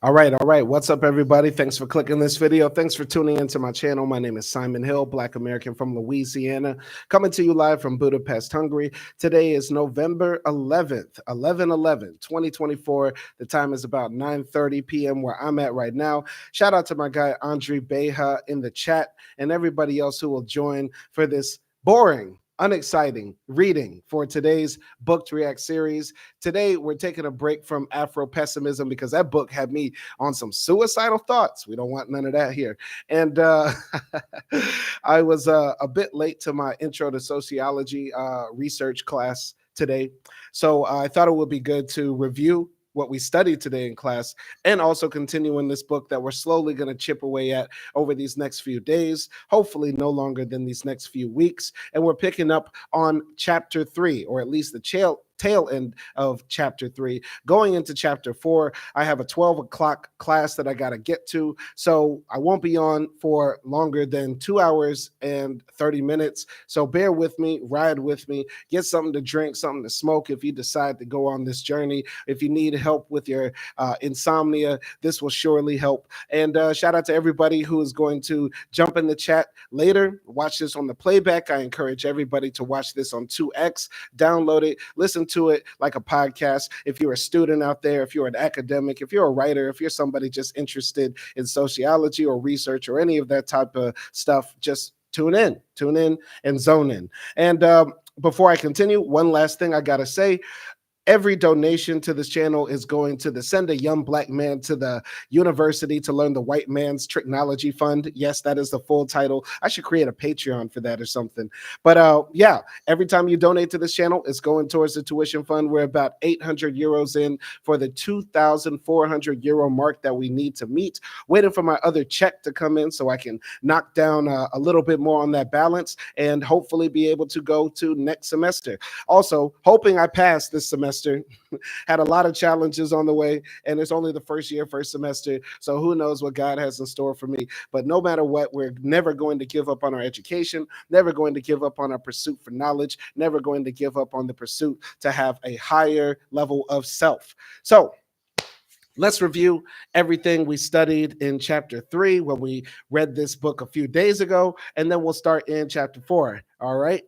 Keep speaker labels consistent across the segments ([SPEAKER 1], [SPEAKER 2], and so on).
[SPEAKER 1] All right. What's up, everybody? Thanks for clicking this video. Thanks for tuning into my channel. My name is Simon Hill, Black American from Louisiana, coming to you live from Budapest, Hungary. Today is November 11th, 2024. The time is about 9:30 p.m. where I'm at right now. Shout out to my guy, Andre Beja, in the chat, and everybody else who will join for this boring, unexciting reading for today's Book to React series. Today, we're taking a break from Afro pessimism because that book had me on some suicidal thoughts. We don't want none of that here. And I was a bit late to my intro to sociology research class today. So I thought it would be good to review what we studied today in class and also continue in this book that we're slowly going to chip away at over these next few days, hopefully no longer than these next few weeks. And we're picking up on chapter 3, or at least the tail end of chapter 3. Going into chapter 4, I have a 12 o'clock class that I got to get to, so I won't be on for longer than 2 hours and 30 minutes. So bear with me, ride with me, get something to drink, something to smoke if you decide to go on this journey. If you need help with your insomnia, this will surely help. And shout out to everybody who is going to jump in the chat later, watch this on the playback. I encourage everybody to watch this on 2X, download it, listen to it like a podcast. If you're a student out there, if you're an academic, if you're a writer, if you're somebody just interested in sociology or research or any of that type of stuff, just tune in and zone in. And before I continue, one last thing I gotta say. Every donation to this channel is going to the Send a Young Black Man to the University to Learn the White Man's Technology Fund. Yes, that is the full title. I should create a Patreon for that or something. But yeah, every time you donate to this channel, it's going towards the tuition fund. We're about 800 euros in for the 2,400 euro mark that we need to meet. Waiting for my other check to come in so I can knock down a little bit more on that balance and hopefully be able to go to next semester. Also, hoping I pass this semester. Had a lot of challenges on the way, and it's only the first semester, so who knows what God has in store for me. But no matter what, we're never going to give up on our education, never going to give up on our pursuit for knowledge, never going to give up on the pursuit to have a higher level of self. So let's review everything we studied in chapter 3 when we read this book a few days ago, and then we'll start in chapter 4. All right,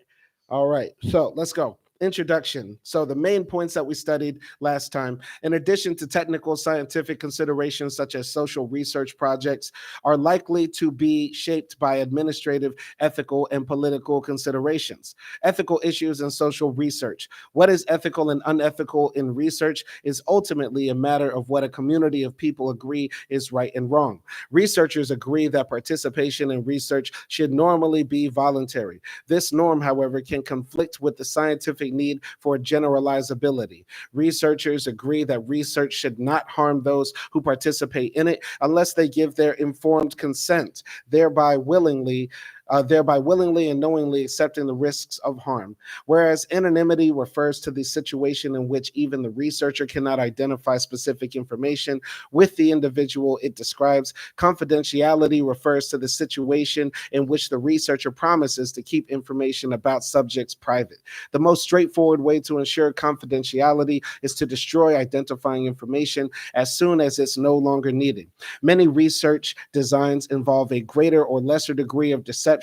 [SPEAKER 1] so let's go. Introduction. So the main points that we studied last time, in addition to technical scientific considerations such as social research projects, are likely to be shaped by administrative, ethical, and political considerations. Ethical issues in social research. What is ethical and unethical in research is ultimately a matter of what a community of people agree is right and wrong. Researchers agree that participation in research should normally be voluntary. This norm, however, can conflict with the scientific need for generalizability. Researchers agree that research should not harm those who participate in it unless they give their informed consent, thereby willingly and knowingly accepting the risks of harm. Whereas anonymity refers to the situation in which even the researcher cannot identify specific information with the individual it describes, confidentiality refers to the situation in which the researcher promises to keep information about subjects private. The most straightforward way to ensure confidentiality is to destroy identifying information as soon as it's no longer needed. Many research designs involve a greater or lesser degree of deception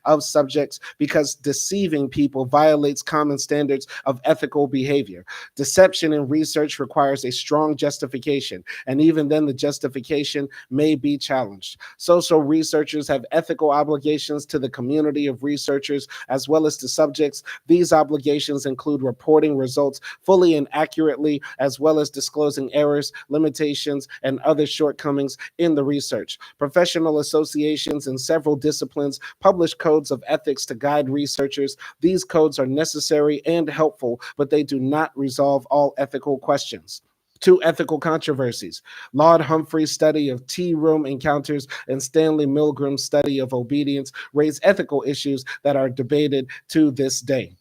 [SPEAKER 1] of subjects because deceiving people violates common standards of ethical behavior. Deception in research requires a strong justification, and even then the justification may be challenged. Social researchers have ethical obligations to the community of researchers as well as to subjects. These obligations include reporting results fully and accurately, as well as disclosing errors, limitations, and other shortcomings in the research. Professional associations in several disciplines publish codes of ethics to guide researchers. These codes are necessary and helpful, but they do not resolve all ethical questions. 2 ethical controversies. Lord Humphrey's study of tea room encounters and Stanley Milgram's study of obedience raise ethical issues that are debated to this day.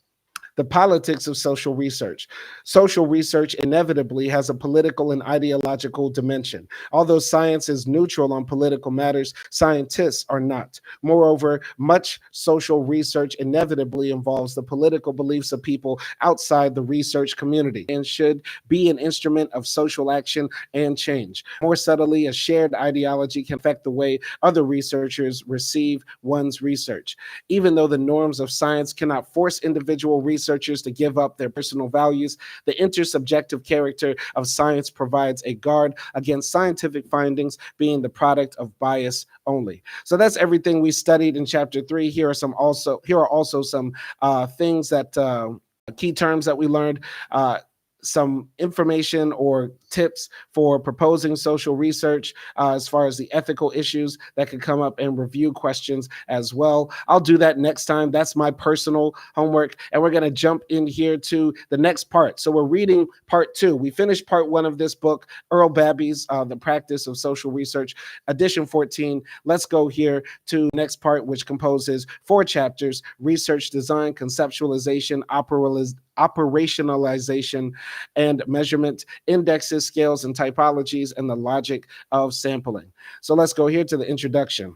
[SPEAKER 1] The politics of social research. Social research inevitably has a political and ideological dimension. Although science is neutral on political matters, scientists are not. Moreover, much social research inevitably involves the political beliefs of people outside the research community and should be an instrument of social action and change. More subtly, a shared ideology can affect the way other researchers receive one's research. Even though the norms of science cannot force individual researchers to give up their personal values, the intersubjective character of science provides a guard against scientific findings being the product of bias only. So that's everything we studied in chapter 3. Here are also some things that key terms that we learned. Some information or tips for proposing social research as far as the ethical issues that could come up, and review questions as well. I'll do that next time. That's my personal homework. And we're going to jump in here to the next part. So we're reading part 2. We finished part 1 of this book, Earl Babbie's The Practice of Social Research, edition 14. Let's go here to next part, which composes 4 chapters: research design, conceptualization, operationalization and measurement, indexes, scales, and typologies, and the logic of sampling. So let's go here to the introduction.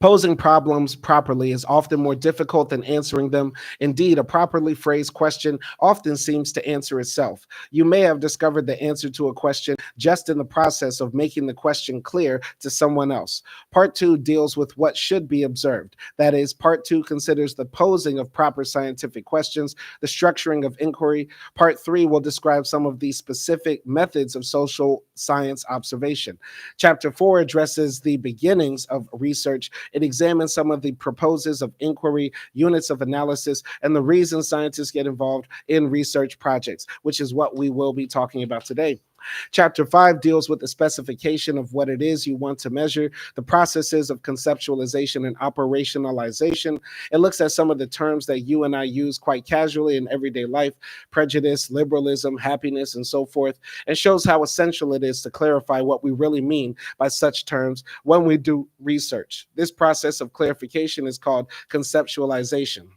[SPEAKER 1] Posing problems properly is often more difficult than answering them. Indeed, a properly phrased question often seems to answer itself. You may have discovered the answer to a question just in the process of making the question clear to someone else. Part 2 deals with what should be observed. That is, Part 2 considers the posing of proper scientific questions, the structuring of inquiry. Part 3 will describe some of the specific methods of social science observation. Chapter 4 addresses the beginnings of research. It examines some of the proposes of inquiry, units of analysis, and the reasons scientists get involved in research projects, which is what we will be talking about today. Chapter 5 deals with the specification of what it is you want to measure, the processes of conceptualization and operationalization. It looks at some of the terms that you and I use quite casually in everyday life: prejudice, liberalism, happiness, and so forth, and shows how essential it is to clarify what we really mean by such terms when we do research. This process of clarification is called conceptualization.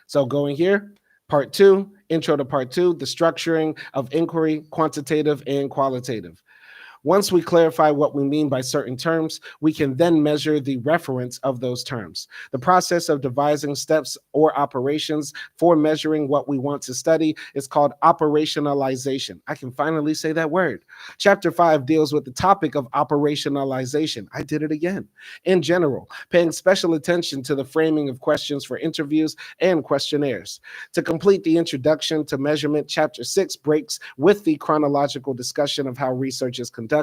[SPEAKER 1] So going here, Part 2, intro to Part 2, the structuring of inquiry, quantitative and qualitative. Once we clarify what we mean by certain terms, we can then measure the reference of those terms. The process of devising steps or operations for measuring what we want to study is called operationalization. I can finally say that word. Chapter 5 deals with the topic of operationalization. I did it again. In general, paying special attention to the framing of questions for interviews and questionnaires. To complete the introduction to measurement, Chapter 6 breaks with the chronological discussion of how research is conducted.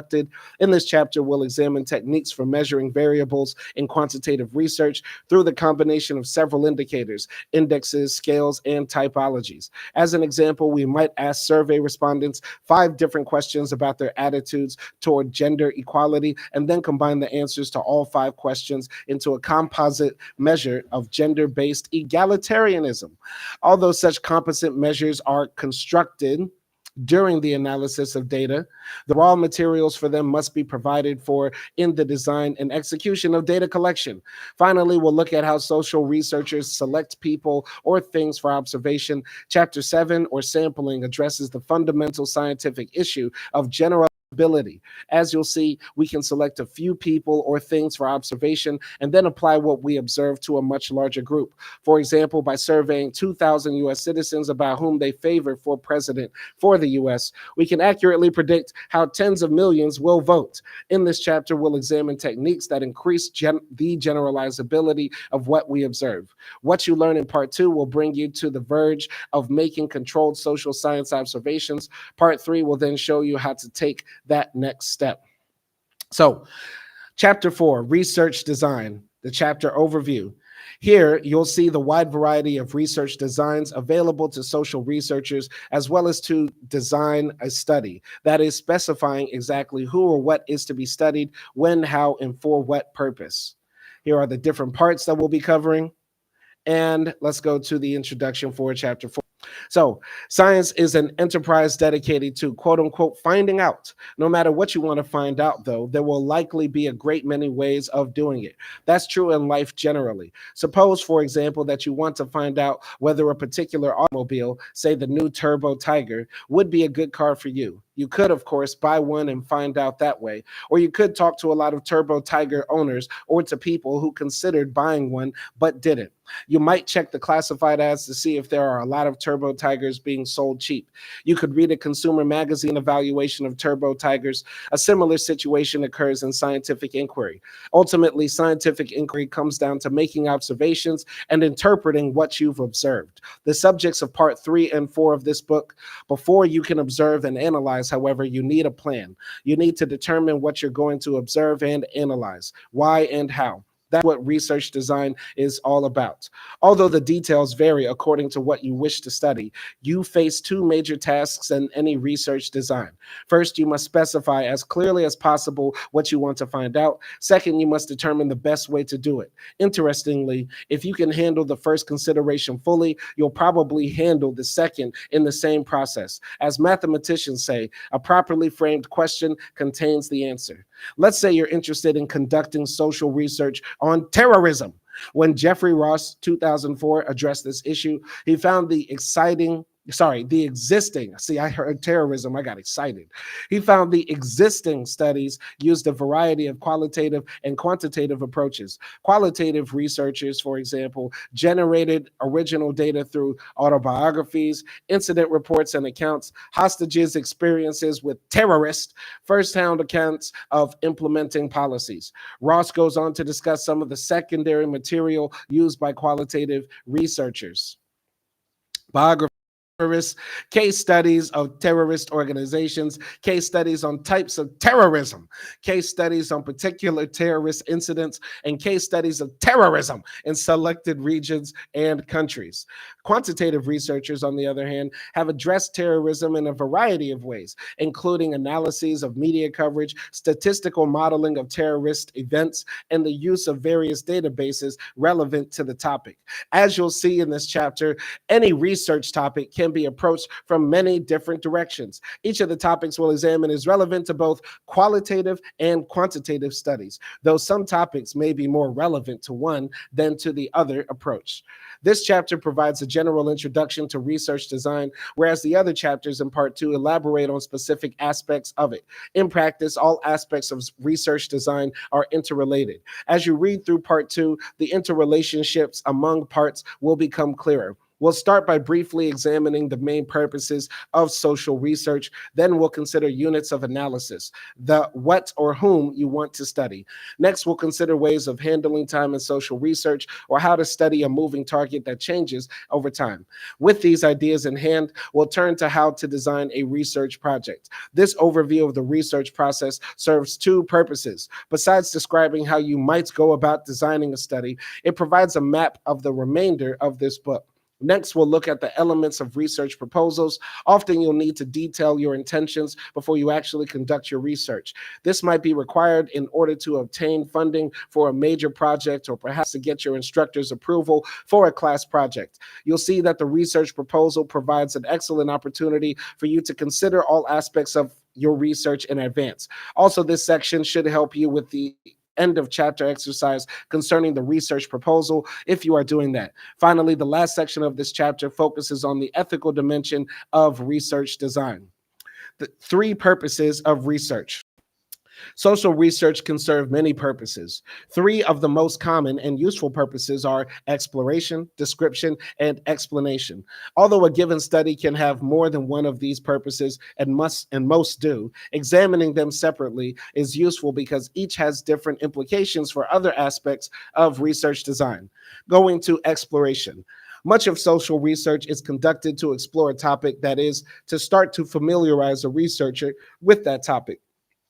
[SPEAKER 1] In this chapter, we'll examine techniques for measuring variables in quantitative research through the combination of several indicators, indexes, scales, and typologies. As an example, we might ask survey respondents 5 different questions about their attitudes toward gender equality, and then combine the answers to all 5 questions into a composite measure of gender-based egalitarianism. Although such composite measures are constructed during the analysis of data, the raw materials for them must be provided for in the design and execution of data collection. Finally, we'll look at how social researchers select people or things for observation. Chapter 7, or sampling, addresses the fundamental scientific issue of general ability. As you'll see, we can select a few people or things for observation and then apply what we observe to a much larger group. For example, by surveying 2,000 U.S. citizens about whom they favor for president for the U.S., we can accurately predict how tens of millions will vote. In this chapter, we'll examine techniques that increase the generalizability of what we observe. What you learn in Part 2 will bring you to the verge of making controlled social science observations. Part 3 will then show you how to take that next step. So, Chapter 4, Research Design, the chapter overview. Here, you'll see the wide variety of research designs available to social researchers, as well as to design a study. That is, specifying exactly who or what is to be studied, when, how, and for what purpose. Here are the different parts that we'll be covering. And let's go to the introduction for Chapter 4. So, science is an enterprise dedicated to quote unquote finding out. No matter what you want to find out, though, there will likely be a great many ways of doing it. That's true in life generally. Suppose, for example, that you want to find out whether a particular automobile, say the new Turbo Tiger, would be a good car for you. You could, of course, buy one and find out that way. Or you could talk to a lot of Turbo Tiger owners or to people who considered buying one but didn't. You might check the classified ads to see if there are a lot of Turbo Tigers being sold cheap. You could read a consumer magazine evaluation of Turbo Tigers. A similar situation occurs in scientific inquiry. Ultimately, scientific inquiry comes down to making observations and interpreting what you've observed. The subjects of part 3 and 4 of this book. Before you can observe and analyze, however, you need a plan. You need to determine what you're going to observe and analyze, why and how. That's what research design is all about. Although the details vary according to what you wish to study, you face two major tasks in any research design. First, you must specify as clearly as possible what you want to find out. Second, you must determine the best way to do it. Interestingly, if you can handle the first consideration fully, you'll probably handle the second in the same process. As mathematicians say, a properly framed question contains the answer. Let's say you're interested in conducting social research on terrorism. When Jeffrey Ross, 2004, addressed this issue, he found the existing, see, I heard terrorism, I got excited. He found the existing studies used a variety of qualitative and quantitative approaches. Qualitative researchers, for example, generated original data through autobiographies, incident reports and accounts, hostages' experiences with terrorists, first-hand accounts of implementing policies. Ross goes on to discuss some of the secondary material used by qualitative researchers. Biography, case studies of terrorist organizations, case studies on types of terrorism, case studies on particular terrorist incidents, and case studies of terrorism in selected regions and countries. Quantitative researchers, on the other hand, have addressed terrorism in a variety of ways, including analyses of media coverage, statistical modeling of terrorist events, and the use of various databases relevant to the topic. As you'll see in this chapter, any research topic can be approached from many different directions. Each of the topics we'll examine is relevant to both qualitative and quantitative studies, though some topics may be more relevant to one than to the other approach. This chapter provides a general introduction to research design, whereas the other chapters in part 2 elaborate on specific aspects of it. In practice, all aspects of research design are interrelated. As you read through part 2, the interrelationships among parts will become clearer. We'll start by briefly examining the main purposes of social research. Then we'll consider units of analysis, the what or whom you want to study. Next, we'll consider ways of handling time in social research, or how to study a moving target that changes over time. With these ideas in hand, we'll turn to how to design a research project. This overview of the research process serves two purposes. Besides describing how you might go about designing a study, it provides a map of the remainder of this book. Next, we'll look at the elements of research proposals. Often you'll need to detail your intentions before you actually conduct your research. This might be required in order to obtain funding for a major project, or perhaps to get your instructor's approval for a class project. You'll see that the research proposal provides an excellent opportunity for you to consider all aspects of your research in advance. Also, this section should help you with the end of chapter exercise concerning the research proposal if you are doing that. Finally, the last section of this chapter focuses on the ethical dimension of research design. The three purposes of research. Social research can serve many purposes. Three of the most common and useful purposes are exploration, description, and explanation. Although a given study can have more than one of these purposes, and most do, examining them separately is useful because each has different implications for other aspects of research design. Going to exploration. Much of social research is conducted to explore a topic, that is, to start to familiarize a researcher with that topic.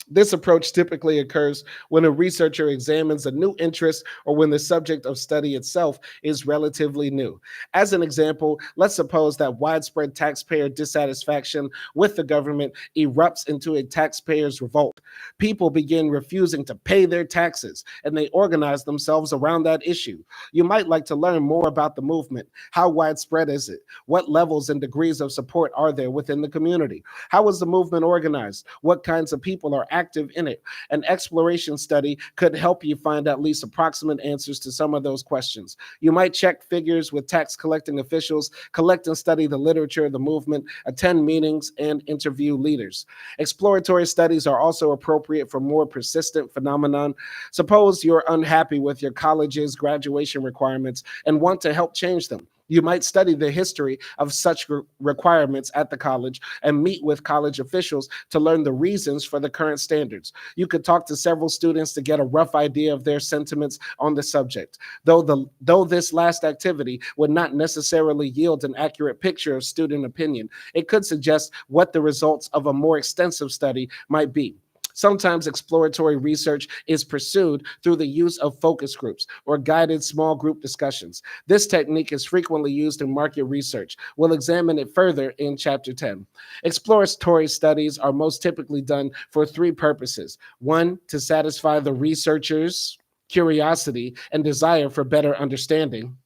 [SPEAKER 1] This approach typically occurs when a researcher examines a new interest or when the subject of study itself is relatively new. As an example, let's suppose that widespread taxpayer dissatisfaction with the government erupts into a taxpayers' revolt. People begin refusing to pay their taxes and they organize themselves around that issue. You might like to learn more about the movement. How widespread is it? What levels and degrees of support are there within the community? How is the movement organized? What kinds of people are active in it? An exploration study could help you find at least approximate answers to some of those questions. You might check figures with tax collecting officials, collect and study the literature of the movement, attend meetings, and interview leaders. Exploratory studies are also appropriate for more persistent phenomenon. Suppose you're unhappy with your college's graduation requirements and want to help change them. You might study the history of such requirements at the college and meet with college officials to learn the reasons for the current standards. You could talk to several students to get a rough idea of their sentiments on the subject. Though this last activity would not necessarily yield an accurate picture of student opinion, it could suggest what the results of a more extensive study might be. Sometimes exploratory research is pursued through the use of focus groups or guided small group discussions. This technique is frequently used in market research. We'll examine it further in Chapter 10. Exploratory studies are most typically done for three purposes. One, to satisfy the researcher's curiosity and desire for better understanding.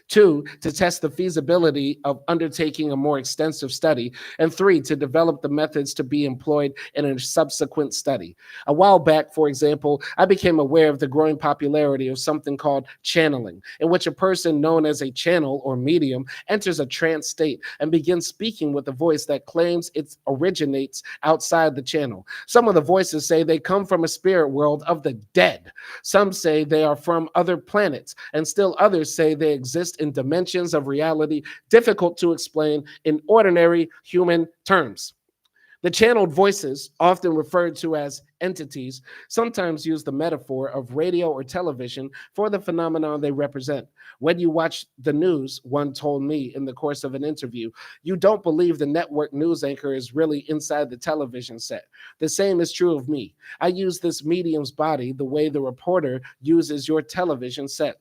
[SPEAKER 1] Two, to test the feasibility of undertaking a more extensive study. And three, to develop the methods to be employed in a subsequent study. A while back, for example, I became aware of the growing popularity of something called channeling, in which a person known as a channel or medium enters a trance state and begins speaking with a voice that claims it originates outside the channel. Some of the voices say they come from a spirit world of the dead. Some say they are from other planets, and still others say they exist in dimensions of reality difficult to explain in ordinary human terms. The channeled voices, often referred to as entities, sometimes use the metaphor of radio or television for the phenomenon they represent. When you watch the news, one told me in the course of an interview, you don't believe the network news anchor is really inside the television set. The same is true of me. I use this medium's body the way the reporter uses your television set.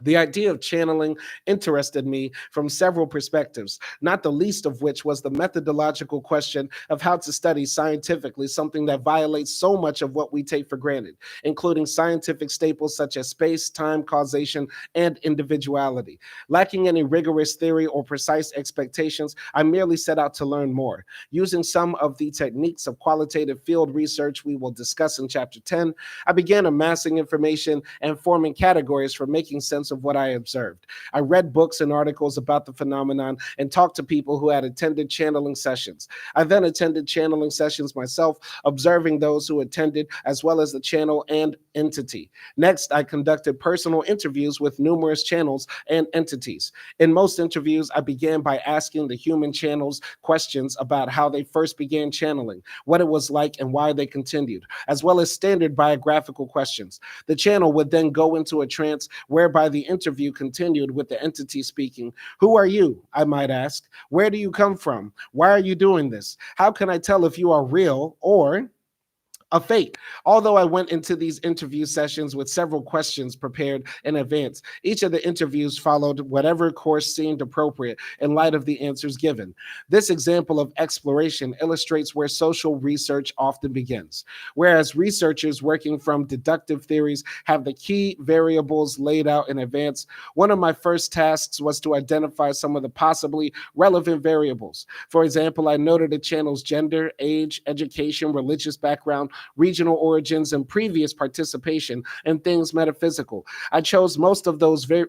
[SPEAKER 1] The idea of channeling interested me from several perspectives, not the least of which was the methodological question of how to study scientifically something that violates so much of what we take for granted, including scientific staples such as space, time, causation, and individuality. Lacking any rigorous theory or precise expectations, I merely set out to learn more. Using some of the techniques of qualitative field research we will discuss in Chapter 10, I began amassing information and forming categories for making sense of what I observed. I read books and articles about the phenomenon and talked to people who had attended channeling sessions. I then attended channeling sessions myself, observing those who attended as well as the channel and entity. Next, I conducted personal interviews with numerous channels and entities. In most interviews, I began by asking the human channels questions about how they first began channeling, what it was like, and why they continued, as well as standard biographical questions. The channel would then go into a trance whereby the interview continued with the entity speaking. Who are you? I might ask. Where do you come from? Why are you doing this? How can I tell if you are real or a fake? Although I went into these interview sessions with several questions prepared in advance, each of the interviews followed whatever course seemed appropriate in light of the answers given. This example of exploration illustrates where social research often begins. Whereas researchers working from deductive theories have the key variables laid out in advance, one of my first tasks was to identify some of the possibly relevant variables. For example, I noted a channel's gender, age, education, religious background, regional origins, and previous participation in things metaphysical. I chose most of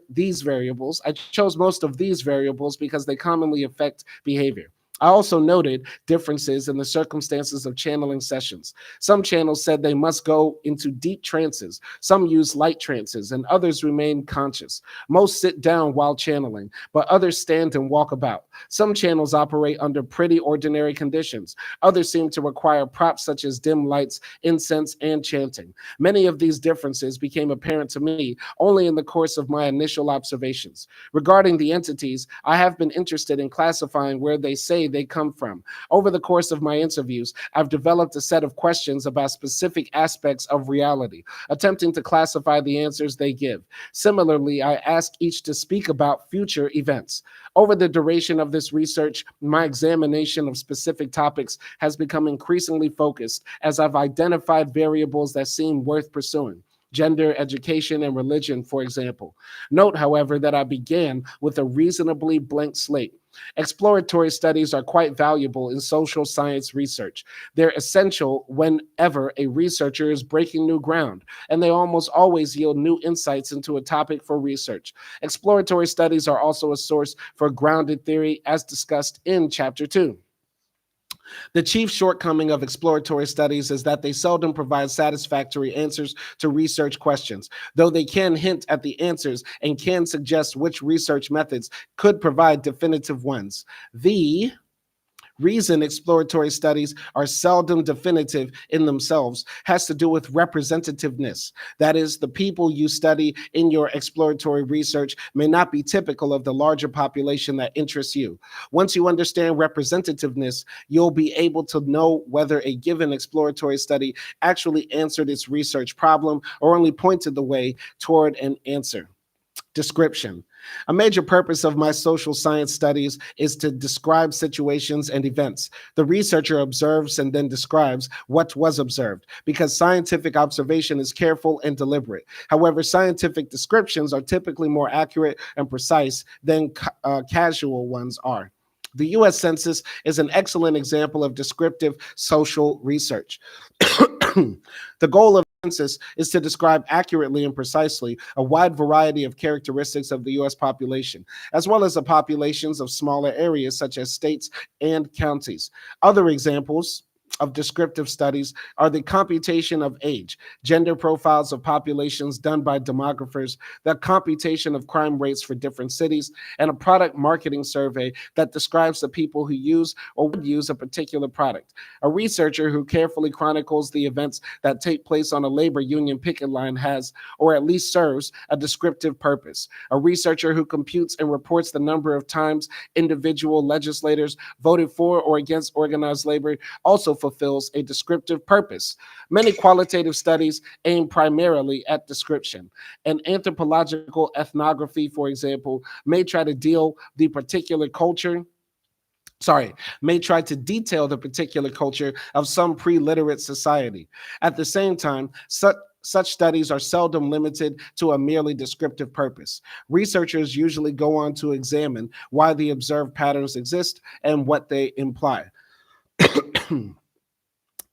[SPEAKER 1] these variables. I chose most of these variables because they commonly affect behavior. I also noted differences in the circumstances of channeling sessions. Some channels said they must go into deep trances. Some use light trances, and others remain conscious. Most sit down while channeling, but others stand and walk about. Some channels operate under pretty ordinary conditions. Others seem to require props such as dim lights, incense, and chanting. Many of these differences became apparent to me only in the course of my initial observations. Regarding the entities, I have been interested in classifying where they say they come from. Over the course of my interviews, I've developed a set of questions about specific aspects of reality, attempting to classify the answers they give. Similarly, I ask each to speak about future events. Over the duration of this research, my examination of specific topics has become increasingly focused as I've identified variables that seem worth pursuing. Gender, education, and religion, for example. Note, however, that I began with a reasonably blank slate. Exploratory studies are quite valuable in social science research. They're essential whenever a researcher is breaking new ground, and they almost always yield new insights into a topic for research. Exploratory studies are also a source for grounded theory, as discussed in Chapter 2. The chief shortcoming of exploratory studies is that they seldom provide satisfactory answers to research questions, though they can hint at the answers and can suggest which research methods could provide definitive ones. The reason exploratory studies are seldom definitive in themselves has to do with representativeness. That is, the people you study in your exploratory research may not be typical of the larger population that interests you. Once you understand representativeness, you'll be able to know whether a given exploratory study actually answered its research problem or only pointed the way toward an answer. Description. A major purpose of my social science studies is to describe situations and events. The researcher observes and then describes what was observed, because scientific observation is careful and deliberate. However, scientific descriptions are typically more accurate and precise than casual ones are. The US Census is an excellent example of descriptive social research. The goal of census is to describe accurately and precisely a wide variety of characteristics of the U.S. population, as well as the populations of smaller areas such as states and counties. Other examples of descriptive studies are the computation of age, gender profiles of populations done by demographers, the computation of crime rates for different cities, and a product marketing survey that describes the people who use or would use a particular product. A researcher who carefully chronicles the events that take place on a labor union picket line has, or at least serves, a descriptive purpose. A researcher who computes and reports the number of times individual legislators voted for or against organized labor also fulfills a descriptive purpose. Many qualitative studies aim primarily at description. An anthropological ethnography, for example, may try to detail the particular culture of some pre-literate society. At the same time, such studies are seldom limited to a merely descriptive purpose. Researchers usually go on to examine why the observed patterns exist and what they imply.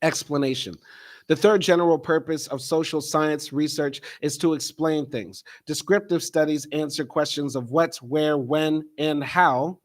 [SPEAKER 1] Explanation. The third general purpose of social science research is to explain things. Descriptive studies answer questions of what, where, when, and how.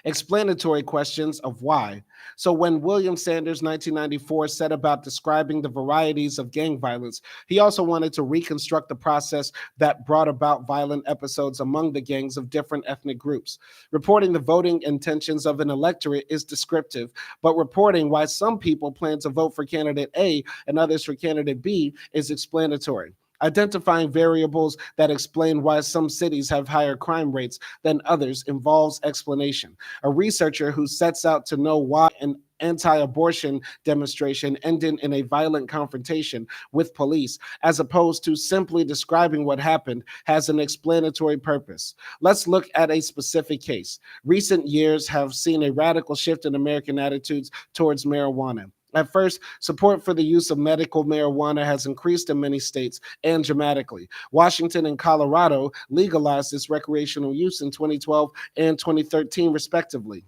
[SPEAKER 1] Explanatory questions of why. So when William Sanders, 1994, set about describing the varieties of gang violence, he also wanted to reconstruct the process that brought about violent episodes among the gangs of different ethnic groups. Reporting the voting intentions of an electorate is descriptive, but reporting why some people plan to vote for candidate A and others for candidate B is explanatory. Identifying variables that explain why some cities have higher crime rates than others involves explanation. A researcher who sets out to know why an anti-abortion demonstration ended in a violent confrontation with police, as opposed to simply describing what happened, has an explanatory purpose. Let's look at a specific case. Recent years have seen a radical shift in American attitudes towards marijuana. At first, support for the use of medical marijuana has increased in many states and dramatically. Washington and Colorado legalized its recreational use in 2012 and 2013, respectively.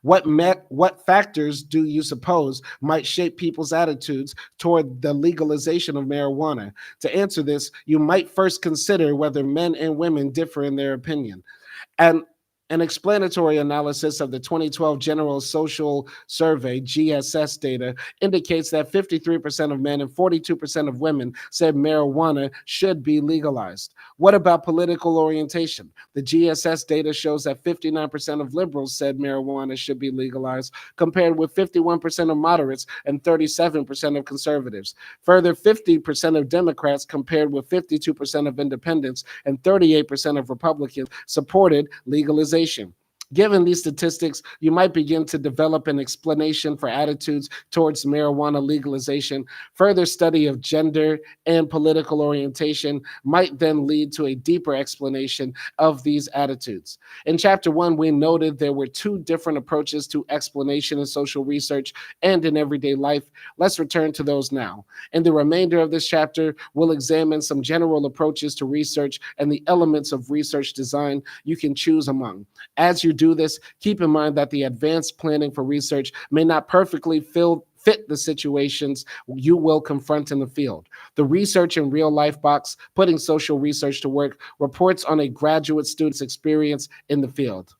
[SPEAKER 1] What factors do you suppose might shape people's attitudes toward the legalization of marijuana? To answer this, you might first consider whether men and women differ in their opinion. And an explanatory analysis of the 2012 General Social Survey, GSS data, indicates that 53% of men and 42% of women said marijuana should be legalized. What about political orientation? The GSS data shows that 59% of liberals said marijuana should be legalized, compared with 51% of moderates and 37% of conservatives. Further, 50% of Democrats, compared with 52% of independents and 38% of Republicans, supported legalization. Given these statistics, you might begin to develop an explanation for attitudes towards marijuana legalization. Further study of gender and political orientation might then lead to a deeper explanation of these attitudes. In chapter one, we noted there were two different approaches to explanation in social research and in everyday life. Let's return to those now. In the remainder of this chapter, we'll examine some general approaches to research and the elements of research design you can choose among. As you do this, keep in mind that the advanced planning for research may not perfectly fit the situations you will confront in the field. The Research in Real Life box, Putting Social Research to Work, reports on a graduate student's experience in the field.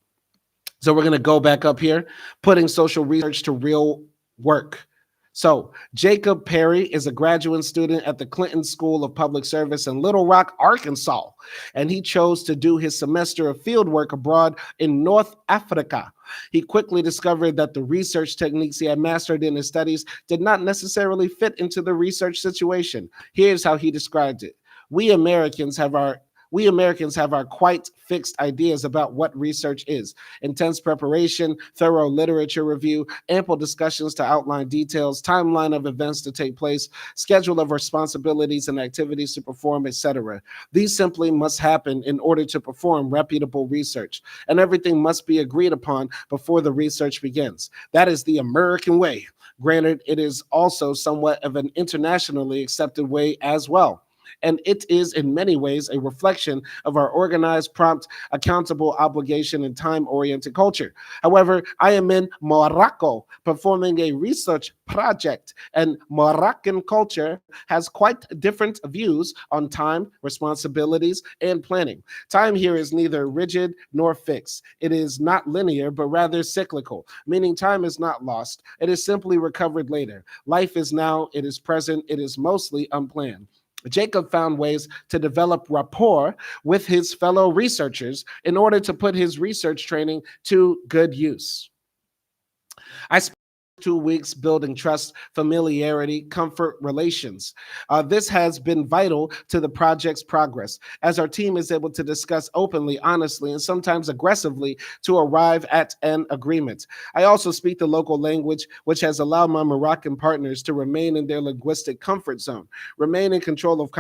[SPEAKER 1] So we're going to go back up here, Putting Social Research to Real Work. So, Jacob Perry is a graduate student at the Clinton School of Public Service in Little Rock, Arkansas, and he chose to do his semester of field work abroad in North Africa. He quickly discovered that the research techniques he had mastered in his studies did not necessarily fit into the research situation. Here's how he described it. We Americans have our quite fixed ideas about what research is. Intense preparation, thorough literature review, ample discussions to outline details, timeline of events to take place, schedule of responsibilities and activities to perform, etc. These simply must happen in order to perform reputable research, and everything must be agreed upon before the research begins. That is the American way. Granted, it is also somewhat of an internationally accepted way as well. And it is in many ways a reflection of our organized, prompt, accountable, obligation, and time-oriented culture. However, I am in Morocco performing a research project, and Moroccan culture has quite different views on time, responsibilities, and planning. Time here is neither rigid nor fixed. It is not linear, but rather cyclical, meaning time is not lost. It is simply recovered later. Life is now, it is present, it is mostly unplanned. Jacob found ways to develop rapport with his fellow researchers in order to put his research training to good use. I spent 2 weeks building trust, familiarity, comfort, relations. This has been vital to the project's progress, as our team is able to discuss openly, honestly, and sometimes aggressively to arrive at an agreement. I also speak the local language, which has allowed my Moroccan partners to remain in their linguistic comfort zone, remain in control of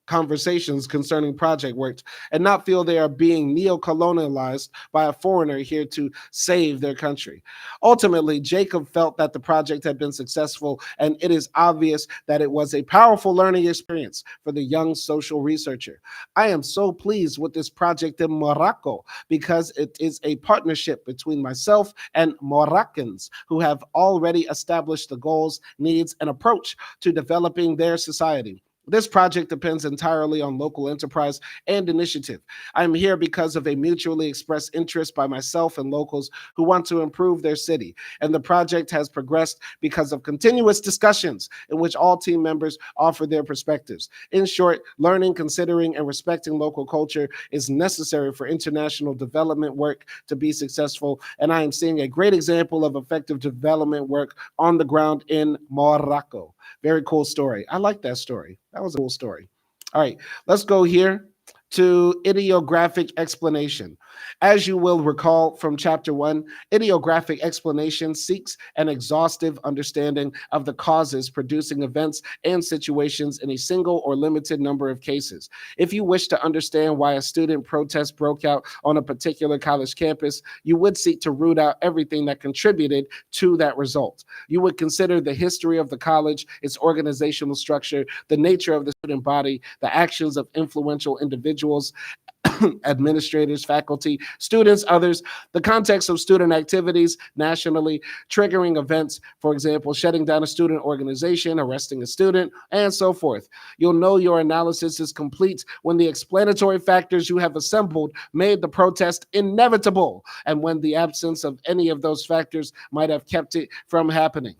[SPEAKER 1] conversations concerning project work, and not feel they are being neo-colonialized by a foreigner here to save their country. Ultimately, Jacob felt that the project had been successful, and it is obvious that it was a powerful learning experience for the young social researcher. I am so pleased with this project in Morocco because it is a partnership between myself and Moroccans who have already established the goals, needs, and approach to developing their society. This project depends entirely on local enterprise and initiative. I am here because of a mutually expressed interest by myself and locals who want to improve their city. And the project has progressed because of continuous discussions in which all team members offer their perspectives. In short, learning, considering, and respecting local culture is necessary for international development work to be successful. And I am seeing a great example of effective development work on the ground in Morocco. Very cool story. I like that story. That was a cool story. All right, let's go here to ideographic explanation. As you will recall from chapter 1, ideographic explanation seeks an exhaustive understanding of the causes producing events and situations in a single or limited number of cases. If you wish to understand why a student protest broke out on a particular college campus, you would seek to root out everything that contributed to that result. You would consider the history of the college, its organizational structure, the nature of the student body, the actions of influential individuals, administrators, faculty, students, others, the context of student activities nationally, triggering events, for example, shutting down a student organization, arresting a student, and so forth. You'll know your analysis is complete when the explanatory factors you have assembled made the protest inevitable, and when the absence of any of those factors might have kept it from happening.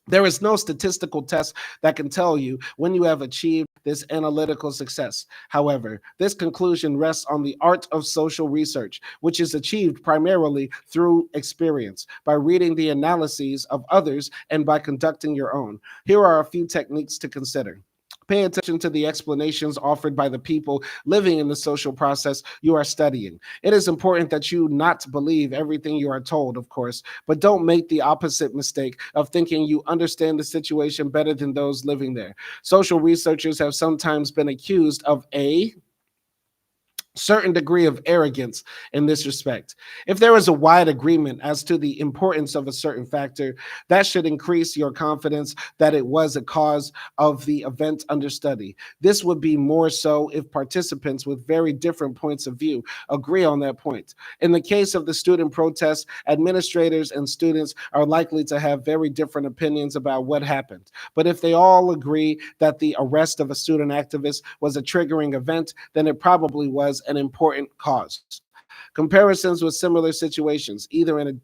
[SPEAKER 1] There is no statistical test that can tell you when you have achieved this analytical success. However, this conclusion rests on the art of social research, which is achieved primarily through experience, by reading the analyses of others and by conducting your own. Here are a few techniques to consider. Pay attention to the explanations offered by the people living in the social process you are studying. It is important that you not believe everything you are told, of course, but don't make the opposite mistake of thinking you understand the situation better than those living there. Social researchers have sometimes been accused of a certain degree of arrogance in this respect. If there is a wide agreement as to the importance of a certain factor, that should increase your confidence that it was a cause of the event under study. This would be more so if participants with very different points of view agree on that point. In the case of the student protest, administrators and students are likely to have very different opinions about what happened. But if they all agree that the arrest of a student activist was a triggering event, then it probably was an important cause. Comparisons with similar situations, either in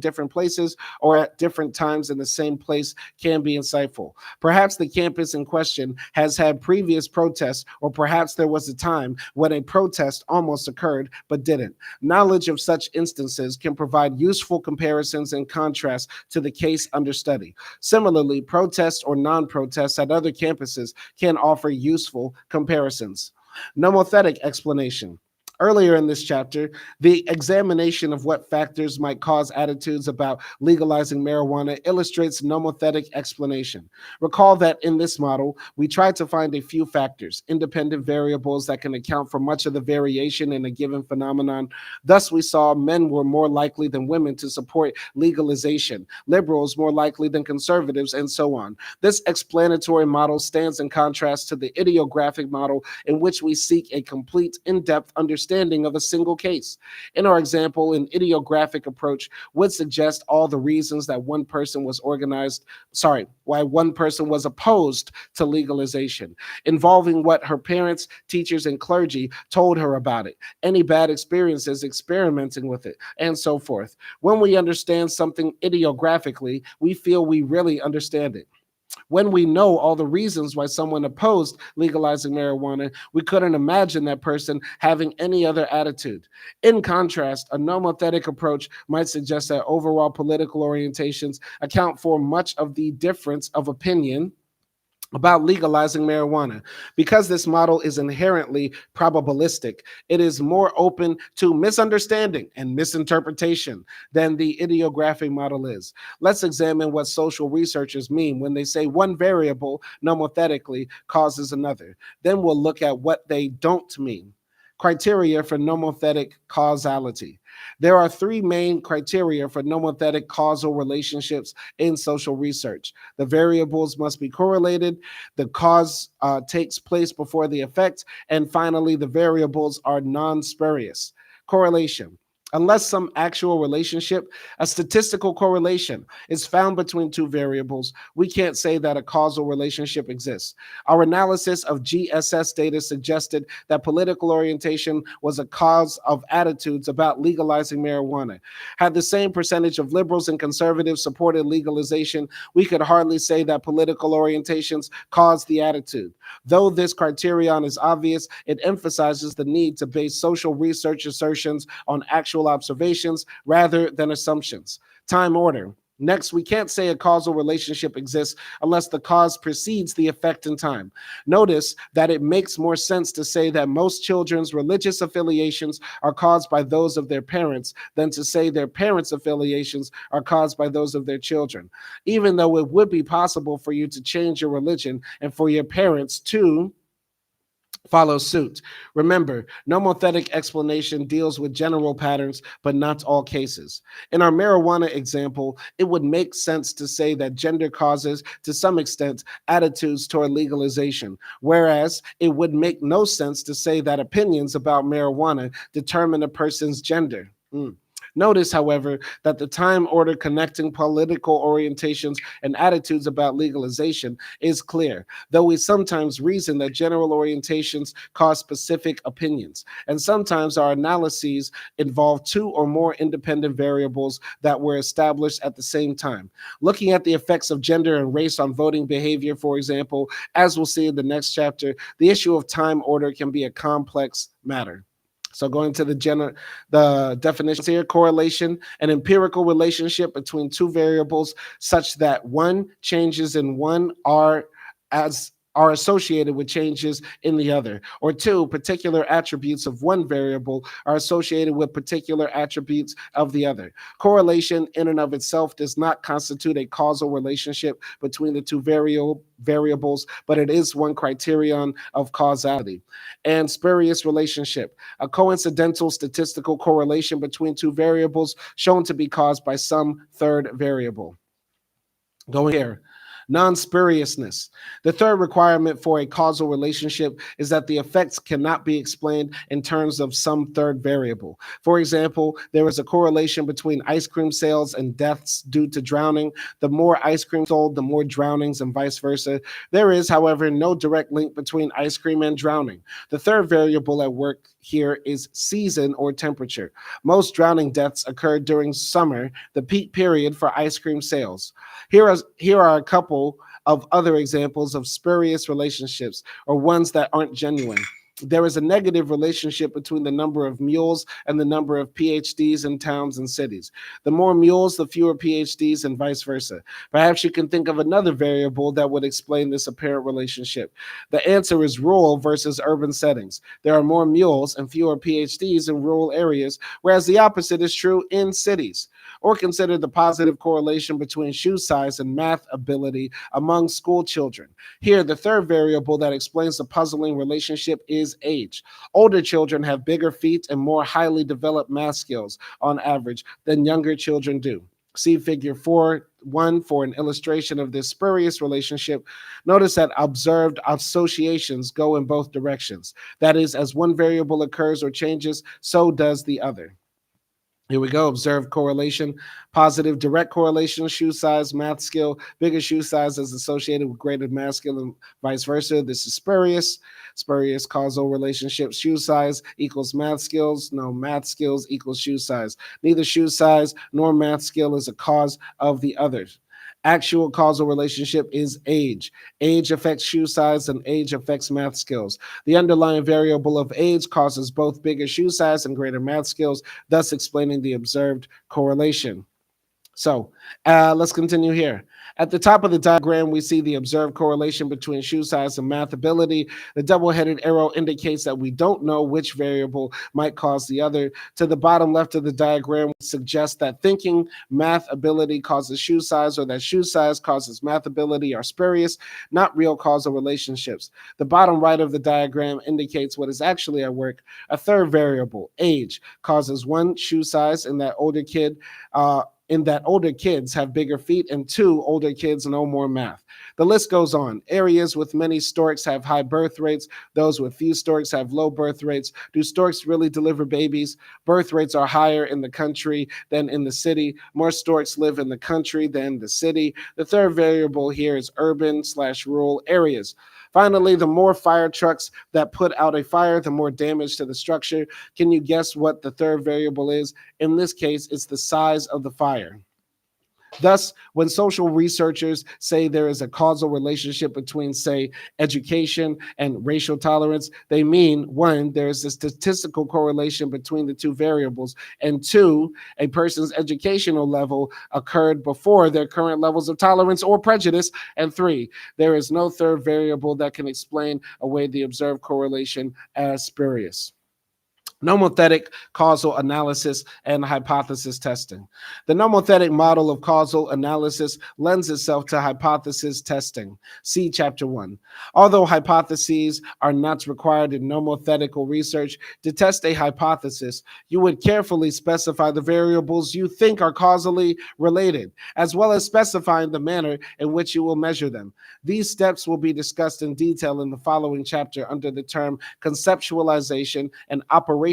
[SPEAKER 1] different places or at different times in the same place, can be insightful. Perhaps the campus in question has had previous protests, or perhaps there was a time when a protest almost occurred but didn't. Knowledge of such instances can provide useful comparisons and contrasts to the case under study. Similarly, protests or non-protests at other campuses can offer useful comparisons. Nomothetic explanation. Earlier in this chapter, the examination of what factors might cause attitudes about legalizing marijuana illustrates nomothetic explanation. Recall that in this model, we tried to find a few factors, independent variables that can account for much of the variation in a given phenomenon. Thus, we saw men were more likely than women to support legalization, liberals more likely than conservatives, and so on. This explanatory model stands in contrast to the idiographic model in which we seek a complete, in-depth understanding of a single case. In our example, an idiographic approach would suggest all the reasons that why one person was opposed to legalization, involving what her parents, teachers, and clergy told her about it, any bad experiences experimenting with it, and so forth. When we understand something idiographically, we feel we really understand it. When we know all the reasons why someone opposed legalizing marijuana, we couldn't imagine that person having any other attitude. In contrast, a nomothetic approach might suggest that overall political orientations account for much of the difference of opinion about legalizing marijuana. Because this model is inherently probabilistic, it is more open to misunderstanding and misinterpretation than the idiographic model is. Let's examine what social researchers mean when they say one variable nomothetically causes another. Then we'll look at what they don't mean. Criteria for nomothetic causality. There are three main criteria for nomothetic causal relationships in social research. The variables must be correlated, the cause takes place before the effect, and finally, the variables are non-spurious. Correlation. Unless some actual relationship, a statistical correlation, is found between two variables, we can't say that a causal relationship exists. Our analysis of GSS data suggested that political orientation was a cause of attitudes about legalizing marijuana. Had the same percentage of liberals and conservatives supported legalization, we could hardly say that political orientations caused the attitude. Though this criterion is obvious, it emphasizes the need to base social research assertions on actual observations rather than assumptions. Time order. Next, we can't say a causal relationship exists unless the cause precedes the effect in time. Notice that it makes more sense to say that most children's religious affiliations are caused by those of their parents than to say their parents' affiliations are caused by those of their children. Even though it would be possible for you to change your religion and for your parents to follow suit. Remember, nomothetic explanation deals with general patterns, but not all cases. In our marijuana example, it would make sense to say that gender causes, to some extent, attitudes toward legalization, whereas it would make no sense to say that opinions about marijuana determine a person's gender. Notice, however, that the time order connecting political orientations and attitudes about legalization is clear, though we sometimes reason that general orientations cause specific opinions, and sometimes our analyses involve two or more independent variables that were established at the same time. Looking at the effects of gender and race on voting behavior, for example, as we'll see in the next chapter, the issue of time order can be a complex matter. So going to the definitions here, correlation, an empirical relationship between two variables such that one changes in one are as are associated with changes in the other. Or two, particular attributes of one variable are associated with particular attributes of the other. Correlation in and of itself does not constitute a causal relationship between the two variables, but it is one criterion of causality. And spurious relationship, a coincidental statistical correlation between two variables shown to be caused by some third variable. Going here. Non-spuriousness. The third requirement for a causal relationship is that the effects cannot be explained in terms of some third variable. For example, there is a correlation between ice cream sales and deaths due to drowning. The more ice cream sold, the more drownings, and vice versa. There is, however, no direct link between ice cream and drowning. The third variable at work here is season or temperature. Most drowning deaths occur during summer, the peak period for ice cream sales. Here are a couple of other examples of spurious relationships, or ones that aren't genuine. There is a negative relationship between the number of mules and the number of PhDs in towns and cities. The more mules, the fewer PhDs, and vice versa. Perhaps you can think of another variable that would explain this apparent relationship. The answer is rural versus urban settings. There are more mules and fewer PhDs in rural areas, whereas the opposite is true in cities. Or consider the positive correlation between shoe size and math ability among school children. Here, the third variable that explains the puzzling relationship is age. Older children have bigger feet and more highly developed math skills on average than younger children do. See figure 4.1 for an illustration of this spurious relationship. Notice that observed associations go in both directions. That is, as one variable occurs or changes, so does the other. Here we go. Observed correlation. Positive direct correlation, shoe size, math skill. Bigger shoe size is associated with greater math skill and vice versa. This is spurious. Spurious causal relationship. Shoe size equals math skills. No, math skills equals shoe size. Neither shoe size nor math skill is a cause of the others. Actual causal relationship is age. Age affects shoe size and age affects math skills. The underlying variable of age causes both bigger shoe size and greater math skills, thus explaining the observed correlation. So let's continue here. At the top of the diagram, we see the observed correlation between shoe size and math ability. The double-headed arrow indicates that we don't know which variable might cause the other. To the bottom left of the diagram suggests that thinking math ability causes shoe size or that shoe size causes math ability are spurious, not real causal relationships. The bottom right of the diagram indicates what is actually at work. A third variable, age, causes one, shoe size in that older kids have bigger feet, and two, older kids know more math. The list goes on. Areas with many storks have high birth rates. Those with few storks have low birth rates. Do storks really deliver babies? Birth rates are higher in the country than in the city. More storks live in the country than the city. The third variable here is urban/rural areas. Finally, the more fire trucks that put out a fire, the more damage to the structure. Can you guess what the third variable is? In this case, it's the size of the fire. Thus, when social researchers say there is a causal relationship between, say, education and racial tolerance, they mean, one, there is a statistical correlation between the two variables, and two, a person's educational level occurred before their current levels of tolerance or prejudice, and three, there is no third variable that can explain away the observed correlation as spurious. Nomothetic causal analysis and hypothesis testing. The nomothetic model of causal analysis lends itself to hypothesis testing. See Chapter 1. Although hypotheses are not required in nomothetical research, to test a hypothesis, you would carefully specify the variables you think are causally related, as well as specifying the manner in which you will measure them. These steps will be discussed in detail in the following chapter under the term conceptualization and operationalization.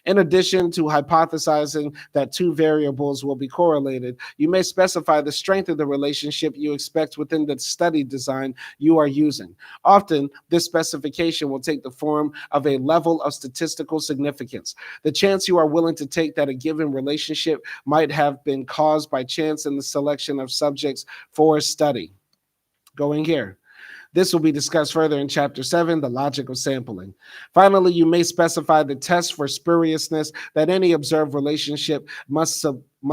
[SPEAKER 1] In addition to hypothesizing that two variables will be correlated, you may specify the strength of the relationship you expect within the study design you are using. Often, this specification will take the form of a level of statistical significance. The chance you are willing to take that a given relationship might have been caused by chance in the selection of subjects for study. Going here. This will be discussed further in Chapter 7, the logic of sampling. Finally, you may specify the test for spuriousness that any observed relationship must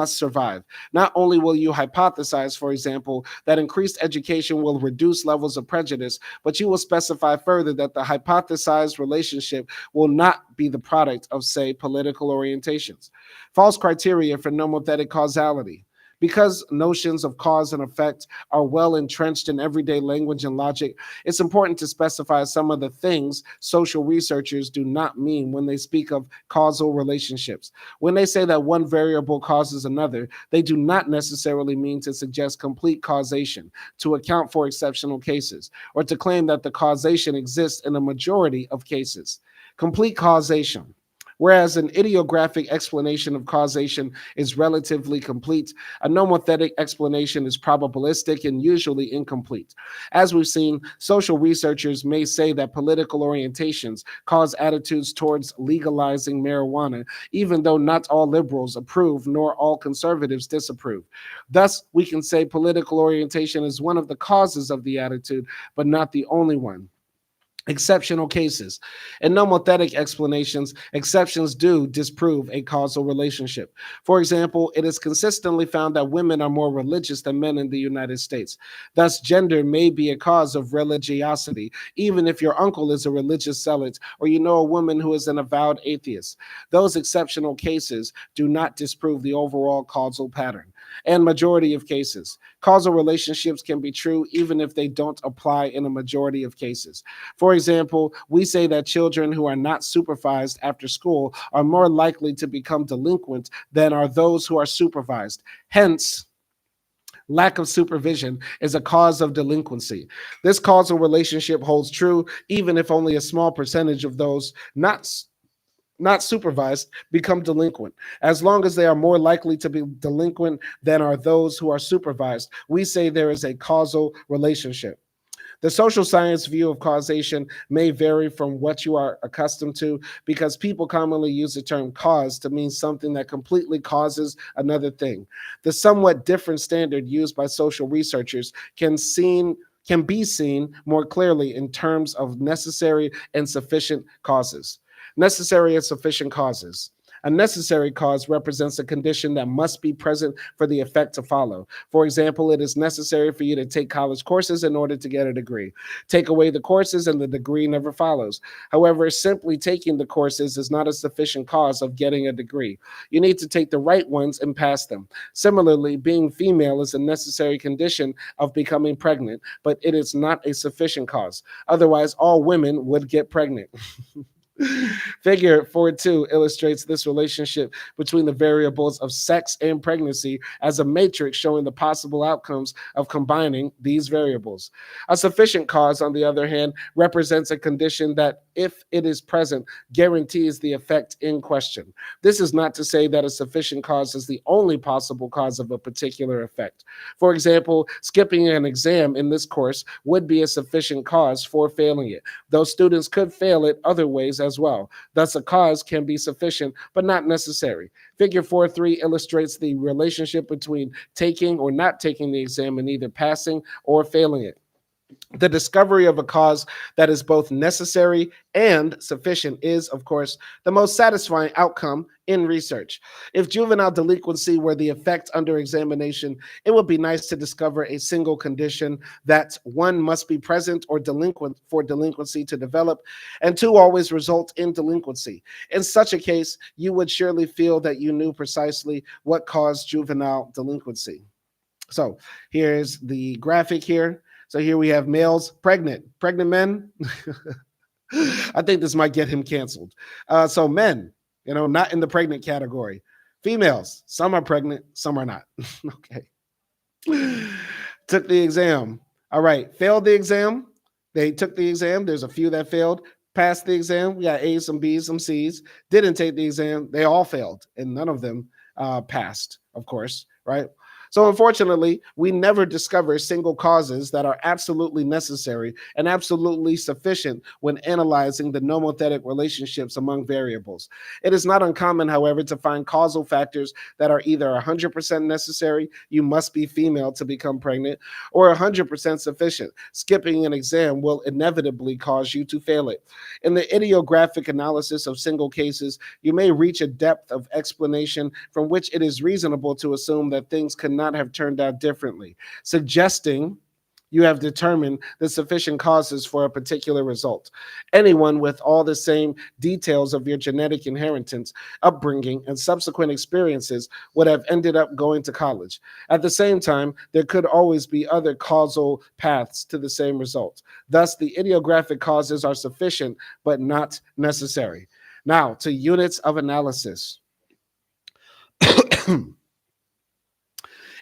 [SPEAKER 1] survive. Not only will you hypothesize, for example, that increased education will reduce levels of prejudice, but you will specify further that the hypothesized relationship will not be the product of, say, political orientations. False criteria for nomothetic causality. Because notions of cause and effect are well entrenched in everyday language and logic, it's important to specify some of the things social researchers do not mean when they speak of causal relationships. When they say that one variable causes another, they do not necessarily mean to suggest complete causation, to account for exceptional cases, or to claim that the causation exists in a majority of cases. Complete causation. Whereas an idiographic explanation of causation is relatively complete, a nomothetic explanation is probabilistic and usually incomplete. As we've seen, social researchers may say that political orientations cause attitudes towards legalizing marijuana, even though not all liberals approve nor all conservatives disapprove. Thus, we can say political orientation is one of the causes of the attitude, but not the only one. Exceptional cases. In nomothetic explanations, exceptions do disprove a causal relationship. For example, it is consistently found that women are more religious than men in the United States. Thus, gender may be a cause of religiosity, even if your uncle is a religious zealot or you know a woman who is an avowed atheist. Those exceptional cases do not disprove the overall causal pattern. And majority of cases. Causal relationships can be true even if they don't apply in a majority of cases. For example, we say that children who are not supervised after school are more likely to become delinquent than are those who are supervised. Hence, lack of supervision is a cause of delinquency. This causal relationship holds true even if only a small percentage of those not supervised become delinquent. As long as they are more likely to be delinquent than are those who are supervised, we say there is a causal relationship. The social science view of causation may vary from what you are accustomed to because people commonly use the term cause to mean something that completely causes another thing. The somewhat different standard used by social researchers can be seen more clearly in terms of necessary and sufficient causes. Necessary and sufficient causes. A necessary cause represents a condition that must be present for the effect to follow. For example, it is necessary for you to take college courses in order to get a degree. Take away the courses and the degree never follows. However, simply taking the courses is not a sufficient cause of getting a degree. You need to take the right ones and pass them. Similarly, being female is a necessary condition of becoming pregnant, but it is not a sufficient cause. Otherwise, all women would get pregnant. Figure 4.2 illustrates this relationship between the variables of sex and pregnancy as a matrix showing the possible outcomes of combining these variables. A sufficient cause, on the other hand, represents a condition that, if it is present, guarantees the effect in question. This is not to say that a sufficient cause is the only possible cause of a particular effect. For example, skipping an exam in this course would be a sufficient cause for failing it, though students could fail it other ways as well. Thus, a cause can be sufficient, but not necessary. Figure 4.3 illustrates the relationship between taking or not taking the exam and either passing or failing it. The discovery of a cause that is both necessary and sufficient is, of course, the most satisfying outcome in research. If juvenile delinquency were the effect under examination, it would be nice to discover a single condition that, one, must be present or delinquent for delinquency to develop, and two, always result in delinquency. In such a case, you would surely feel that you knew precisely what caused juvenile delinquency. So here's the graphic here. So here we have males pregnant men. I think this might get him canceled. So men, not in the pregnant category. Females, some are pregnant, some are not. Okay. Took the exam. All right. Failed the exam. They took the exam. There's a few that failed. Passed the exam. We got A's, some B's, some C's. Didn't take the exam. They all failed, and none of them passed, of course, right? So, unfortunately, we never discover single causes that are absolutely necessary and absolutely sufficient when analyzing the nomothetic relationships among variables. It is not uncommon, however, to find causal factors that are either 100% necessary, you must be female to become pregnant, or 100% sufficient. Skipping an exam will inevitably cause you to fail it. In the idiographic analysis of single cases, you may reach a depth of explanation from which it is reasonable to assume that things could not have turned out differently, suggesting you have determined the sufficient causes for a particular result. Anyone with all the same details of your genetic inheritance, upbringing, and subsequent experiences would have ended up going to college. At the same time, there could always be other causal paths to the same result. Thus, the idiographic causes are sufficient but not necessary. Now, to units of analysis.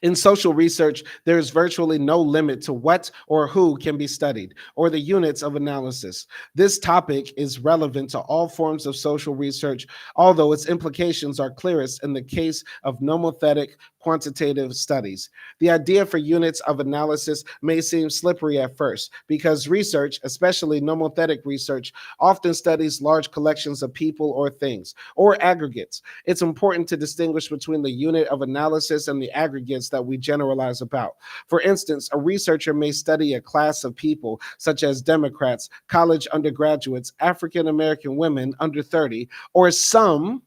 [SPEAKER 1] In social research, there is virtually no limit to what or who can be studied, or the units of analysis. This topic is relevant to all forms of social research, although its implications are clearest in the case of nomothetic quantitative studies. The idea for units of analysis may seem slippery at first, because research, especially nomothetic research, often studies large collections of people or things, or aggregates. It's important to distinguish between the unit of analysis and the aggregates that we generalize about. For instance, a researcher may study a class of people, such as Democrats, college undergraduates, African American women under 30, or some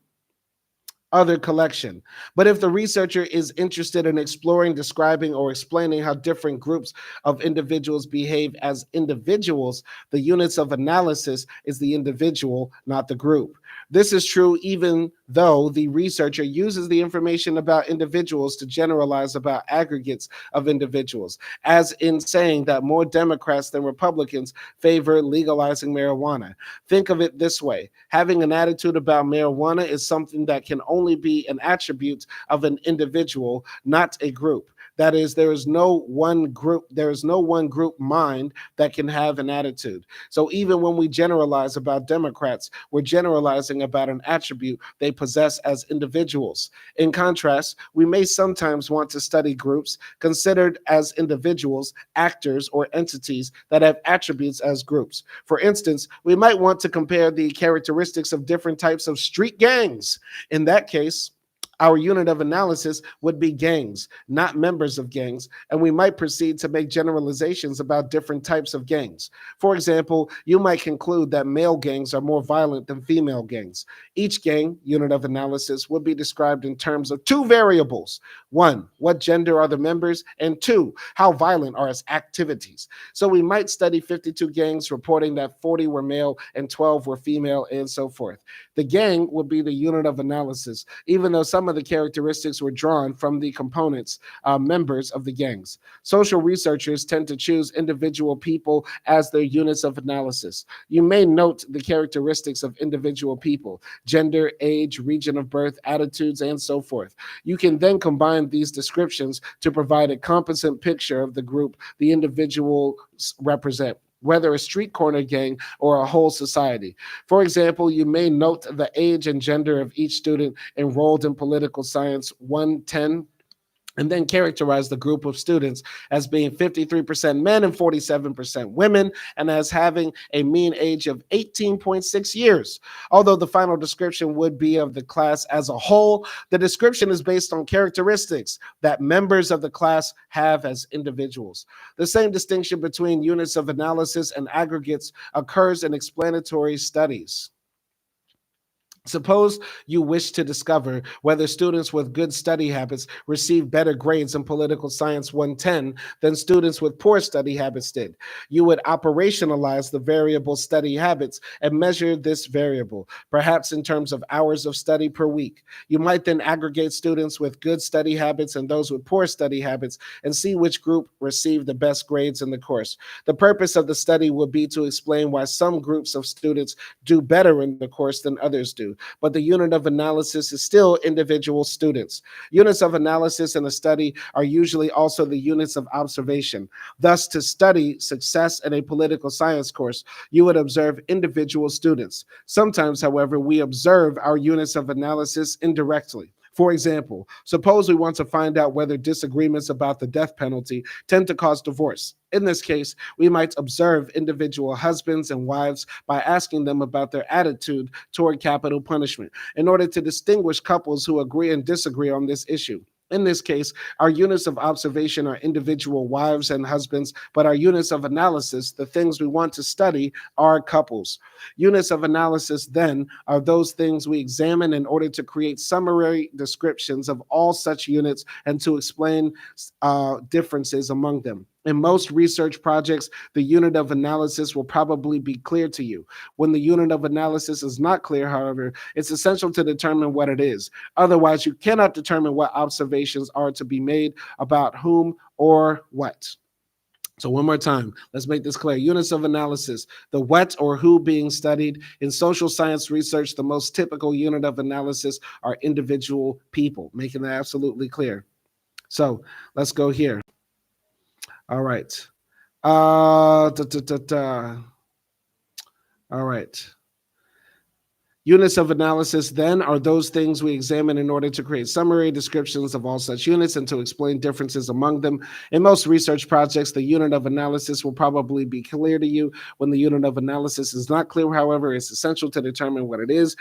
[SPEAKER 1] other collection. But if the researcher is interested in exploring, describing, or explaining how different groups of individuals behave as individuals, the units of analysis is the individual, not the group. This is true even though the researcher uses the information about individuals to generalize about aggregates of individuals, as in saying that more Democrats than Republicans favor legalizing marijuana. Think of it this way: having an attitude about marijuana is something that can only be an attribute of an individual, not a group. That is, there is no one group mind that can have an attitude. So even when we generalize about Democrats, we're generalizing about an attribute they possess as individuals. In contrast, we may sometimes want to study groups considered as individuals, actors, or entities that have attributes as groups. For instance, we might want to compare the characteristics of different types of street gangs. In that case, our unit of analysis would be gangs, not members of gangs, and we might proceed to make generalizations about different types of gangs. For example, you might conclude that male gangs are more violent than female gangs. Each gang, unit of analysis, would be described in terms of two variables. One, what gender are the members? And two, how violent are its activities? So we might study 52 gangs reporting that 40 were male and 12 were female, and so forth. The gang would be the unit of analysis, even though some of the characteristics were drawn from the components, members of the gangs. Social researchers tend to choose individual people as their units of analysis. You may note the characteristics of individual people: gender, age, region of birth, attitudes, and so forth. You can then combine these descriptions to provide a competent picture of the group the individuals represent, whether a street corner gang or a whole society. For example, you may note the age and gender of each student enrolled in political science 110, and then characterize the group of students as being 53% men and 47% women, and as having a mean age of 18.6 years. Although the final description would be of the class as a whole, the description is based on characteristics that members of the class have as individuals. The same distinction between units of analysis and aggregates occurs in explanatory studies. Suppose you wish to discover whether students with good study habits receive better grades in political science 110 than students with poor study habits did. You would operationalize the variable study habits and measure this variable, perhaps in terms of hours of study per week. You might then aggregate students with good study habits and those with poor study habits and see which group received the best grades in the course. The purpose of the study would be to explain why some groups of students do better in the course than others do. But the unit of analysis is still individual students. Units of analysis in a study are usually also the units of observation. Thus, to study success in a political science course, you would observe individual students. Sometimes, however, we observe our units of analysis indirectly. For example, suppose we want to find out whether disagreements about the death penalty tend to cause divorce. In this case, we might observe individual husbands and wives by asking them about their attitude toward capital punishment in order to distinguish couples who agree and disagree on this issue. In this case, our units of observation are individual wives and husbands, but our units of analysis, the things we want to study, are couples. Units of analysis, then, are those things we examine in order to create summary descriptions of all such units and to explain differences among them. In most research projects, the unit of analysis will probably be clear to you. When the unit of analysis is not clear, however, it's essential to determine what it is. Otherwise, you cannot determine what observations are to be made about whom or what. So one more time, let's make this clear. Units of analysis, the what or who being studied. In social science research, the most typical unit of analysis are individual people, making that absolutely clear. So let's go here. All right. All right. Units of analysis, then, are those things we examine in order to create summary descriptions of all such units and to explain differences among them. In most research projects, the unit of analysis will probably be clear to you. When the unit of analysis is not clear, however, it's essential to determine what it is.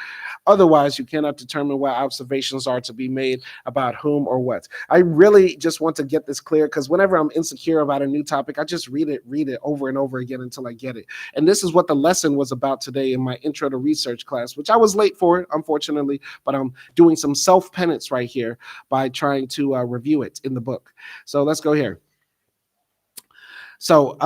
[SPEAKER 1] Otherwise, you cannot determine what observations are to be made about whom or what. I really just want to get this clear because whenever I'm insecure about a new topic, I just read it over and over again until I get it. And this is what the lesson was about today in my intro to research class, which I was late for, unfortunately, but I'm doing some self-penance right here by trying to review it in the book. So let's go here. So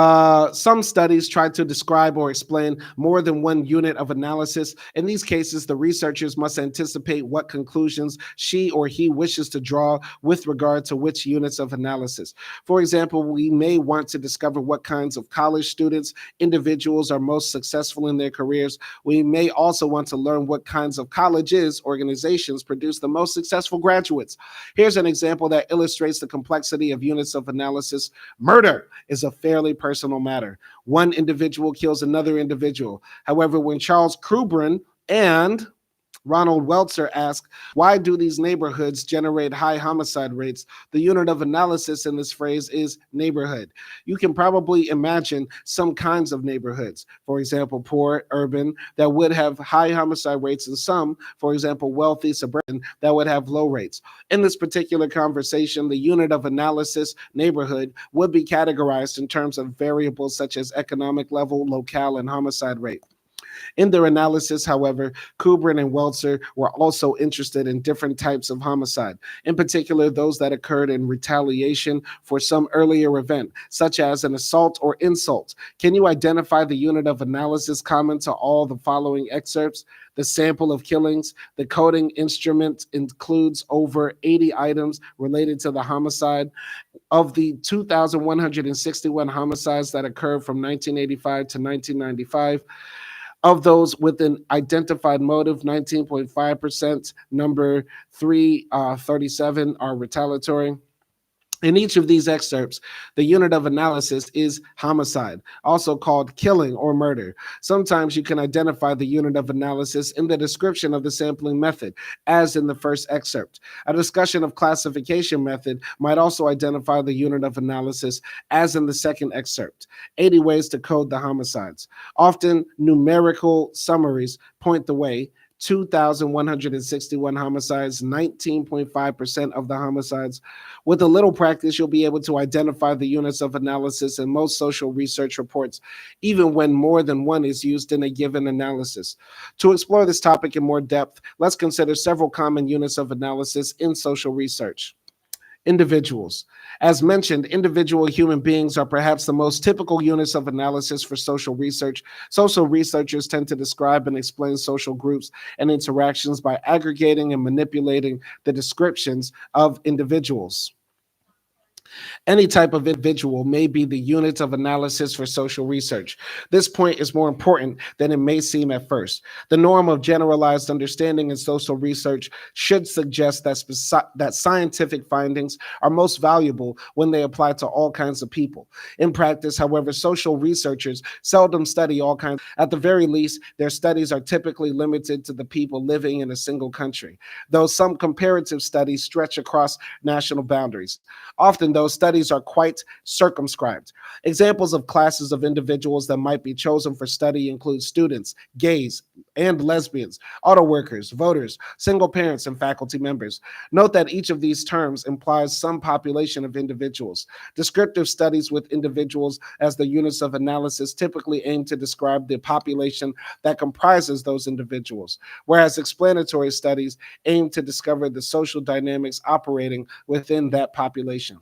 [SPEAKER 1] some studies try to describe or explain more than one unit of analysis. In these cases, the researchers must anticipate what conclusions she or he wishes to draw with regard to which units of analysis. For example, we may want to discover what kinds of college students, individuals are most successful in their careers. We may also want to learn what kinds of colleges, organizations produce the most successful graduates. Here's an example that illustrates the complexity of units of analysis. Murder is a fairly personal matter. One individual kills another individual. However, when Charles Krubrin and Ronald Welzer asked, why do these neighborhoods generate high homicide rates? The unit of analysis in this phrase is neighborhood. You can probably imagine some kinds of neighborhoods, for example, poor, urban, that would have high homicide rates, and some, for example, wealthy, suburban, that would have low rates. In this particular conversation, the unit of analysis, neighborhood, would be categorized in terms of variables such as economic level, locale, and homicide rate. In their analysis, however, Kubrin and Welzer were also interested in different types of homicide, in particular those that occurred in retaliation for some earlier event, such as an assault or insult. Can you identify the unit of analysis common to all the following excerpts? The sample of killings, the coding instrument includes over 80 items related to the homicide. Of the 2,161 homicides that occurred from 1985 to 1995, of those with an identified motive, 19.5%, number 337 are retaliatory. In each of these excerpts, the unit of analysis is homicide, also called killing or murder. Sometimes you can identify the unit of analysis in the description of the sampling method, as in the first excerpt. A discussion of classification method might also identify the unit of analysis, as in the second excerpt. 80 ways to code the homicides. Often numerical summaries point the way. 2,161 homicides, 19.5% of the homicides. With a little practice, you'll be able to identify the units of analysis in most social research reports, even when more than one is used in a given analysis. To explore this topic in more depth, let's consider several common units of analysis in social research. Individuals. As mentioned, individual human beings are perhaps the most typical units of analysis for social research. Social researchers tend to describe and explain social groups and interactions by aggregating and manipulating the descriptions of individuals. Any type of individual may be the unit of analysis for social research. This point is more important than it may seem at first. The norm of generalized understanding in social research should suggest that scientific findings are most valuable when they apply to all kinds of people. In practice, however, social researchers seldom study all kinds. At the very least, their studies are typically limited to the people living in a single country, though some comparative studies stretch across national boundaries. Often, those studies are quite circumscribed. Examples of classes of individuals that might be chosen for study include students, gays and lesbians, auto workers, voters, single parents, and faculty members. Note that each of these terms implies some population of individuals. Descriptive studies with individuals as the units of analysis typically aim to describe the population that comprises those individuals, whereas explanatory studies aim to discover the social dynamics operating within that population.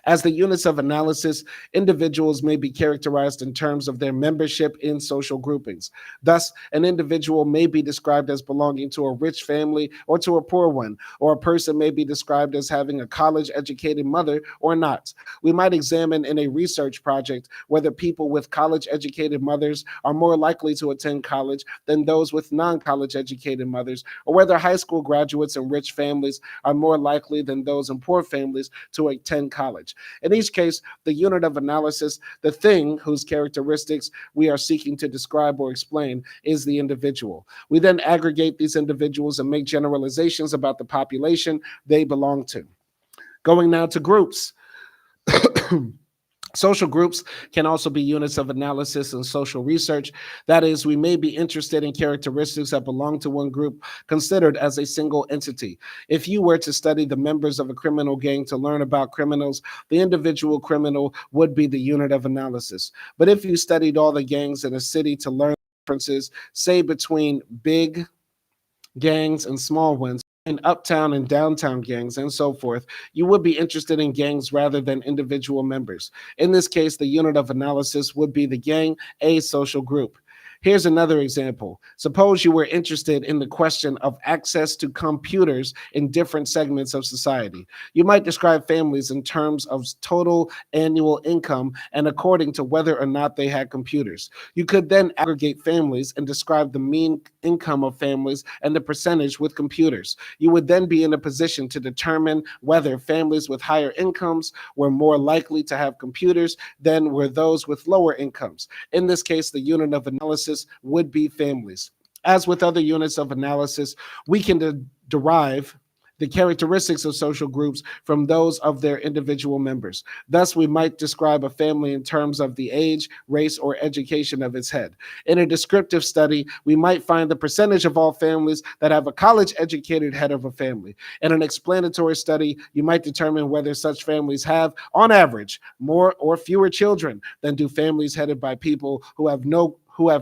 [SPEAKER 1] As the units of analysis, individuals may be characterized in terms of their membership in social groupings. Thus, an individual may be described as belonging to a rich family or to a poor one, or a person may be described as having a college-educated mother or not. We might examine in a research project whether people with college-educated mothers are more likely to attend college than those with non-college educated mothers, or whether high school graduates in rich families are more likely than those in poor families to attend college. In each case, the unit of analysis, the thing whose characteristics we are seeking to describe or explain, is the individual. We then aggregate these individuals and make generalizations about the population they belong to. Going now to groups. Social groups can also be units of analysis in social research. That is, we may be interested in characteristics that belong to one group considered as a single entity. If you were to study the members of a criminal gang to learn about criminals, the individual criminal would be the unit of analysis. But if you studied all the gangs in a city to learn differences, say between big gangs and small ones, and uptown and downtown gangs and so forth, you would be interested in gangs rather than individual members. In this case, the unit of analysis would be the gang, a social group. Here's another example. Suppose you were interested in the question of access to computers in different segments of society. You might describe families in terms of total annual income and according to whether or not they had computers. You could then aggregate families and describe the mean income of families and the percentage with computers. You would then be in a position to determine whether families with higher incomes were more likely to have computers than were those with lower incomes. In this case, the unit of analysis would be families. As with other units of analysis, we can derive the characteristics of social groups from those of their individual members. Thus, we might describe a family in terms of the age, race, or education of its head. In a descriptive study, we might find the percentage of all families that have a college-educated head of a family. In an explanatory study, you might determine whether such families have, on average, more or fewer children than do families headed by people who have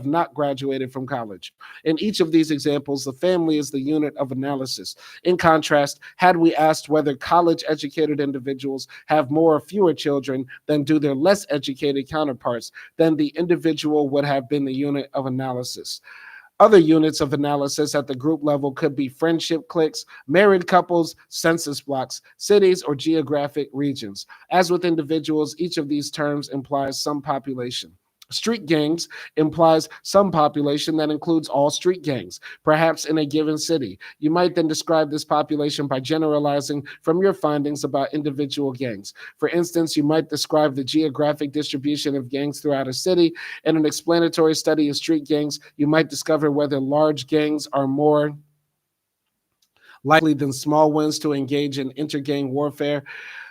[SPEAKER 1] not graduated from college. In each of these examples, the family is the unit of analysis. In contrast, had we asked whether college-educated individuals have more or fewer children than do their less educated counterparts, then the individual would have been the unit of analysis. Other units of analysis at the group level could be friendship cliques, married couples, census blocks, cities, or geographic regions. As with individuals, each of these terms implies some population. Street gangs implies some population that includes all street gangs, perhaps in a given city. You might then describe this population by generalizing from your findings about individual gangs. For instance, you might describe the geographic distribution of gangs throughout a city. In an explanatory study of street gangs, you might discover whether large gangs are more likely than small ones to engage in intergang warfare.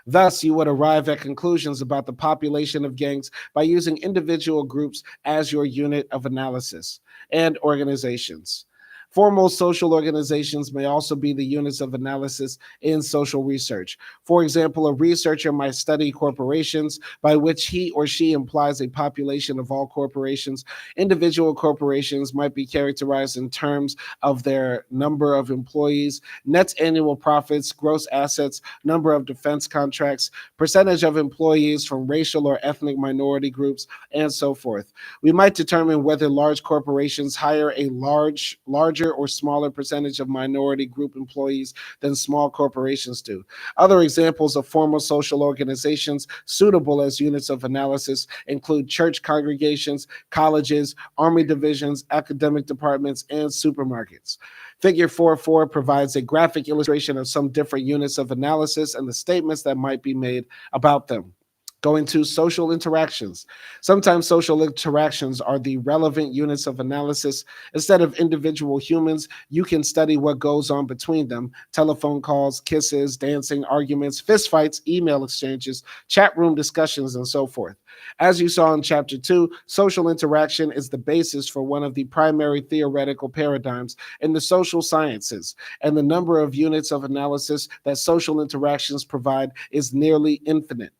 [SPEAKER 1] Thus, you would arrive at conclusions about the population of gangs by using individual groups as your unit of analysis. And organizations. Formal social organizations may also be the units of analysis in social research. For example, a researcher might study corporations, by which he or she implies a population of all corporations. Individual corporations might be characterized in terms of their number of employees, net annual profits, gross assets, number of defense contracts, percentage of employees from racial or ethnic minority groups, and so forth. We might determine whether large corporations hire a larger larger or smaller percentage of minority group employees than small corporations do. Other examples of formal social organizations suitable as units of analysis include church congregations, colleges, army divisions, academic departments, and supermarkets. Figure 4.4 provides a graphic illustration of some different units of analysis and the statements that might be made about them. Going to social interactions. Sometimes social interactions are the relevant units of analysis. Instead of individual humans, you can study what goes on between them: telephone calls, kisses, dancing, arguments, fistfights, email exchanges, chat room discussions, and so forth. As you saw in Chapter 2, social interaction is the basis for one of the primary theoretical paradigms in the social sciences, and the number of units of analysis that social interactions provide is nearly infinite.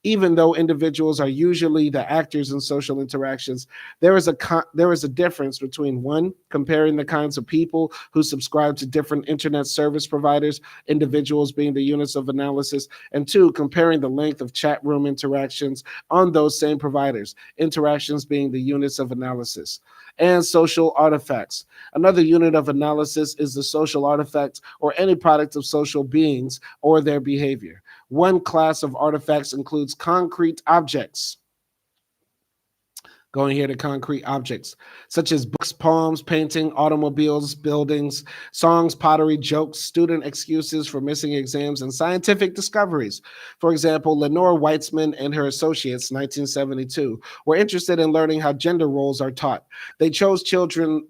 [SPEAKER 1] Even though individuals are usually the actors in social interactions, there is a difference between one, comparing the kinds of people who subscribe to different internet service providers, individuals being the units of analysis, and two, comparing the length of chat room interactions on those same providers, interactions being the units of analysis. And social artifacts. Another unit of analysis is the social artifact or any product of social beings or their behavior. One class of artifacts includes concrete objects. Going here to concrete objects, such as books, poems, painting, automobiles, buildings, songs, pottery, jokes, student excuses for missing exams, and scientific discoveries. For example, Lenore Weitzman and her associates, 1972, were interested in learning how gender roles are taught. They chose children's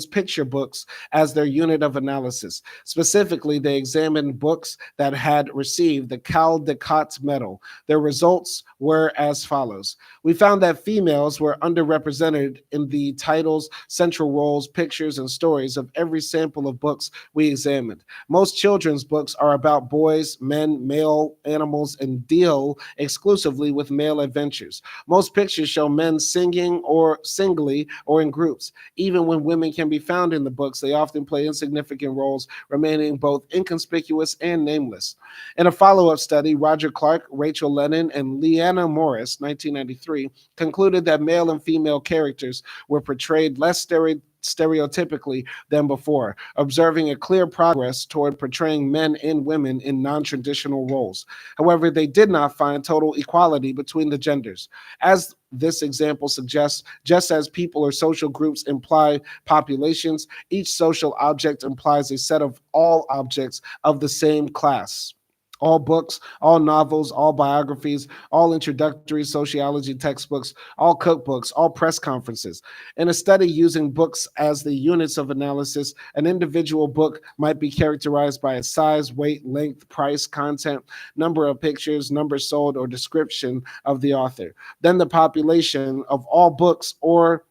[SPEAKER 1] picture books as their unit of analysis. Specifically, they examined books that had received the Caldecott Medal. Their results were as follows. We found that females were underrepresented in the titles, central roles, pictures, and stories of every sample of books we examined. Most children's books are about boys, men, male animals, and deal exclusively with male adventures. Most pictures show men singing or singly or in groups. Even when women can be found in the books, they often play insignificant roles, remaining both inconspicuous and nameless. In a follow-up study, Roger Clark, Rachel Lennon, and Leanna Morris, 1993, concluded that male and female characters were portrayed less stereotypically than before, observing a clear progress toward portraying men and women in non-traditional roles. However, they did not find total equality between the genders. As this example suggests, just as people or social groups imply populations, each social object implies a set of all objects of the same class. All books, all novels, all biographies, all introductory sociology textbooks, all cookbooks, all press conferences. In a study using books as the units of analysis, an individual book might be characterized by its size, weight, length, price, content, number of pictures, number sold, or description of the author. Then the population of all books or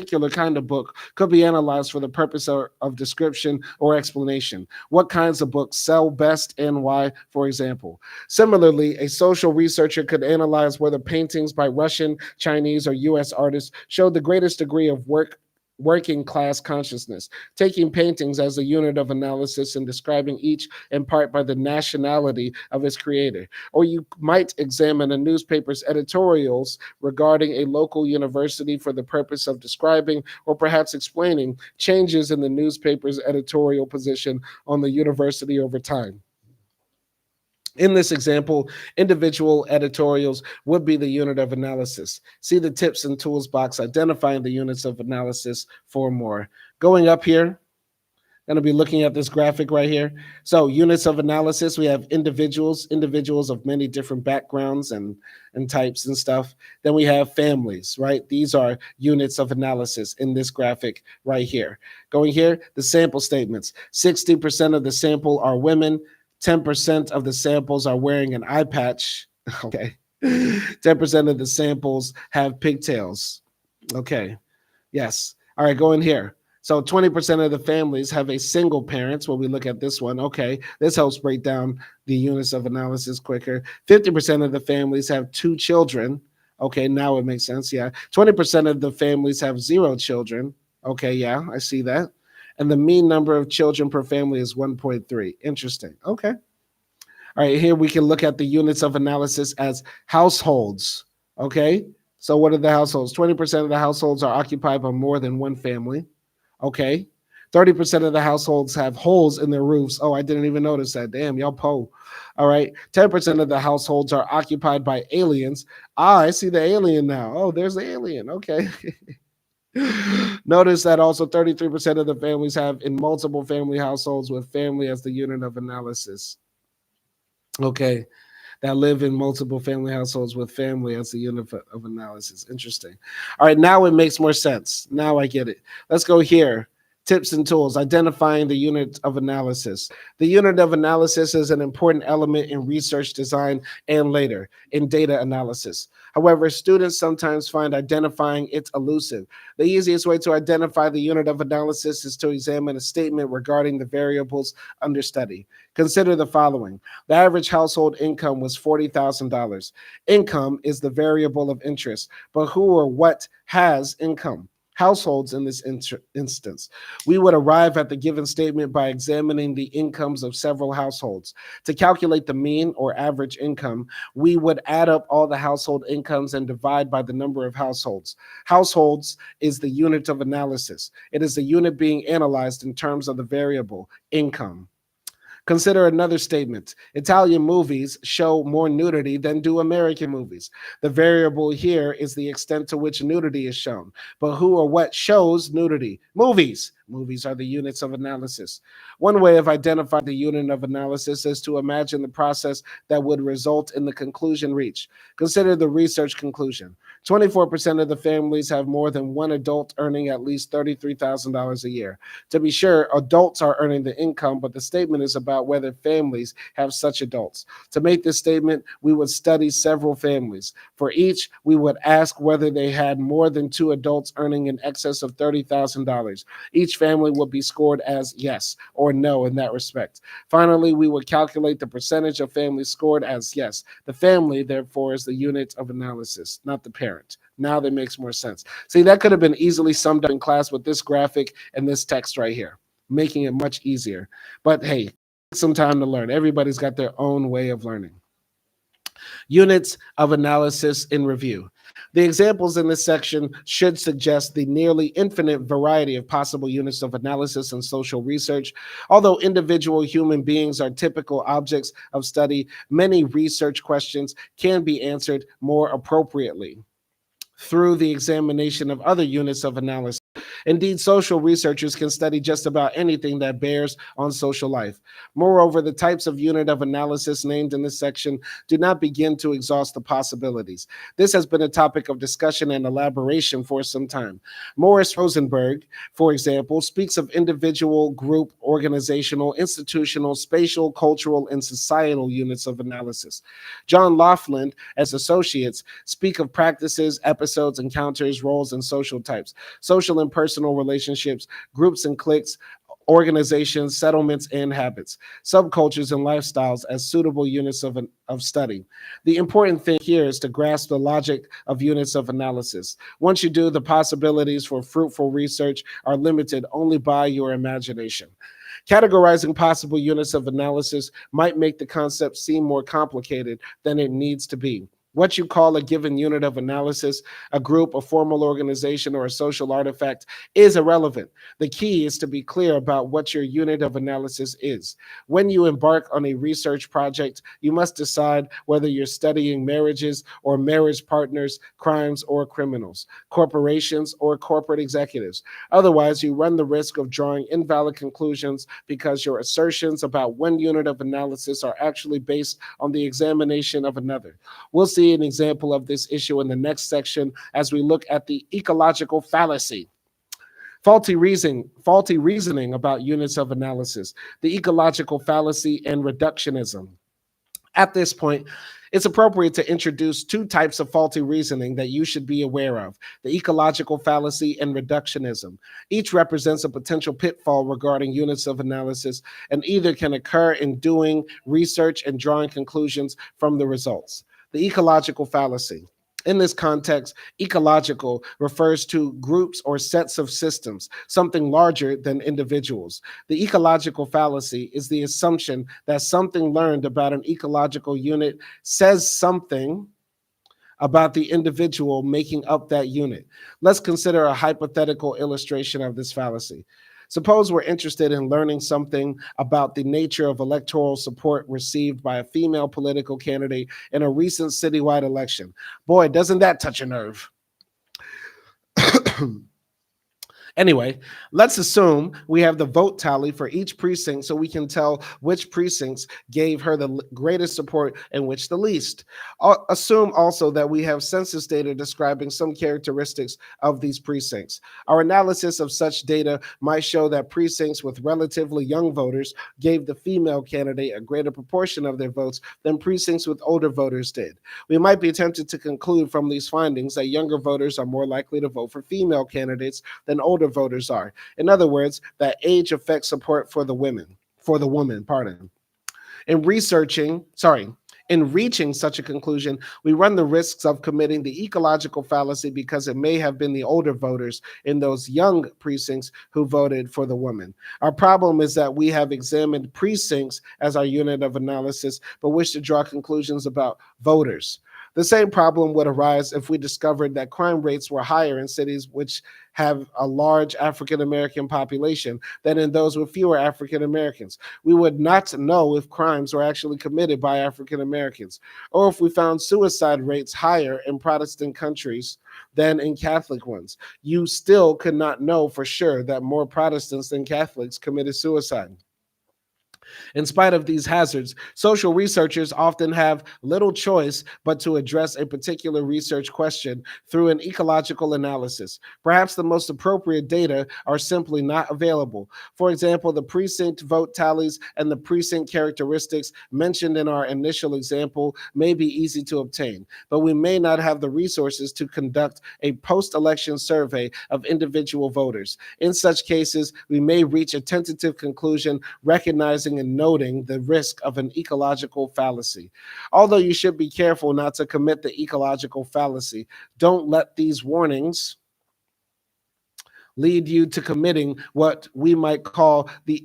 [SPEAKER 1] particular kind of book could be analyzed for the purpose of description or explanation. What kinds of books sell best and why, for example. Similarly, a social researcher could analyze whether paintings by Russian, Chinese, or US artists show the greatest degree of working class consciousness, taking paintings as a unit of analysis and describing each in part by the nationality of its creator. Or you might examine a newspaper's editorials regarding a local university for the purpose of describing or perhaps explaining changes in the newspaper's editorial position on the university over time. In this example, individual editorials would be the unit of analysis. See the tips and tools box identifying the units of analysis for more. Going up here, going to be looking at this graphic right here. So units of analysis, we have individuals of many different backgrounds and types and stuff. Then we have families, right? These are units of analysis in this graphic right here. Going here, the sample statements. 60% of the sample are women. 10% of the samples are wearing an eye patch. Okay. 10% of the samples have pigtails. Okay. Yes. All right, go in here. So 20% of the families have a single parent. When we look at this one, okay, this helps break down the units of analysis quicker. 50% of the families have 2 children. Okay, now it makes sense. Yeah. 20% of the families have 0 children. Okay, yeah, I see that. And the mean number of children per family is 1.3. Interesting. Okay. All right, here we can look at the units of analysis as households. Okay. So what are the households? 20% of the households are occupied by more than one family. Okay. 30% of the households have holes in their roofs. Oh, I didn't even notice that. Damn, y'all po. All right. 10% of the households are occupied by aliens. Ah, I see the alien now. Oh, there's the alien. Okay. Notice that also 33% of the families have in multiple family households with family as the unit of analysis. Okay, that live in multiple family households with family as the unit of analysis. Interesting. All right, now it makes more sense. Now I get it. Let's go here. Tips and tools, identifying the unit of analysis. The unit of analysis is an important element in research design and later in data analysis. However, students sometimes find identifying it elusive. The easiest way to identify the unit of analysis is to examine a statement regarding the variables under study. Consider the following. The average household income was $40,000. Income is the variable of interest, but who or what has income? Households in this instance. We would arrive at the given statement by examining the incomes of several households. To calculate the mean or average income, we would add up all the household incomes and divide by the number of households. Households is the unit of analysis. It is the unit being analyzed in terms of the variable income. Consider another statement. Italian movies show more nudity than do American movies. The variable here is the extent to which nudity is shown. But who or what shows nudity? Movies. Movies are the units of analysis. One way of identifying the unit of analysis is to imagine the process that would result in the conclusion reached. Consider the research conclusion. 24% of the families have more than one adult earning at least $33,000 a year. To be sure, adults are earning the income, but the statement is about whether families have such adults. To make this statement, we would study several families. For each, we would ask whether they had more than two adults earning in excess of $30,000. Each family would be scored as yes or no in that respect. Finally, we would calculate the percentage of families scored as yes. The family, therefore, is the unit of analysis, not the parent. Now that makes more sense. See, that could have been easily summed up in class with this graphic and this text right here, making it much easier. But hey, take some time to learn. Everybody's got their own way of learning. Units of analysis in review. The examples in this section should suggest the nearly infinite variety of possible units of analysis in social research. Although individual human beings are typical objects of study, many research questions can be answered more appropriately through the examination of other units of analysis. Indeed, social researchers can study just about anything that bears on social life. Moreover, the types of unit of analysis named in this section do not begin to exhaust the possibilities. This has been a topic of discussion and elaboration for some time. Morris Rosenberg, for example, speaks of individual, group, organizational, institutional, spatial, cultural, and societal units of analysis. John Laughlin, as associates, speak of practices, episodes, encounters, roles, and social types. Social and personal relationships, groups and cliques, organizations, settlements, and habits, subcultures and lifestyles as suitable units of study. The important thing here is to grasp the logic of units of analysis. Once you do, the possibilities for fruitful research are limited only by your imagination. Categorizing possible units of analysis might make the concept seem more complicated than it needs to be. What you call a given unit of analysis, a group, a formal organization, or a social artifact is irrelevant. The key is to be clear about what your unit of analysis is. When you embark on a research project, you must decide whether you're studying marriages or marriage partners, crimes or criminals, corporations or corporate executives. Otherwise, you run the risk of drawing invalid conclusions because your assertions about one unit of analysis are actually based on the examination of another. We'll see an example of this issue in the next section as we look at the ecological fallacy. Faulty reasoning about units of analysis, the ecological fallacy and reductionism. At this point, it's appropriate to introduce two types of faulty reasoning that you should be aware of, the ecological fallacy and reductionism. Each represents a potential pitfall regarding units of analysis, and either can occur in doing research and drawing conclusions from the results. The ecological fallacy. In this context, ecological refers to groups or sets of systems, something larger than individuals. The ecological fallacy is the assumption that something learned about an ecological unit says something about the individual making up that unit. Let's consider a hypothetical illustration of this fallacy. Suppose we're interested in learning something about the nature of electoral support received by a female political candidate in a recent citywide election. Boy, doesn't that touch a nerve? Anyway, let's assume we have the vote tally for each precinct so we can tell which precincts gave her the greatest support and which the least. Assume also that we have census data describing some characteristics of these precincts. Our analysis of such data might show that precincts with relatively young voters gave the female candidate a greater proportion of their votes than precincts with older voters did. We might be tempted to conclude from these findings that younger voters are more likely to vote for female candidates than older voters are. In other words, that age affects support for the woman, pardon. In in reaching such a conclusion, we run the risks of committing the ecological fallacy because it may have been the older voters in those young precincts who voted for the woman. Our problem is that we have examined precincts as our unit of analysis, but wish to draw conclusions about voters. The same problem would arise if we discovered that crime rates were higher in cities which have a large African American population than in those with fewer African Americans. We would not know if crimes were actually committed by African Americans, or if we found suicide rates higher in Protestant countries than in Catholic ones. You still could not know for sure that more Protestants than Catholics committed suicide. In spite of these hazards, social researchers often have little choice but to address a particular research question through an ecological analysis. Perhaps the most appropriate data are simply not available. For example, the precinct vote tallies and the precinct characteristics mentioned in our initial example may be easy to obtain, but we may not have the resources to conduct a post-election survey of individual voters. In such cases, we may reach a tentative conclusion recognizing and noting the risk of an ecological fallacy. Although you should be careful not to commit the ecological fallacy, don't let these warnings lead you to committing what we might call the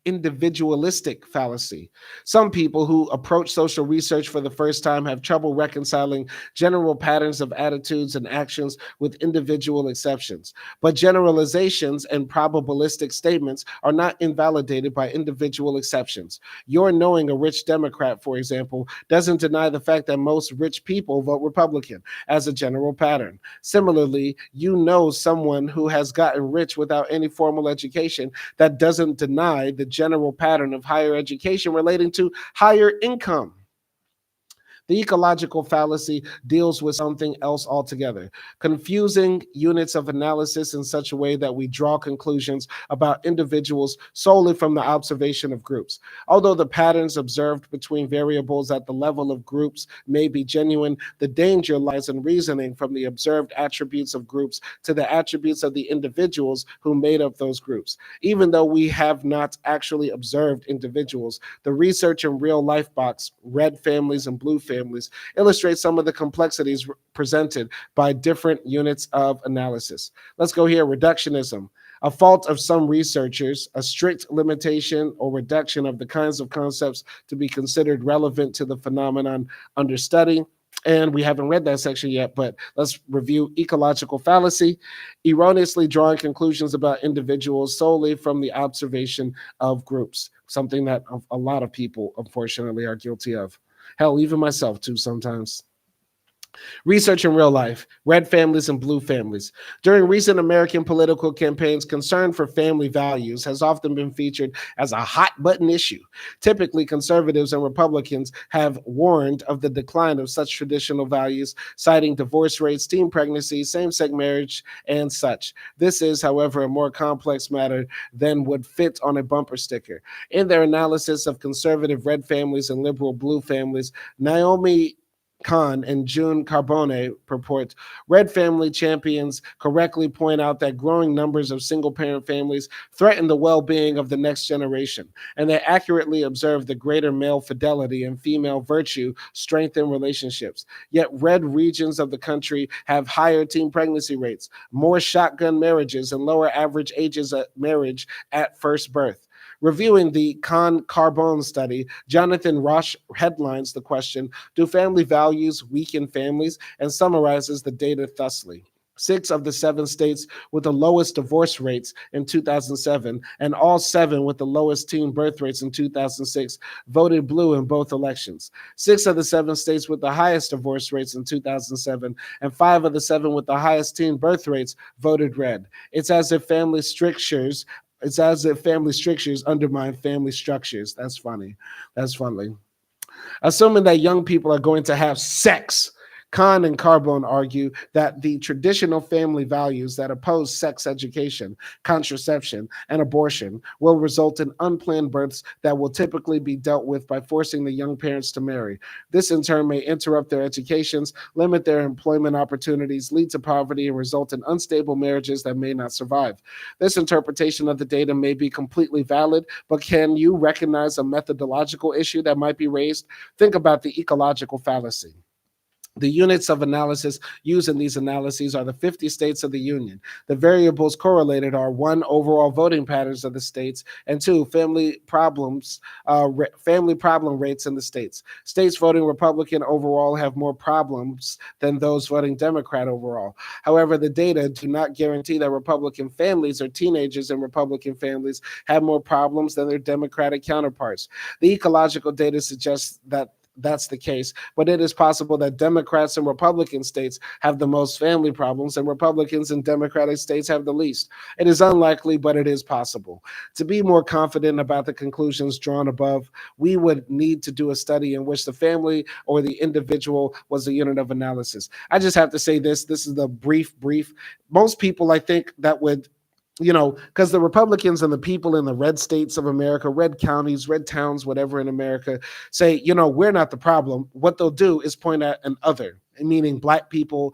[SPEAKER 1] individualistic fallacy. Some people who approach social research for the first time have trouble reconciling general patterns of attitudes and actions with individual exceptions. But generalizations and probabilistic statements are not invalidated by individual exceptions. Your knowing a rich Democrat, for example, doesn't deny the fact that most rich people vote Republican as a general pattern. Similarly, you know someone who has gotten rich without any formal education. That doesn't deny the general pattern of higher education relating to higher income. The ecological fallacy deals with something else altogether, confusing units of analysis in such a way that we draw conclusions about individuals solely from the observation of groups. Although the patterns observed between variables at the level of groups may be genuine, the danger lies in reasoning from the observed attributes of groups to the attributes of the individuals who made up those groups. Even though we have not actually observed individuals, the research in real life box, red families and blue families, illustrate some of the complexities presented by different units of analysis. Let's go here. Reductionism, a fault of some researchers, a strict limitation or reduction of the kinds of concepts to be considered relevant to the phenomenon under study. And we haven't read that section yet, but let's review ecological fallacy, erroneously drawing conclusions about individuals solely from the observation of groups, something that a lot of people, unfortunately, are guilty of. Hell, even myself too sometimes. Research in real life, red families and blue families. During recent American political campaigns, concern for family values has often been featured as a hot button issue. Typically, conservatives and Republicans have warned of the decline of such traditional values, citing divorce rates, teen pregnancy, same-sex marriage, and such. This is, however, a more complex matter than would fit on a bumper sticker. In their analysis of conservative red families and liberal blue families, Naomi Khan and June Carbone purport, red family champions correctly point out that growing numbers of single-parent families threaten the well-being of the next generation, and they accurately observe the greater male fidelity and female virtue strengthen relationships. Yet red regions of the country have higher teen pregnancy rates, more shotgun marriages, and lower average ages of marriage at first birth. Reviewing the Carbone study, Jonathan Roche headlines the question, do family values weaken families, and summarizes the data thusly. 6 of the 7 states with the lowest divorce rates in 2007 and all 7 with the lowest teen birth rates in 2006 voted blue in both elections. 6 of the 7 states with the highest divorce rates in 2007 and 5 of the 7 with the highest teen birth rates voted red. It's as if family strictures undermine family structures. That's funny. That's funny. Assuming that young people are going to have sex, Kahn and Carbone argue that the traditional family values that oppose sex education, contraception, and abortion will result in unplanned births that will typically be dealt with by forcing the young parents to marry. This, in turn, may interrupt their educations, limit their employment opportunities, lead to poverty, and result in unstable marriages that may not survive. This interpretation of the data may be completely valid, but can you recognize a methodological issue that might be raised? Think about the ecological fallacy. The units of analysis used in these analyses are the 50 states of the Union. The variables correlated are 1, overall voting patterns of the states, and 2, family problem rates in the states. States voting Republican overall have more problems than those voting Democrat overall. However, the data do not guarantee that Republican families or teenagers in Republican families have more problems than their Democratic counterparts. The ecological data suggests that that's the case, but it is possible that Democrats in Republican states have the most family problems and Republicans in Democratic states have the least. It is unlikely, but it is possible. To be more confident about the conclusions drawn above, we would need to do a study in which the family or the individual was a unit of analysis. I just have to say this is the brief. Most people, I think, that would because the Republicans and the people in the red states of America, red counties, red towns, whatever in America, say, we're not the problem. What they'll do is point at an other, meaning black people,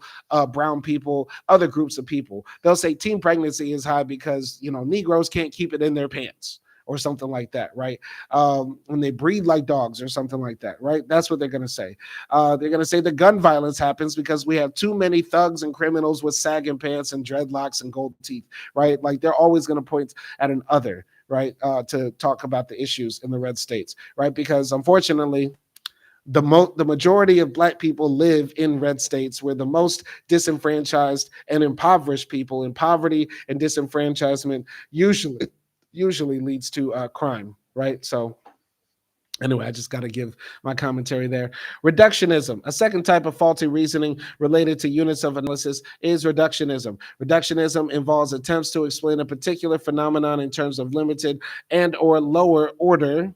[SPEAKER 1] brown people, other groups of people. They'll say teen pregnancy is high because, Negroes can't keep it in their pants, or something like that, right? And they breed like dogs or something like that, right? That's what they're going to say. They're going to say the gun violence happens because we have too many thugs and criminals with sagging pants and dreadlocks and gold teeth, right? Like they're always going to point at an other, right? To talk about the issues in the red states, right? Because unfortunately, the majority of black people live in red states where the most disenfranchised and impoverished people in poverty and disenfranchisement usually leads to crime, right? So anyway, I just got to give my commentary there. Reductionism. A second type of faulty reasoning related to units of analysis is reductionism. Reductionism involves attempts to explain a particular phenomenon in terms of limited and or lower order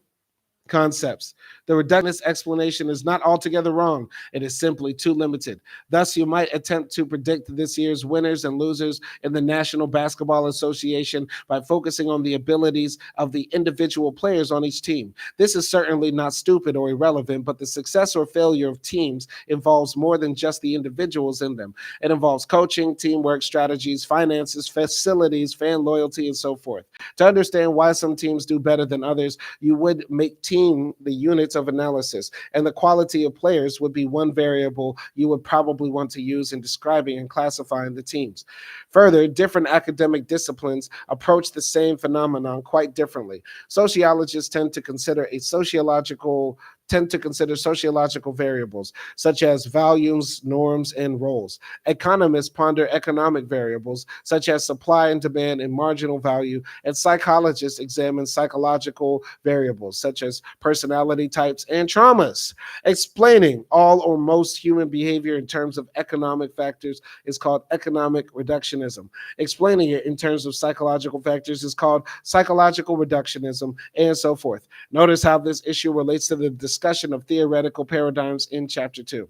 [SPEAKER 1] concepts. The reductionist explanation is not altogether wrong. It is simply too limited. Thus, you might attempt to predict this year's winners and losers in the National Basketball Association by focusing on the abilities of the individual players on each team. This is certainly not stupid or irrelevant, but the success or failure of teams involves more than just the individuals in them. It involves coaching, teamwork, strategies, finances, facilities, fan loyalty, and so forth. To understand why some teams do better than others, you would make team the units of analysis, and the quality of players would be one variable you would probably want to use in describing and classifying the teams. Further, different academic disciplines approach the same phenomenon quite differently. Sociologists tend to consider sociological variables such as values, norms, and roles. Economists ponder economic variables such as supply and demand and marginal value, and psychologists examine psychological variables such as personality types and traumas. Explaining all or most human behavior in terms of economic factors is called economic reductionism. Explaining it in terms of psychological factors is called psychological reductionism, and so forth. Notice how this issue relates to the discussion of theoretical paradigms in Chapter 2.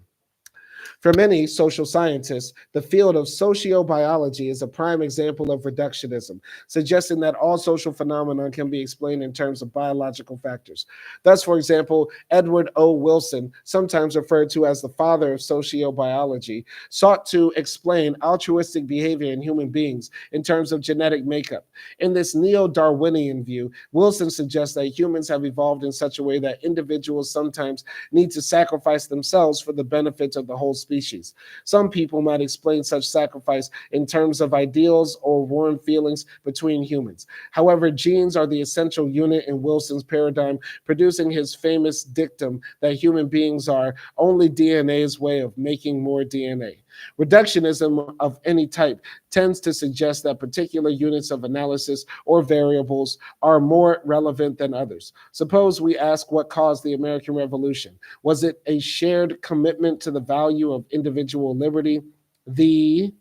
[SPEAKER 1] For many social scientists, the field of sociobiology is a prime example of reductionism, suggesting that all social phenomena can be explained in terms of biological factors. Thus, for example, Edward O. Wilson, sometimes referred to as the father of sociobiology, sought to explain altruistic behavior in human beings in terms of genetic makeup. In this neo-Darwinian view, Wilson suggests that humans have evolved in such a way that individuals sometimes need to sacrifice themselves for the benefit of the whole whole species. Some people might explain such sacrifice in terms of ideals or warm feelings between humans. However, genes are the essential unit in Wilson's paradigm, producing his famous dictum that human beings are only DNA's way of making more DNA. Reductionism of any type tends to suggest that particular units of analysis or variables are more relevant than others. Suppose we ask what caused the American Revolution. Was it a shared commitment to the value of individual liberty, the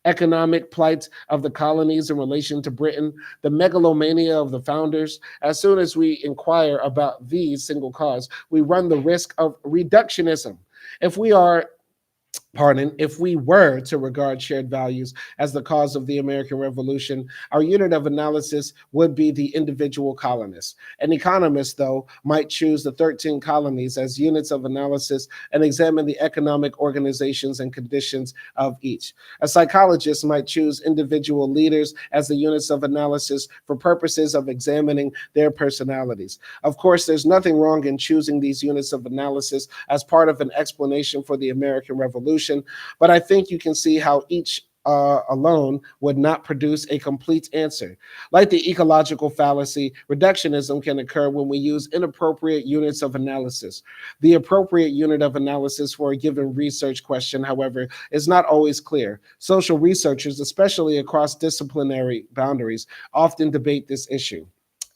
[SPEAKER 1] economic plight of the colonies in relation to Britain, the megalomania of the founders? As soon as we inquire about the single cause, we run the risk of reductionism. If we are if we were to regard shared values as the cause of the American Revolution, our unit of analysis would be the individual colonist. An economist, though, might choose the 13 colonies as units of analysis and examine the economic organizations and conditions of each. A psychologist might choose individual leaders as the units of analysis for purposes of examining their personalities. Of course, there's nothing wrong in choosing these units of analysis as part of an explanation for the American Revolution, but I think you can see how each alone would not produce a complete answer. Like the ecological fallacy, reductionism can occur when we use inappropriate units of analysis. The appropriate unit of analysis for a given research question, however, is not always clear. Social researchers, especially across disciplinary boundaries, often debate this issue.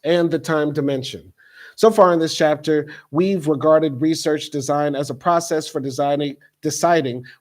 [SPEAKER 1] And the time dimension. So far in this chapter, we've regarded research design as a process for deciding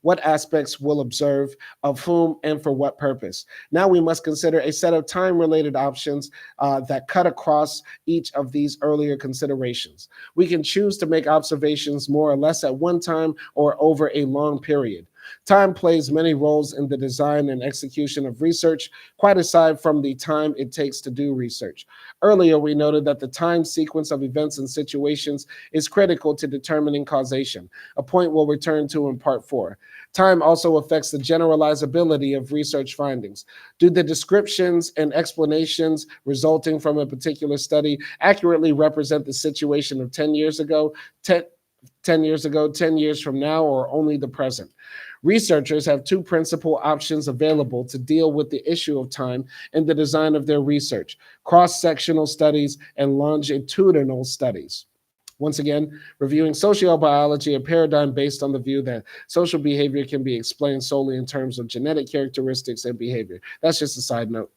[SPEAKER 1] what aspects we'll observe, of whom, and for what purpose. Now we must consider a set of time-related options that cut across each of these earlier considerations. We can choose to make observations more or less at one time or over a long period. Time plays many roles in the design and execution of research, quite aside from the time it takes to do research. Earlier, we noted that the time sequence of events and situations is critical to determining causation, a point we'll return to in part 4. Time also affects the generalizability of research findings. Do the descriptions and explanations resulting from a particular study accurately represent the situation of 10 years ago, 10 years from now, or only the present? Researchers have two principal options available to deal with the issue of time in the design of their research: cross-sectional studies and longitudinal studies. Once again, reviewing sociobiology, a paradigm based on the view that social behavior can be explained solely in terms of genetic characteristics and behavior. That's just a side note.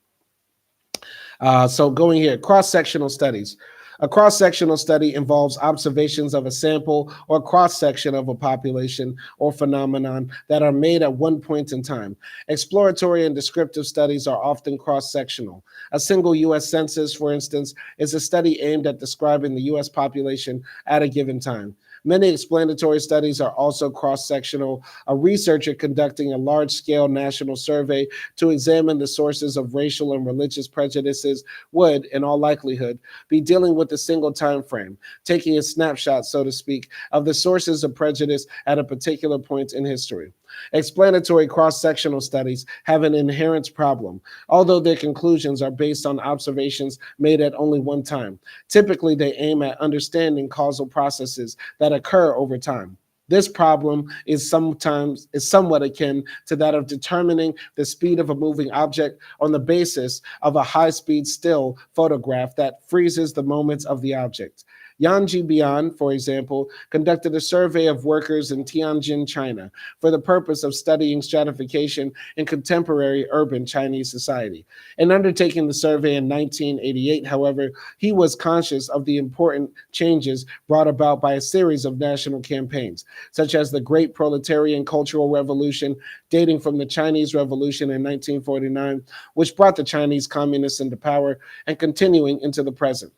[SPEAKER 1] So going here, cross-sectional studies. A cross-sectional study involves observations of a sample or cross-section of a population or phenomenon that are made at one point in time. Exploratory and descriptive studies are often cross-sectional. A single U.S. census, for instance, is a study aimed at describing the U.S. population at a given time. Many explanatory studies are also cross-sectional. A researcher conducting a large-scale national survey to examine the sources of racial and religious prejudices would, in all likelihood, be dealing with a single time frame, taking a snapshot, so to speak, of the sources of prejudice at a particular point in history. Explanatory cross-sectional studies have an inherent problem, although their conclusions are based on observations made at only one time. Typically, they aim at understanding causal processes that occur over time. This problem is somewhat akin to that of determining the speed of a moving object on the basis of a high-speed still photograph that freezes the moments of the object. Yang Jibian, for example, conducted a survey of workers in Tianjin, China, for the purpose of studying stratification in contemporary urban Chinese society. In undertaking the survey in 1988, however, he was conscious of the important changes brought about by a series of national campaigns, such as the Great Proletarian Cultural Revolution, dating from the Chinese Revolution in 1949, which brought the Chinese communists into power, and continuing into the present.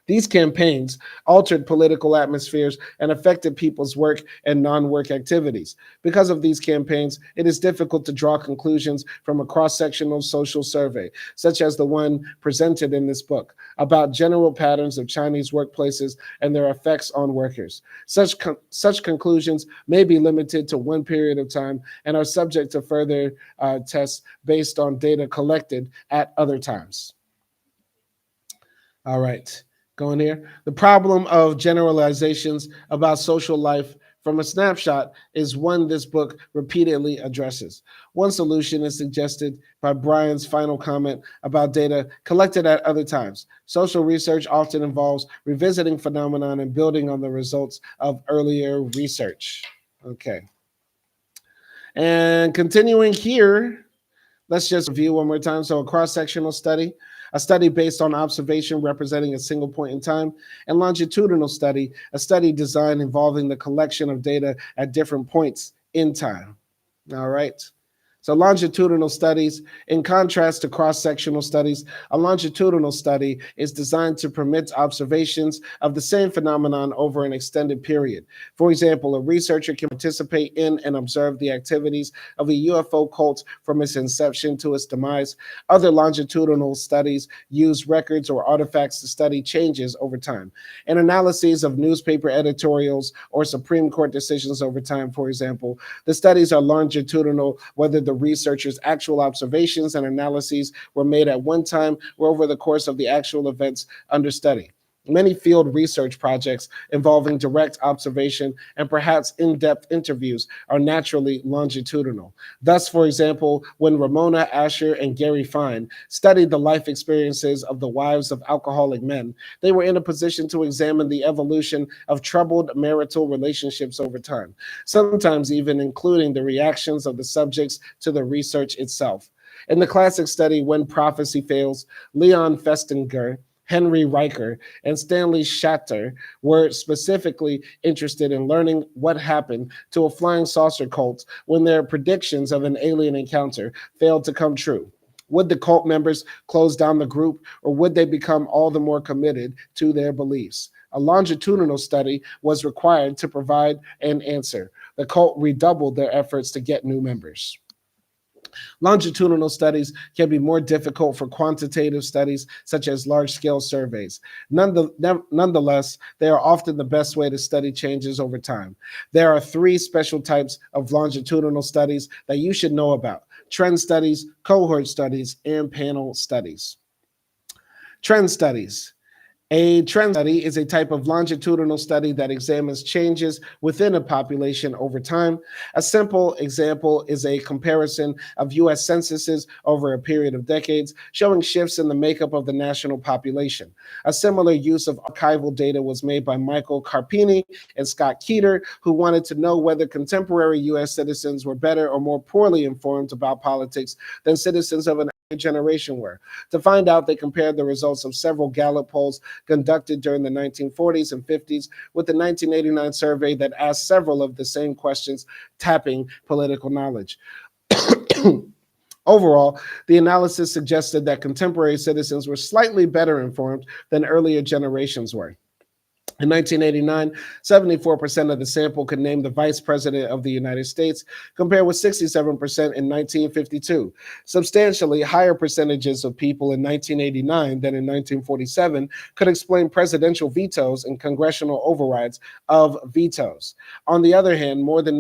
[SPEAKER 1] These campaigns altered political atmospheres and affected people's work and non-work activities. Because of these campaigns, it is difficult to draw conclusions from a cross-sectional social survey, such as the one presented in this book, about general patterns of Chinese workplaces and their effects on workers. Such conclusions may be limited to one period of time and are subject to further tests based on data collected at other times. All right. Going here. The problem of generalizations about social life from a snapshot is one this book repeatedly addresses. One solution is suggested by Brian's final comment about data collected at other times. Social research often involves revisiting phenomenon and building on the results of earlier research. Okay. And continuing here, let's just review one more time. So a cross-sectional study, a study based on observation representing a single point in time, and longitudinal study, a study design involving the collection of data at different points in time. All right. So longitudinal studies, in contrast to cross-sectional studies, a longitudinal study is designed to permit observations of the same phenomenon over an extended period. For example, a researcher can participate in and observe the activities of a UFO cult from its inception to its demise. Other longitudinal studies use records or artifacts to study changes over time. And analyses of newspaper editorials or Supreme Court decisions over time, for example, the studies are longitudinal whether the researchers' actual observations and analyses were made at one time or over the course of the actual events under study. Many field research projects involving direct observation and perhaps in-depth interviews are naturally longitudinal. Thus, for example, when Ramona Asher and Gary Fine studied the life experiences of the wives of alcoholic men, they were in a position to examine the evolution of troubled marital relationships over time, sometimes even including the reactions of the subjects to the research itself. In the classic study, When Prophecy Fails, Leon Festinger, Henry Riker, and Stanley Shatter were specifically interested in learning what happened to a flying saucer cult when their predictions of an alien encounter failed to come true. Would the cult members close down the group, or would they become all the more committed to their beliefs? A longitudinal study was required to provide an answer. The cult redoubled their efforts to get new members. Longitudinal studies can be more difficult for quantitative studies, such as large-scale surveys. Nonetheless, they are often the best way to study changes over time. There are three special types of longitudinal studies that you should know about: trend studies, cohort studies, and panel studies. Trend studies. A trend study is a type of longitudinal study that examines changes within a population over time. A simple example is a comparison of U.S. censuses over a period of decades, showing shifts in the makeup of the national population. A similar use of archival data was made by Michael Carpini and Scott Keeter, who wanted to know whether contemporary U.S. citizens were better or more poorly informed about politics than citizens of an generation were. To find out, they compared the results of several Gallup polls conducted during the 1940s and 50s with the 1989 survey that asked several of the same questions, tapping political knowledge. Overall, the analysis suggested that contemporary citizens were slightly better informed than earlier generations were. In 1989, 74% of the sample could name the Vice President of the United States, compared with 67% in 1952. Substantially higher percentages of people in 1989 than in 1947 could explain presidential vetoes and congressional overrides of vetoes. On the other hand, more of the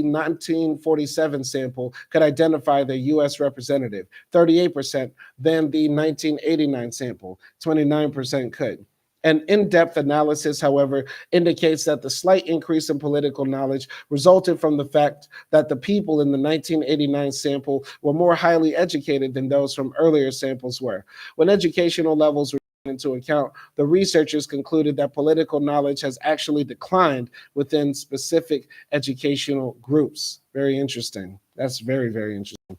[SPEAKER 1] 1947 sample could identify the U.S. representative, 38%, than the 1989 sample, 29% could. An in-depth analysis, however, indicates that the slight increase in political knowledge resulted from the fact that the people in the 1989 sample were more highly educated than those from earlier samples were. When educational levels were into account, the researchers concluded that political knowledge has actually declined within specific educational groups. Very interesting. That's very, very interesting.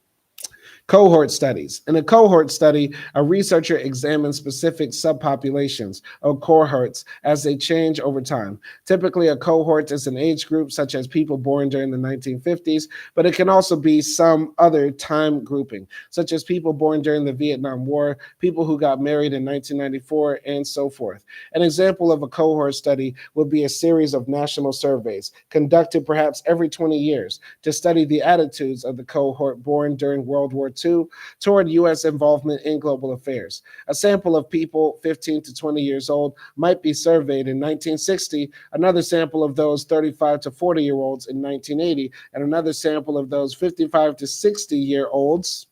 [SPEAKER 1] Cohort studies. In a cohort study, a researcher examines specific subpopulations or cohorts as they change over time. Typically, a cohort is an age group such as people born during the 1950s, but it can also be some other time grouping, such as people born during the Vietnam War, people who got married in 1994, and so forth. An example of a cohort study would be a series of national surveys conducted perhaps every 20 years to study the attitudes of the cohort born during World War II toward U.S. involvement in global affairs. A sample of people 15 to 20 years old might be surveyed in 1960, another sample of those 35 to 40-year-olds in 1980, and another sample of those 55 to 60-year-olds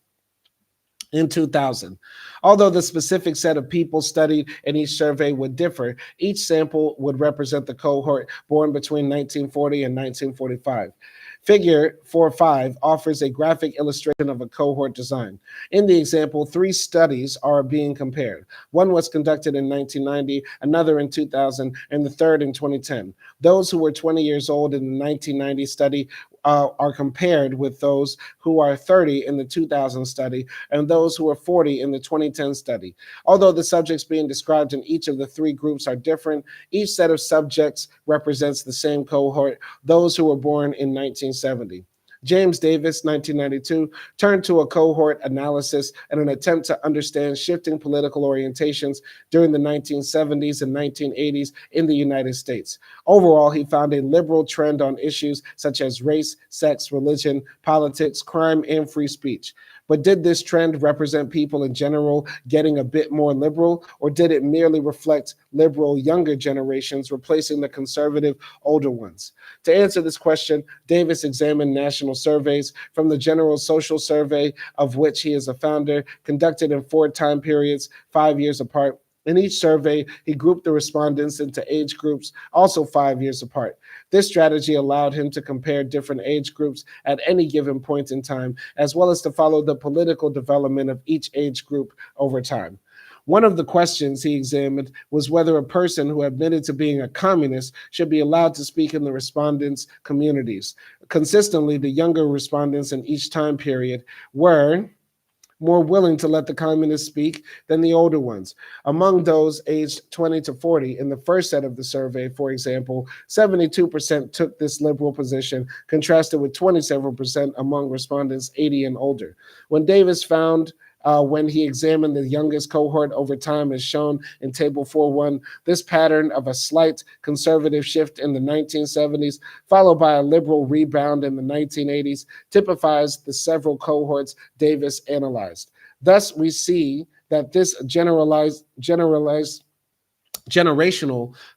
[SPEAKER 1] in 2000. Although the specific set of people studied in each survey would differ, each sample would represent the cohort born between 1940 and 1945. Figure 4.5 offers a graphic illustration of a cohort design. In the example, three studies are being compared. One was conducted in 1990, another in 2000, and the third in 2010. Those who were 20 years old in the 1990 study are compared with those who are 30 in the 2000 study and those who are 40 in the 2010 study. Although the subjects being described in each of the three groups are different, each set of subjects represents the same cohort, those who were born in 1970. James Davis, 1992, turned to a cohort analysis in an attempt to understand shifting political orientations during the 1970s and 1980s in the United States. Overall, he found a liberal trend on issues such as race, sex, religion, politics, crime, and free speech. But did this trend represent people in general getting a bit more liberal, or did it merely reflect liberal younger generations replacing the conservative older ones? To answer this question, Davis examined national surveys from the General Social Survey, of which he is a founder, conducted in 4 time periods, 5 years apart. In each survey, he grouped the respondents into age groups, also 5 years apart. This strategy allowed him to compare different age groups at any given point in time, as well as to follow the political development of each age group over time. One of the questions he examined was whether a person who admitted to being a communist should be allowed to speak in the respondents' communities. Consistently, the younger respondents in each time period were more willing to let the communists speak than the older ones. Among those aged 20 to 40 in the first set of the survey, for example, 72% took this liberal position, contrasted with 27% among respondents 80 and older. When he examined the youngest cohort over time, as shown in Table 4.1, this pattern of a slight conservative shift in the 1970s, followed by a liberal rebound in the 1980s, typifies the several cohorts Davis analyzed. Thus, we see that this generational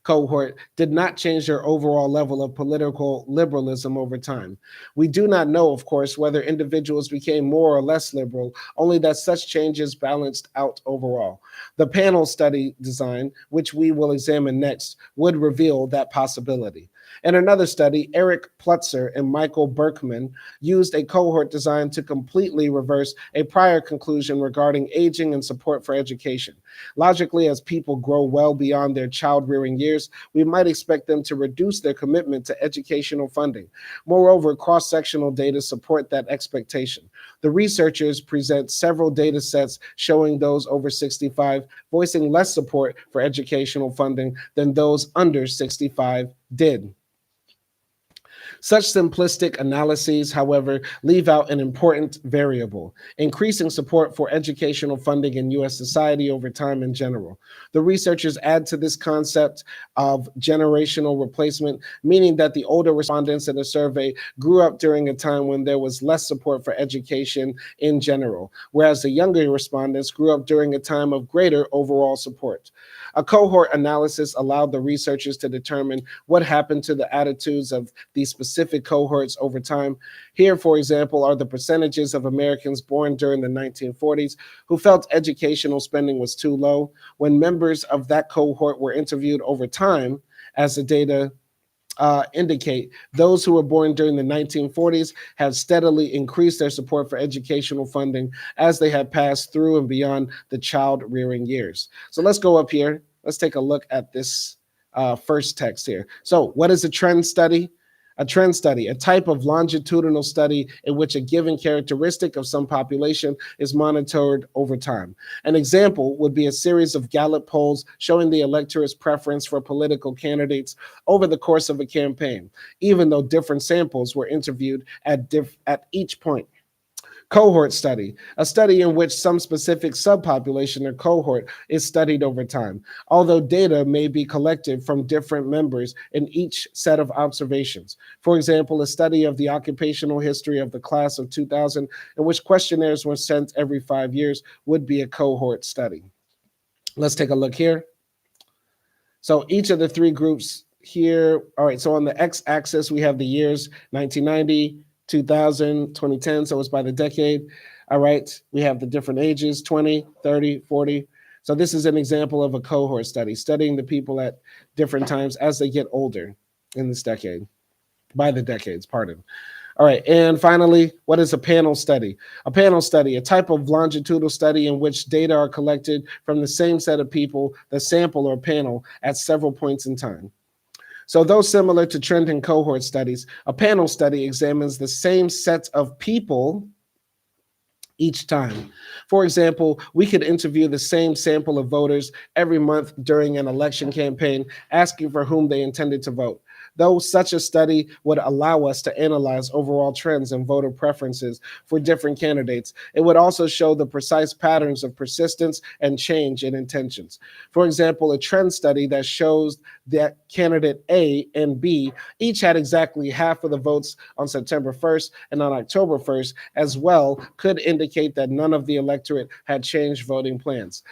[SPEAKER 1] cohort did not change their overall level of political liberalism over time. We do not know, of course, whether individuals became more or less liberal, only that such changes balanced out overall. The panel study design, which we will examine next, would reveal that possibility. In another study, Eric Plutzer and Michael Berkman used a cohort design to completely reverse a prior conclusion regarding aging and support for education. Logically, as people grow well beyond their child-rearing years, we might expect them to reduce their commitment to educational funding. Moreover, cross-sectional data support that expectation. The researchers present several data sets showing those over 65 voicing less support for educational funding than those under 65 did. Such simplistic analyses, however, leave out an important variable: increasing support for educational funding in U.S. society over time in general. The researchers add to this concept of generational replacement, meaning that the older respondents in the survey grew up during a time when there was less support for education in general, whereas the younger respondents grew up during a time of greater overall support. A cohort analysis allowed the researchers to determine what happened to the attitudes of these specific cohorts over time. Here, for example, are the percentages of Americans born during the 1940s who felt educational spending was too low. When members of that cohort were interviewed over time, as the data indicate, those who were born during the 1940s have steadily increased their support for educational funding as they have passed through and beyond the child-rearing years. So let's go up here. Let's take a look at this first text here. So what is a trend study? A trend study, a type of longitudinal study in which a given characteristic of some population is monitored over time. An example would be a series of Gallup polls showing the electorate's preference for political candidates over the course of a campaign, even though different samples were interviewed at each point. Cohort study, a study in which some specific subpopulation or cohort is studied over time, although data may be collected from different members in each set of observations. For example, a study of the occupational history of the class of 2000, in which questionnaires were sent every 5 years, would be a cohort study. Let's take a look here. So each of the three groups here, all right, so on the x-axis, we have the years 1990, 2000, 2010. So it's by the decade. All right. We have the different ages, 20, 30, 40. So this is an example of a cohort study, studying the people at different times as they get older in this decade, by the decades, pardon. All right, and finally, what is a panel study? A panel study, a type of longitudinal study in which data are collected from the same set of people, the sample or panel, at several points in time. So though similar to trend and cohort studies, a panel study examines the same set of people each time. For example, we could interview the same sample of voters every month during an election campaign, asking for whom they intended to vote. Though such a study would allow us to analyze overall trends and voter preferences for different candidates, it would also show the precise patterns of persistence and change in intentions. For example, a trend study that shows that candidate A and B each had exactly half of the votes on September 1st and on October 1st as well could indicate that none of the electorate had changed voting plans,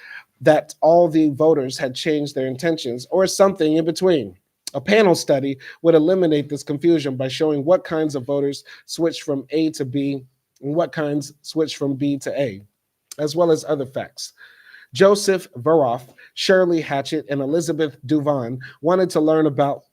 [SPEAKER 1] that all the voters had changed their intentions, or something in between. A panel study would eliminate this confusion by showing what kinds of voters switched from A to B and what kinds switched from B to A, as well as other facts. Joseph Veroff, Shirley Hatchett, and Elizabeth Duvon wanted to learn about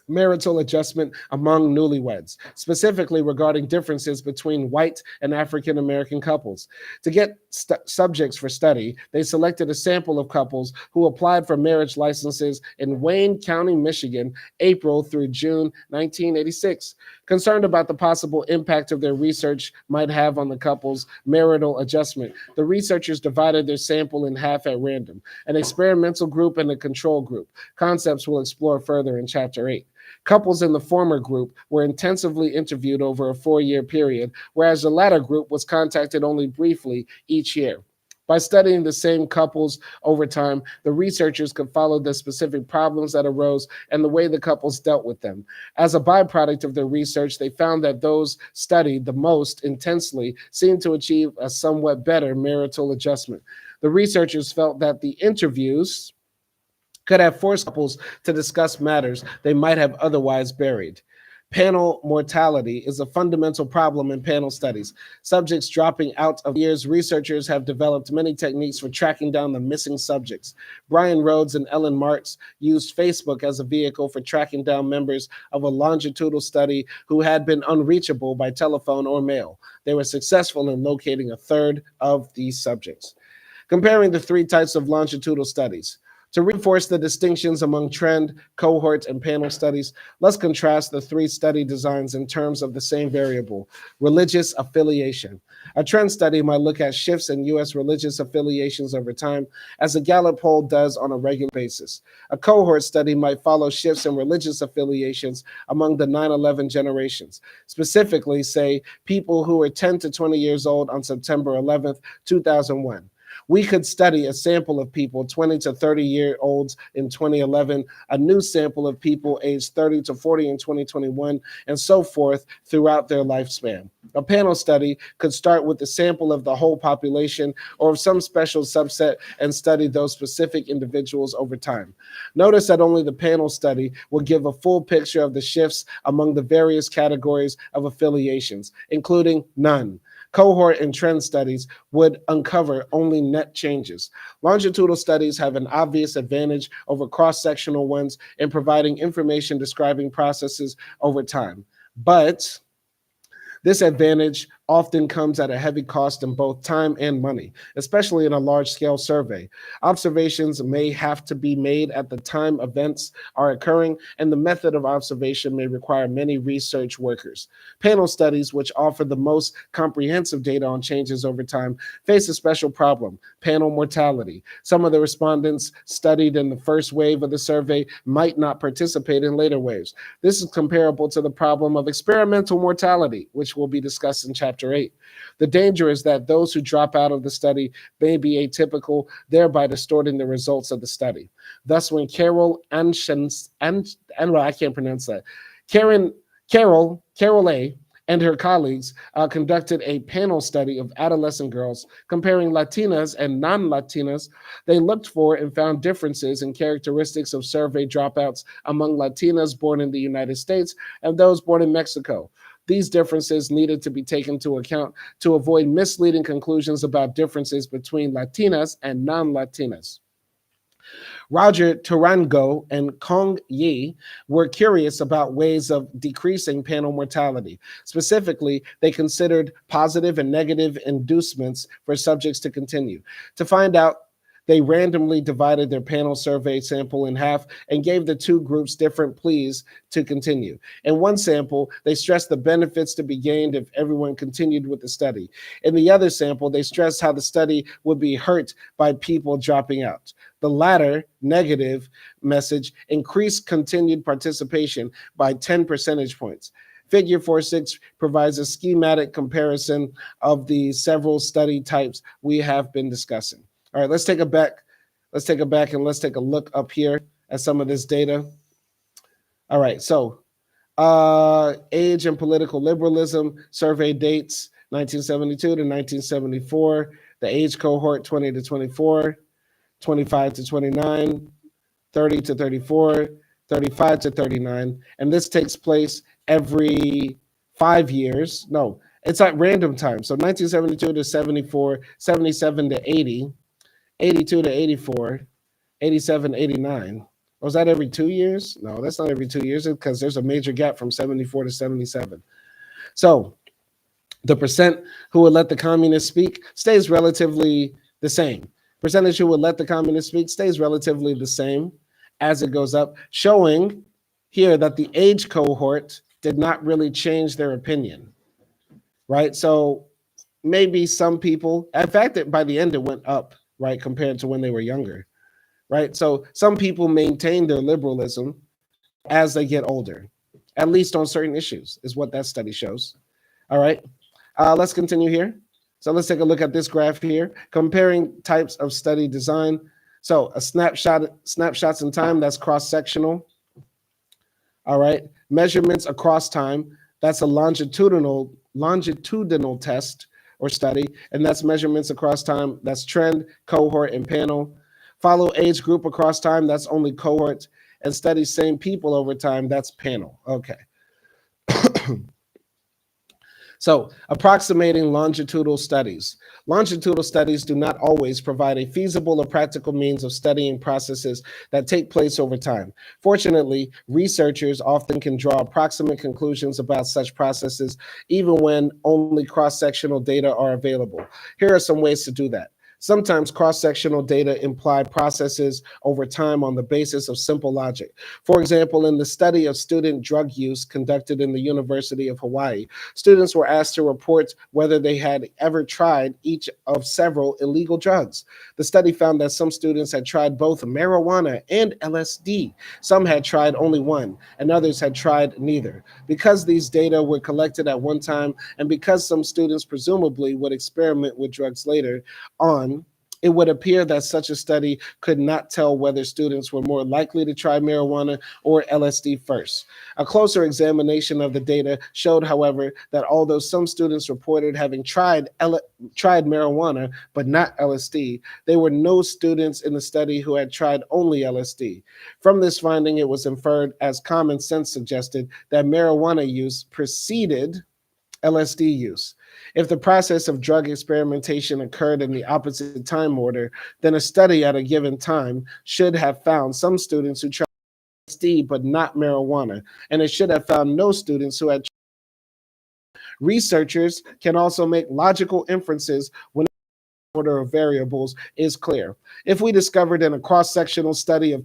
[SPEAKER 1] marital adjustment among newlyweds, specifically regarding differences between white and African American couples. To get subjects for study, they selected a sample of couples who applied for marriage licenses in Wayne County, Michigan, April through June 1986. Concerned about the possible impact of their research might have on the couple's marital adjustment, the researchers divided their sample in half at random, an experimental group and a control group. Concepts we'll explore further in Chapter 8. Couples in the former group were intensively interviewed over a 4-year period, whereas the latter group was contacted only briefly each year. By studying the same couples over time, the researchers could follow the specific problems that arose and the way the couples dealt with them. As a byproduct of their research, they found that those studied the most intensely seemed to achieve a somewhat better marital adjustment. The researchers felt that the interviews could have forced couples to discuss matters they might have otherwise buried. Panel mortality is a fundamental problem in panel studies. Subjects dropping out of years, researchers have developed many techniques for tracking down the missing subjects. Brian Rhodes and Ellen Martz used Facebook as a vehicle for tracking down members of a longitudinal study who had been unreachable by telephone or mail. They were successful in locating a third of these subjects. Comparing the three types of longitudinal studies. To reinforce the distinctions among trend, cohort, and panel studies, let's contrast the three study designs in terms of the same variable, religious affiliation. A trend study might look at shifts in U.S. religious affiliations over time, as a Gallup poll does on a regular basis. A cohort study might follow shifts in religious affiliations among the 9/11 generations, specifically, say, people who were 10 to 20 years old on September 11th, 2001. We could study a sample of people 20 to 30-year-olds in 2011, a new sample of people aged 30 to 40 in 2021, and so forth throughout their lifespan. A panel study could start with a sample of the whole population or of some special subset and study those specific individuals over time. Notice that only the panel study will give a full picture of the shifts among the various categories of affiliations, including none. Cohort and trend studies would uncover only net changes. Longitudinal studies have an obvious advantage over cross-sectional ones in providing information describing processes over time. But this advantage often comes at a heavy cost in both time and money, especially in a large-scale survey. Observations may have to be made at the time events are occurring, and the method of observation may require many research workers. Panel studies, which offer the most comprehensive data on changes over time, face a special problem, panel mortality. Some of the respondents studied in the first wave of the survey might not participate in later waves. This is comparable to the problem of experimental mortality, which will be discussed in Chapter 8. The danger is that those who drop out of the study may be atypical, thereby distorting the results of the study. Thus, when Carol I can't pronounce that. Carol A. and her colleagues conducted a panel study of adolescent girls comparing Latinas and non-Latinas. They looked for and found differences in characteristics of survey dropouts among Latinas born in the United States and those born in Mexico. These differences needed to be taken into account to avoid misleading conclusions about differences between Latinas and non-Latinas. Roger Tarango and Kong Yi were curious about ways of decreasing panel mortality. Specifically, they considered positive and negative inducements for subjects to continue. To find out, they randomly divided their panel survey sample in half and gave the two groups different pleas to continue. In one sample, they stressed the benefits to be gained if everyone continued with the study. In the other sample, they stressed how the study would be hurt by people dropping out. The latter, negative message, increased continued participation by 10 percentage points. Figure 4.6 provides a schematic comparison of the several study types we have been discussing. All right, let's take it back and let's take a look up here at some of this data. All right, so age and political liberalism, survey dates 1972 to 1974, the age cohort 20 to 24, 25 to 29, 30 to 34, 35 to 39, and this takes place every 5 years. No, it's at random time. So 1972 to 74, 77 to 80, 82 to 84, 87 to 89. Was that every 2 years? No, that's not every 2 years because there's a major gap from 74 to 77. So the percent who would let the communists speak stays relatively the same. Percentage who would let the communists speak stays relatively the same as it goes up, showing here that the age cohort did not really change their opinion, right? So maybe some people, in fact, by the end it went up, right, compared to when they were younger, right? So some people maintain their liberalism as they get older, at least on certain issues, is what that study shows. All right, let's continue here. So let's take a look at this graph here, comparing types of study design. So a snapshots in time, that's cross-sectional. All right, measurements across time, that's a longitudinal test or study, and that's measurements across time, that's trend, cohort, and panel. Follow age group across time, that's only cohort, and study same people over time, that's panel. Okay. So, approximating longitudinal studies. Longitudinal studies do not always provide a feasible or practical means of studying processes that take place over time. Fortunately, researchers often can draw approximate conclusions about such processes, even when only cross-sectional data are available. Here are some ways to do that. Sometimes cross-sectional data imply processes over time on the basis of simple logic. For example, in the study of student drug use conducted in the University of Hawaii, students were asked to report whether they had ever tried each of several illegal drugs. The study found that some students had tried both marijuana and LSD. Some had tried only one, and others had tried neither. Because these data were collected at one time, and because some students presumably would experiment with drugs later on, it would appear that such a study could not tell whether students were more likely to try marijuana or LSD first. A closer examination of the data showed, however, that although some students reported having tried marijuana but not LSD, there were no students in the study who had tried only LSD. From this finding, it was inferred, as common sense suggested, that marijuana use preceded LSD use. If the process of drug experimentation occurred in the opposite time order, then a study at a given time should have found some students who tried LSD but not marijuana, and it should have found no students who had. Researchers can also make logical inferences when the order of variables is clear. If we discovered in a cross-sectional study of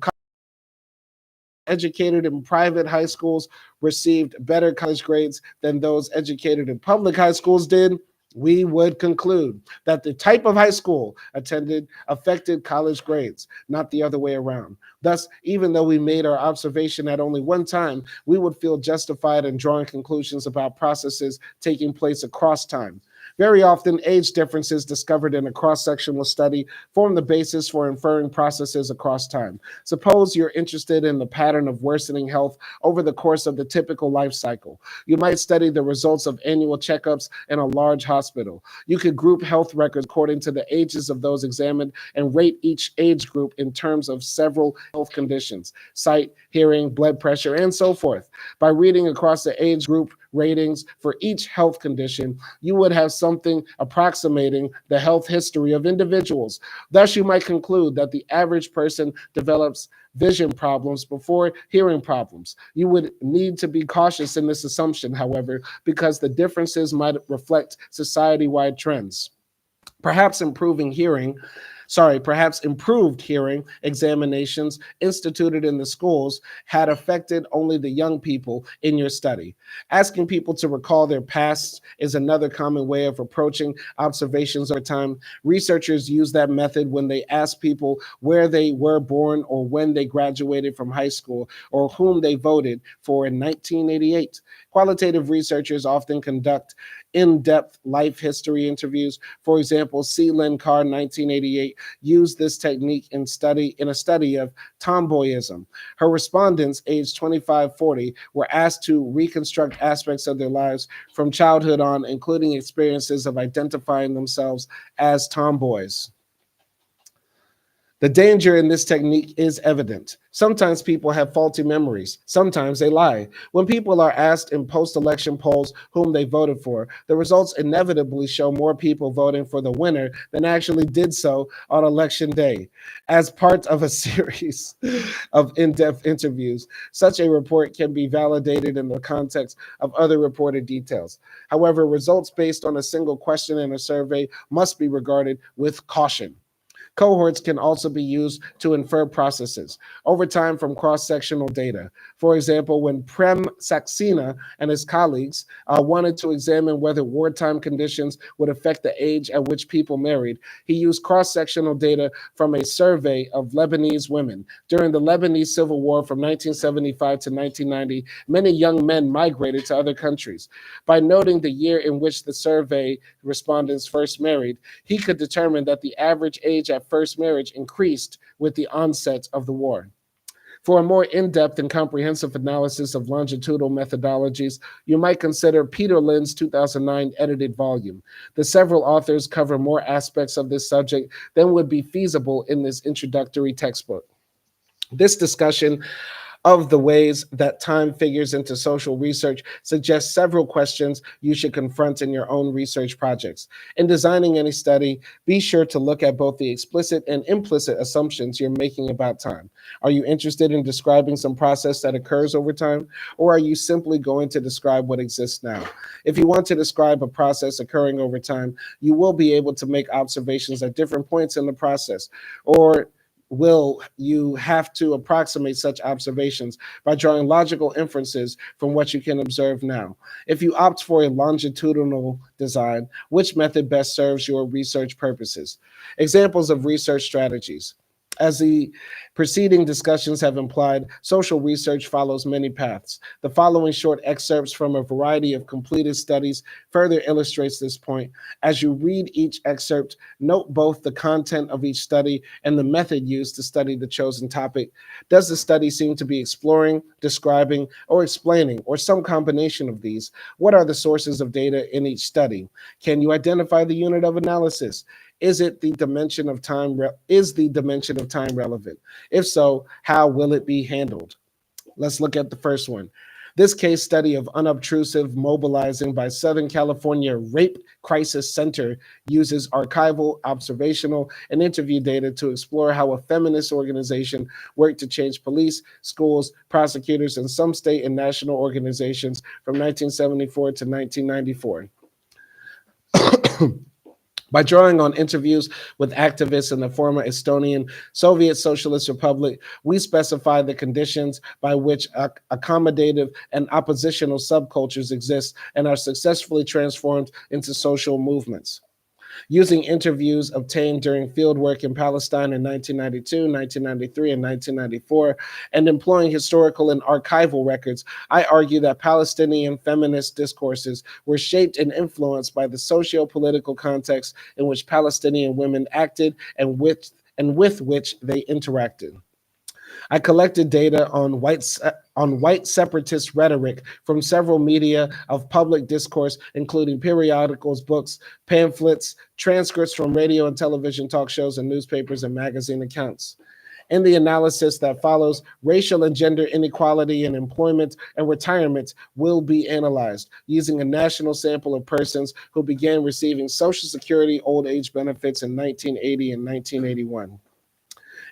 [SPEAKER 1] educated in private high schools received better college grades than those educated in public high schools did, we would conclude that the type of high school attended affected college grades, not the other way around. Thus, even though we made our observation at only one time, we would feel justified in drawing conclusions about processes taking place across time. Very often, age differences discovered in a cross-sectional study form the basis for inferring processes across time. Suppose you're interested in the pattern of worsening health over the course of the typical life cycle. You might study the results of annual checkups in a large hospital. You could group health records according to the ages of those examined and rate each age group in terms of several health conditions, sight, hearing, blood pressure, and so forth. By reading across the age group ratings for each health condition, you would have something approximating the health history of individuals. Thus, you might conclude that the average person develops vision problems before hearing problems. You would need to be cautious in this assumption, however, because the differences might reflect society-wide trends. Perhaps perhaps improved hearing examinations instituted in the schools had affected only the young people in your study. Asking people to recall their past is another common way of approaching observations over time. Researchers use that method when they ask people where they were born or when they graduated from high school or whom they voted for in 1988. Qualitative researchers often conduct in-depth life history interviews. For example, C. Lynn Carr, 1988, used this technique in a study of tomboyism. Her respondents, aged 25-40, were asked to reconstruct aspects of their lives from childhood on, including experiences of identifying themselves as tomboys. The danger in this technique is evident. Sometimes people have faulty memories. Sometimes they lie. When people are asked in post-election polls whom they voted for, the results inevitably show more people voting for the winner than actually did so on election day. As part of a series of in-depth interviews, such a report can be validated in the context of other reported details. However, results based on a single question in a survey must be regarded with caution. Cohorts can also be used to infer processes over time from cross-sectional data. For example, when Prem Saxena and his colleagues wanted to examine whether wartime conditions would affect the age at which people married, he used cross-sectional data from a survey of Lebanese women. During the Lebanese Civil War from 1975 to 1990, many young men migrated to other countries. By noting the year in which the survey respondents first married, he could determine that the average age at first marriage increased with the onset of the war. For a more in-depth and comprehensive analysis of longitudinal methodologies, you might consider Peter Lynn's 2009 edited volume. The several authors cover more aspects of this subject than would be feasible in this introductory textbook. This discussion of the ways that time figures into social research suggests several questions you should confront in your own research projects. In designing any study, be sure to look at both the explicit and implicit assumptions you're making about time. Are you interested in describing some process that occurs over time, or are you simply going to describe what exists now? If you want to describe a process occurring over time, you will be able to make observations at different points in the process, or will you have to approximate such observations by drawing logical inferences from what you can observe now? If you opt for a longitudinal design, which method best serves your research purposes? Examples of research strategies. As the preceding discussions have implied, social research follows many paths. The following short excerpts from a variety of completed studies further illustrates this point. As you read each excerpt, note both the content of each study and the method used to study the chosen topic. Does the study seem to be exploring, describing, or explaining, or some combination of these? What are the sources of data in each study? Can you identify the unit of analysis? Is the dimension of time relevant? If so, how will it be handled? Let's look at the first one. This case study of unobtrusive mobilizing by Southern California Rape Crisis Center uses archival, observational, and interview data to explore how a feminist organization worked to change police, schools, prosecutors, and some state and national organizations from 1974 to 1994. By drawing on interviews with activists in the former Estonian Soviet Socialist Republic, we specify the conditions by which accommodative and oppositional subcultures exist and are successfully transformed into social movements. Using interviews obtained during fieldwork in Palestine in 1992, 1993, and 1994, and employing historical and archival records, I argue that Palestinian feminist discourses were shaped and influenced by the socio-political context in which Palestinian women acted and with which they interacted. I collected data on white separatist rhetoric from several media of public discourse, including periodicals, books, pamphlets, transcripts from radio and television talk shows, and newspapers and magazine accounts. In the analysis that follows, racial and gender inequality in employment and retirement will be analyzed using a national sample of persons who began receiving Social Security old age benefits in 1980 and 1981.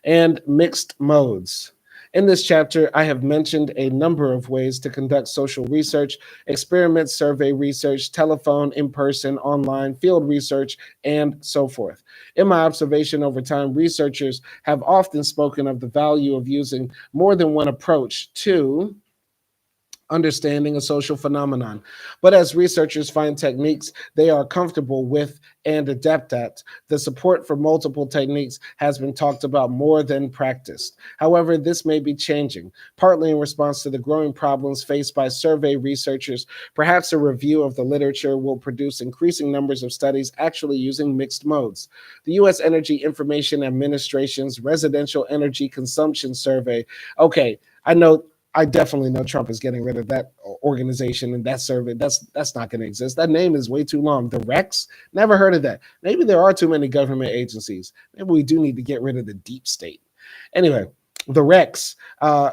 [SPEAKER 1] And mixed modes. In this chapter, I have mentioned a number of ways to conduct social research: experiment, survey research, telephone, in person, online, field research, and so forth. In my observation over time, researchers have often spoken of the value of using more than one approach to understanding a social phenomenon. But as researchers find techniques they are comfortable with and adept at, the support for multiple techniques has been talked about more than practiced. However, this may be changing, partly in response to the growing problems faced by survey researchers. Perhaps a review of the literature will produce increasing numbers of studies actually using mixed modes. The U.S. Energy Information Administration's Residential Energy Consumption Survey. Okay, I definitely know Trump is getting rid of that organization and that survey. That's not going to exist. That name is way too long. The Rex? Never heard of that. Maybe there are too many government agencies. Maybe we do need to get rid of the deep state. Anyway, the Rex,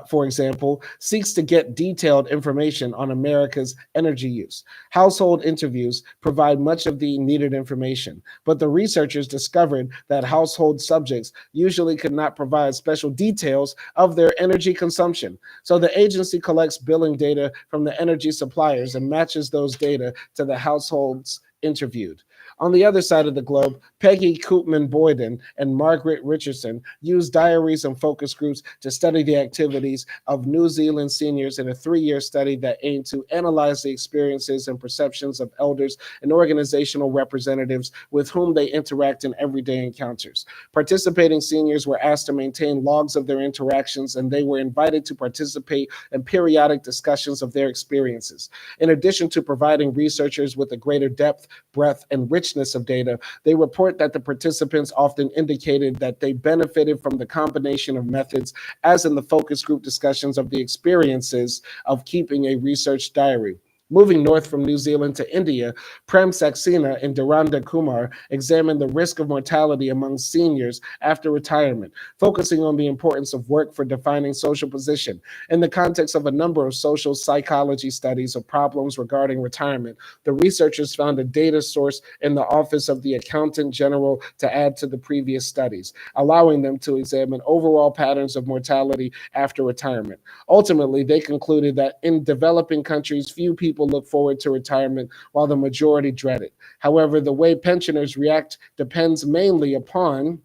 [SPEAKER 1] for example, seeks to get detailed information on America's energy use. Household interviews provide much of the needed information, but the researchers discovered that household subjects usually could not provide special details of their energy consumption. So the agency collects billing data from the energy suppliers and matches those data to the households interviewed. On the other side of the globe, Peggy Koopman-Boyden and Margaret Richardson used diaries and focus groups to study the activities of New Zealand seniors in a 3-year study that aimed to analyze the experiences and perceptions of elders and organizational representatives with whom they interact in everyday encounters. Participating seniors were asked to maintain logs of their interactions, and they were invited to participate in periodic discussions of their experiences. In addition to providing researchers with a greater depth, breadth, and richness of data, they report that the participants often indicated that they benefited from the combination of methods, as in the focus group discussions of the experiences of keeping a research diary. Moving north from New Zealand to India, Prem Saxena and Duranda Kumar examined the risk of mortality among seniors after retirement, focusing on the importance of work for defining social position. In the context of a number of social psychology studies of problems regarding retirement, the researchers found a data source in the Office of the Accountant General to add to the previous studies, allowing them to examine overall patterns of mortality after retirement. Ultimately, they concluded that in developing countries, few people look forward to retirement while the majority dread it. However, the way pensioners react depends mainly upon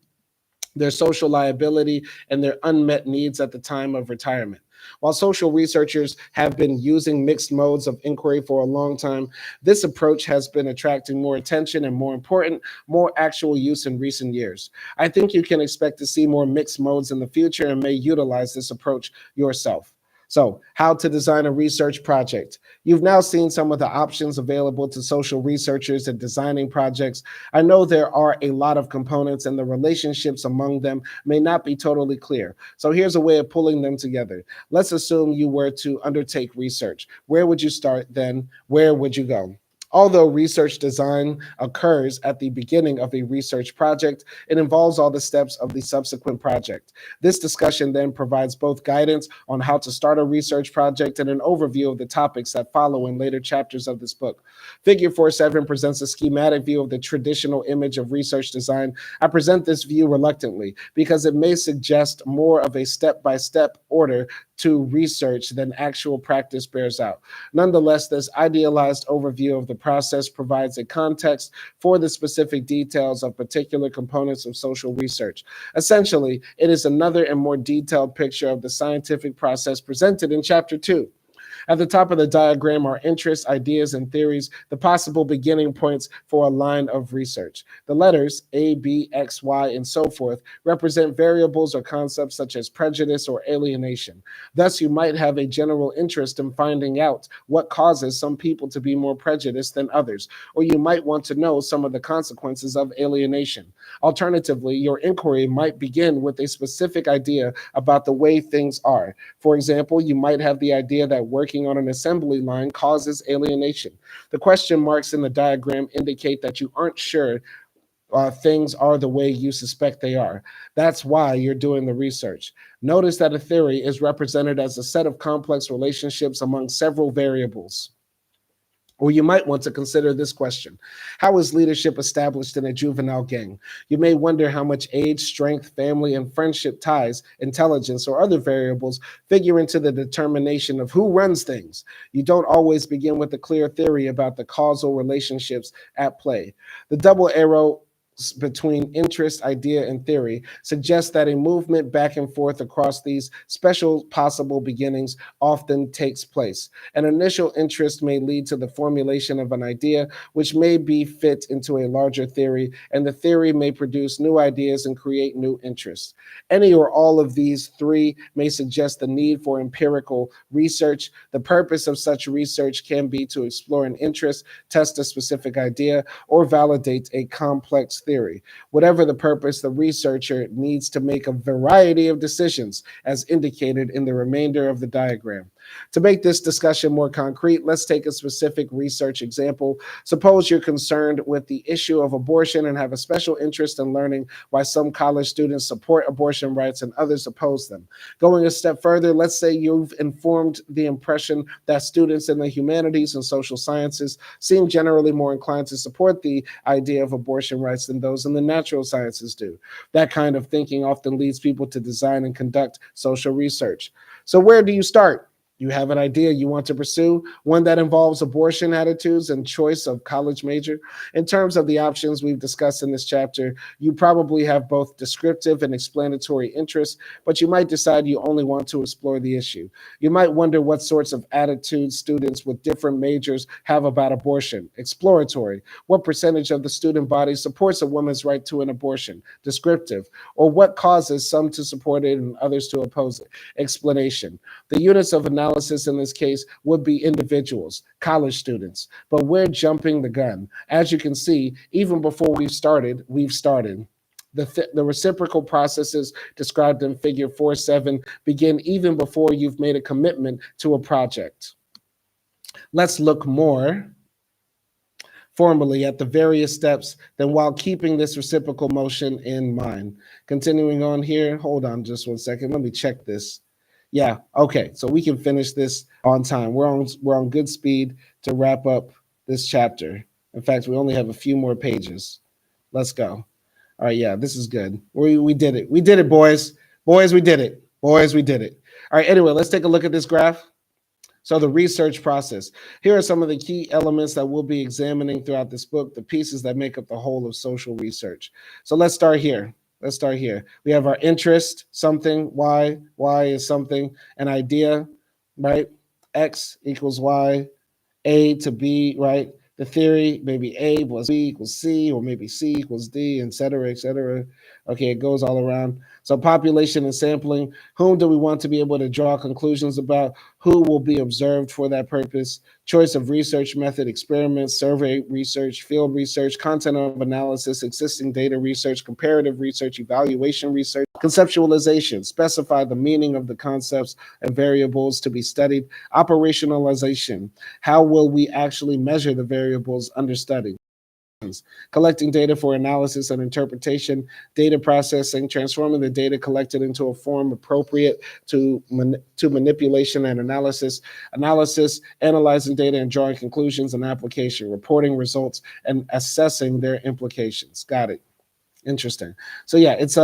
[SPEAKER 1] their social liability and their unmet needs at the time of retirement. While social researchers have been using mixed modes of inquiry for a long time, this approach has been attracting more attention and, more important, more actual use in recent years. I think you can expect to see more mixed modes in the future and may utilize this approach yourself. So, how to design a research project. You've now seen some of the options available to social researchers in designing projects. I know there are a lot of components and the relationships among them may not be totally clear. So here's a way of pulling them together. Let's assume you were to undertake research. Where would you start then? Where would you go? Although research design occurs at the beginning of a research project, it involves all the steps of the subsequent project. This discussion then provides both guidance on how to start a research project and an overview of the topics that follow in later chapters of this book. Figure 4.7 presents a schematic view of the traditional image of research design. I present this view reluctantly because it may suggest more of a step-by-step order to research than actual practice bears out. Nonetheless, this idealized overview of the process provides a context for the specific details of particular components of social research. Essentially, it is another and more detailed picture of the scientific process presented in Chapter 2. At the top of the diagram are interests, ideas, and theories, the possible beginning points for a line of research. The letters A, B, X, Y, and so forth represent variables or concepts such as prejudice or alienation. Thus, you might have a general interest in finding out what causes some people to be more prejudiced than others, or you might want to know some of the consequences of alienation. Alternatively, your inquiry might begin with a specific idea about the way things are. For example, you might have the idea that working on an assembly line causes alienation. The question marks in the diagram indicate that you aren't sure things are the way you suspect they are. That's why you're doing the research. Notice that a theory is represented as a set of complex relationships among several variables. Or you might want to consider this question: how is leadership established in a juvenile gang? You may wonder how much age, strength, family, and friendship ties, intelligence, or other variables figure into the determination of who runs things. You don't always begin with a clear theory about the causal relationships at play. The double arrow between interest, idea, and theory suggests that a movement back and forth across these special possible beginnings often takes place. An initial interest may lead to the formulation of an idea, which may be fit into a larger theory, and the theory may produce new ideas and create new interests. Any or all of these three may suggest the need for empirical research. The purpose of such research can be to explore an interest, test a specific idea, or validate a complex theory. Whatever the purpose, the researcher needs to make a variety of decisions, as indicated in the remainder of the diagram. To make this discussion more concrete, let's take a specific research example. Suppose you're concerned with the issue of abortion and have a special interest in learning why some college students support abortion rights and others oppose them. Going a step further, let's say you've informed the impression that students in the humanities and social sciences seem generally more inclined to support the idea of abortion rights than those in the natural sciences do. That kind of thinking often leads people to design and conduct social research. So where do you start? You have an idea you want to pursue, one that involves abortion attitudes and choice of college major. In terms of the options we've discussed in this chapter, you probably have both descriptive and explanatory interests, but you might decide you only want to explore the issue. You might wonder what sorts of attitudes students with different majors have about abortion. Exploratory: what percentage of the student body supports a woman's right to an abortion? Descriptive: or what causes some to support it and others to oppose it? Explanation: the units of analysis in this case would be individuals, college students, but we're jumping the gun. As you can see, even before we've started. The reciprocal processes described in figure 4.7 begin even before you've made a commitment to a project. Let's look more formally at the various steps, then while keeping this reciprocal motion in mind. Continuing on here, hold on just 1 second. Let me check this. Yeah, okay, so we can finish this on time. We're on good speed to wrap up this chapter. In fact, we only have a few more pages. Let's go. All right, yeah, this is good. We did it. We did it, boys. Boys, we did it. Boys, we did it. All right, anyway, let's take a look at this graph. So the research process. Here are some of the key elements that we'll be examining throughout this book, the pieces that make up the whole of social research. So let's start here. We have our interest, something, y is something, an idea, right? X equals y, A to B, right? The theory, maybe A plus B equals C, or maybe C equals D, et cetera, et cetera. Okay, it goes all around. So population and sampling: whom do we want to be able to draw conclusions about? Who will be observed for that purpose? Choice of research method: experiments, survey research, field research, content of analysis, existing data research, comparative research, evaluation research. Conceptualization: specify the meaning of the concepts and variables to be studied. Operationalization: how will we actually measure the variables under study? Collecting data for analysis and interpretation. Data processing: transforming the data collected into a form appropriate to manipulation and analysis. Analysis: analyzing data and drawing conclusions. And application: reporting results and assessing their implications. Got it. Interesting. So yeah, this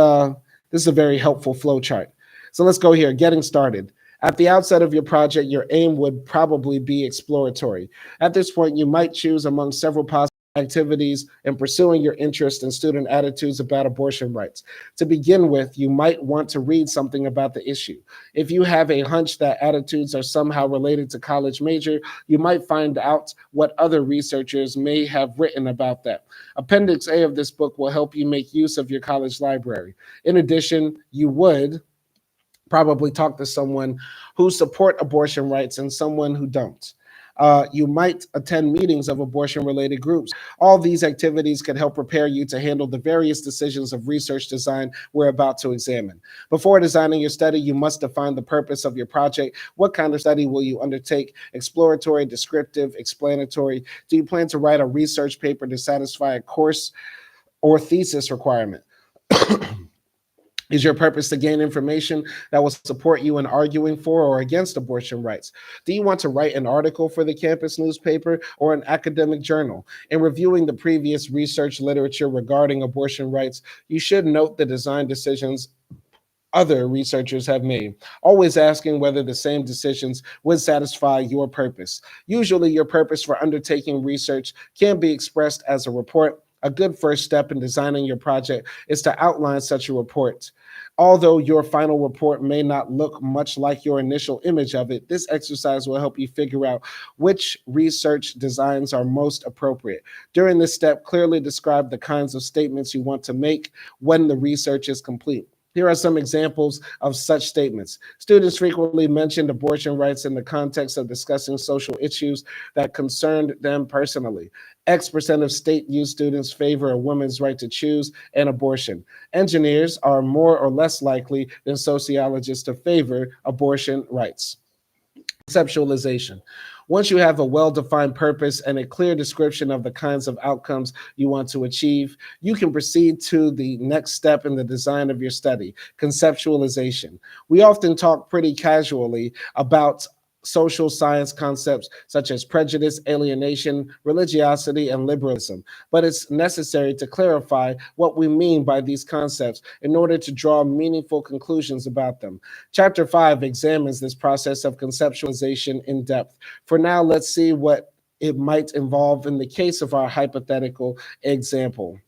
[SPEAKER 1] is a very helpful flow chart. So let's go here. Getting started. At the outset of your project, your aim would probably be exploratory. At this point, you might choose among several possible activities in pursuing your interest in student attitudes about abortion rights. To begin with, you might want to read something about the issue. If you have a hunch that attitudes are somehow related to college major, you might find out what other researchers may have written about that. Appendix A of this book will help you make use of your college library. In addition, you would probably talk to someone who support abortion rights and someone who don't. You might attend meetings of abortion-related groups. All these activities can help prepare you to handle the various decisions of research design we're about to examine. Before designing your study, you must define the purpose of your project. What kind of study will you undertake? Exploratory, descriptive, explanatory? Do you plan to write a research paper to satisfy a course or thesis requirement? Is your purpose to gain information that will support you in arguing for or against abortion rights? Do you want to write an article for the campus newspaper or an academic journal? In reviewing the previous research literature regarding abortion rights, you should note the design decisions other researchers have made, always asking whether the same decisions would satisfy your purpose. Usually, your purpose for undertaking research can be expressed as a report. A good first step in designing your project is to outline such a report. Although your final report may not look much like your initial image of it, this exercise will help you figure out which research designs are most appropriate. During this step, clearly describe the kinds of statements you want to make when the research is complete. Here are some examples of such statements. Students frequently mentioned abortion rights in the context of discussing social issues that concerned them personally. X% of state-used students favor a woman's right to choose an abortion. Engineers are more or less likely than sociologists to favor abortion rights. Conceptualization. Once you have a well-defined purpose and a clear description of the kinds of outcomes you want to achieve, you can proceed to the next step in the design of your study, conceptualization. We often talk pretty casually about social science concepts such as prejudice, alienation, religiosity, and liberalism, but it's necessary to clarify what we mean by these concepts in order to draw meaningful conclusions about them. Chapter 5 examines this process of conceptualization in depth. For now, let's see what it might involve in the case of our hypothetical example.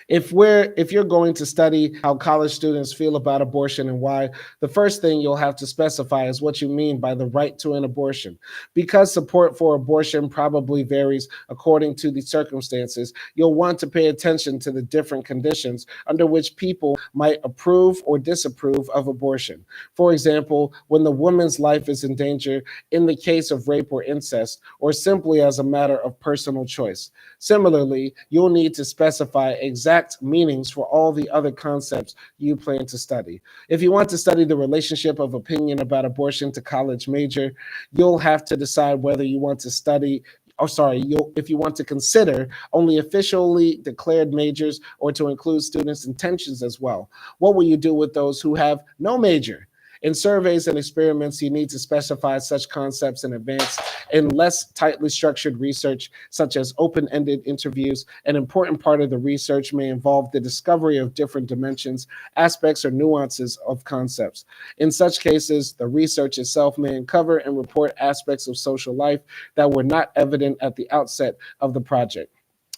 [SPEAKER 1] If you're going to study how college students feel about abortion and why, the first thing you'll have to specify is what you mean by the right to an abortion. Because support for abortion probably varies according to the circumstances, you'll want to pay attention to the different conditions under which people might approve or disapprove of abortion. For example, when the woman's life is in danger in the case of rape or incest, or simply as a matter of personal choice. Similarly, you'll need to specify exact meanings for all the other concepts you plan to study. If you want to study the relationship of opinion about abortion to college major, you'll have to decide whether you want to study if you want to consider only officially declared majors or to include students' intentions as well. What will you do with those who have no major? In surveys and experiments, you need to specify such concepts in advance. In less tightly structured research, such as open-ended interviews, an important part of the research may involve the discovery of different dimensions, aspects, or nuances of concepts. In such cases, the research itself may uncover and report aspects of social life that were not evident at the outset of the project.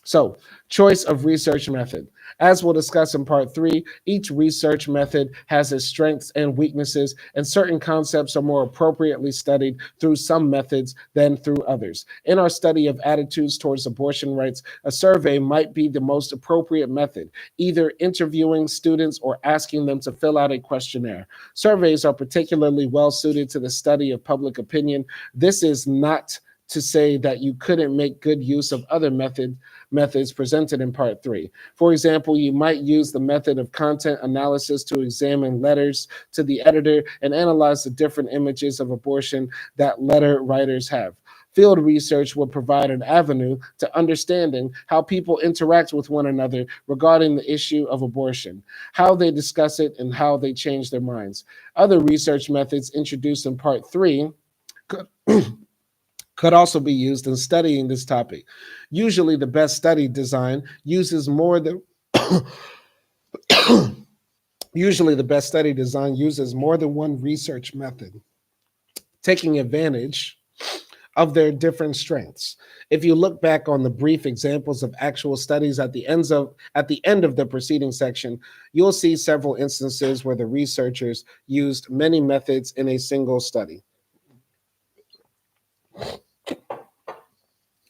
[SPEAKER 1] So, choice of research method. As we'll discuss in part 3, each research method has its strengths and weaknesses, and certain concepts are more appropriately studied through some methods than through others. In our study of attitudes towards abortion rights, a survey might be the most appropriate method, either interviewing students or asking them to fill out a questionnaire. Surveys are particularly well suited to the study of public opinion. This is not to say that you couldn't make good use of other methods presented in part 3. For example, you might use the method of content analysis to examine letters to the editor and analyze the different images of abortion that letter writers have. Field research will provide an avenue to understanding how people interact with one another regarding the issue of abortion, how they discuss it, and how they change their minds. Other research methods introduced in part 3 could also be used in studying this topic. Usually the best study design uses more than one research method, taking advantage of their different strengths. If you look back on the brief examples of actual studies at the end of the preceding section, you'll see several instances where the researchers used many methods in a single study.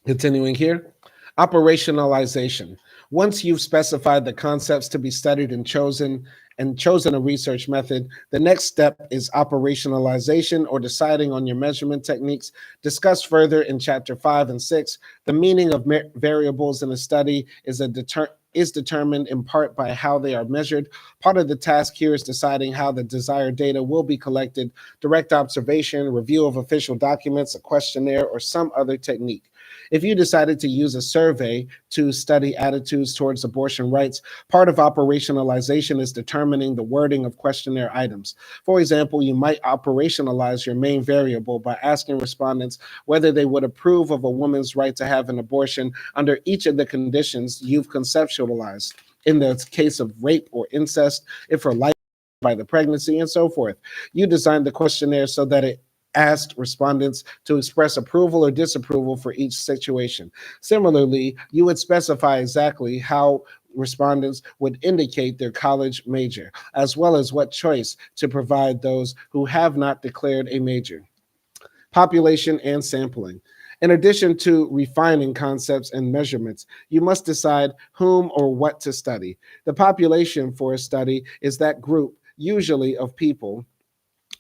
[SPEAKER 1] Continuing here, operationalization. Once you've specified the concepts to be studied and chosen a research method, the next step is operationalization, or deciding on your measurement techniques. Discussed further in chapter 5 and 6, the meaning of variables in a study is determined in part by how they are measured. Part of the task here is deciding how the desired data will be collected: direct observation, review of official documents, a questionnaire, or some other technique. If you decided to use a survey to study attitudes towards abortion rights, part of operationalization is determining the wording of questionnaire items. For example, you might operationalize your main variable by asking respondents whether they would approve of a woman's right to have an abortion under each of the conditions you've conceptualized. In the case of rape or incest, if her life by the pregnancy, and so forth. You designed the questionnaire so that it asked respondents to express approval or disapproval for each situation. Similarly, you would specify exactly how respondents would indicate their college major, as well as what choice to provide those who have not declared a major. Population and sampling. In addition to refining concepts and measurements, you must decide whom or what to study. The population for a study is that group, usually of people,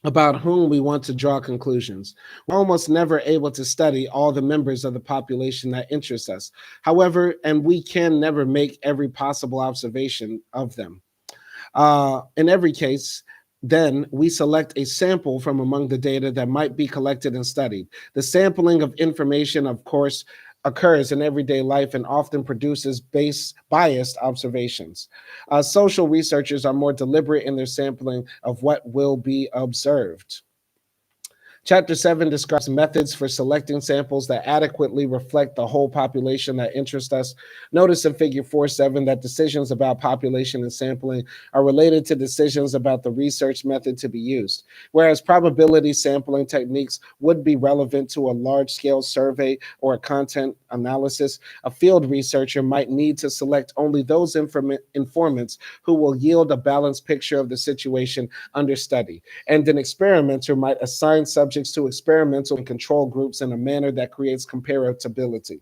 [SPEAKER 1] about whom we want to draw conclusions. We're almost never able to study all the members of the population that interest us. However, and we can never make every possible observation of them. In every case, then we select a sample from among the data that might be collected and studied. The sampling of information, of course, occurs in everyday life and often produces biased observations. Social researchers are more deliberate in their sampling of what will be observed. Chapter 7 describes methods for selecting samples that adequately reflect the whole population that interests us. Notice in Figure 4.7 that decisions about population and sampling are related to decisions about the research method to be used. Whereas probability sampling techniques would be relevant to a large-scale survey or a content analysis, a field researcher might need to select only those informants who will yield a balanced picture of the situation under study. And an experimenter might assign subjects to experimental and control groups in a manner that creates comparability.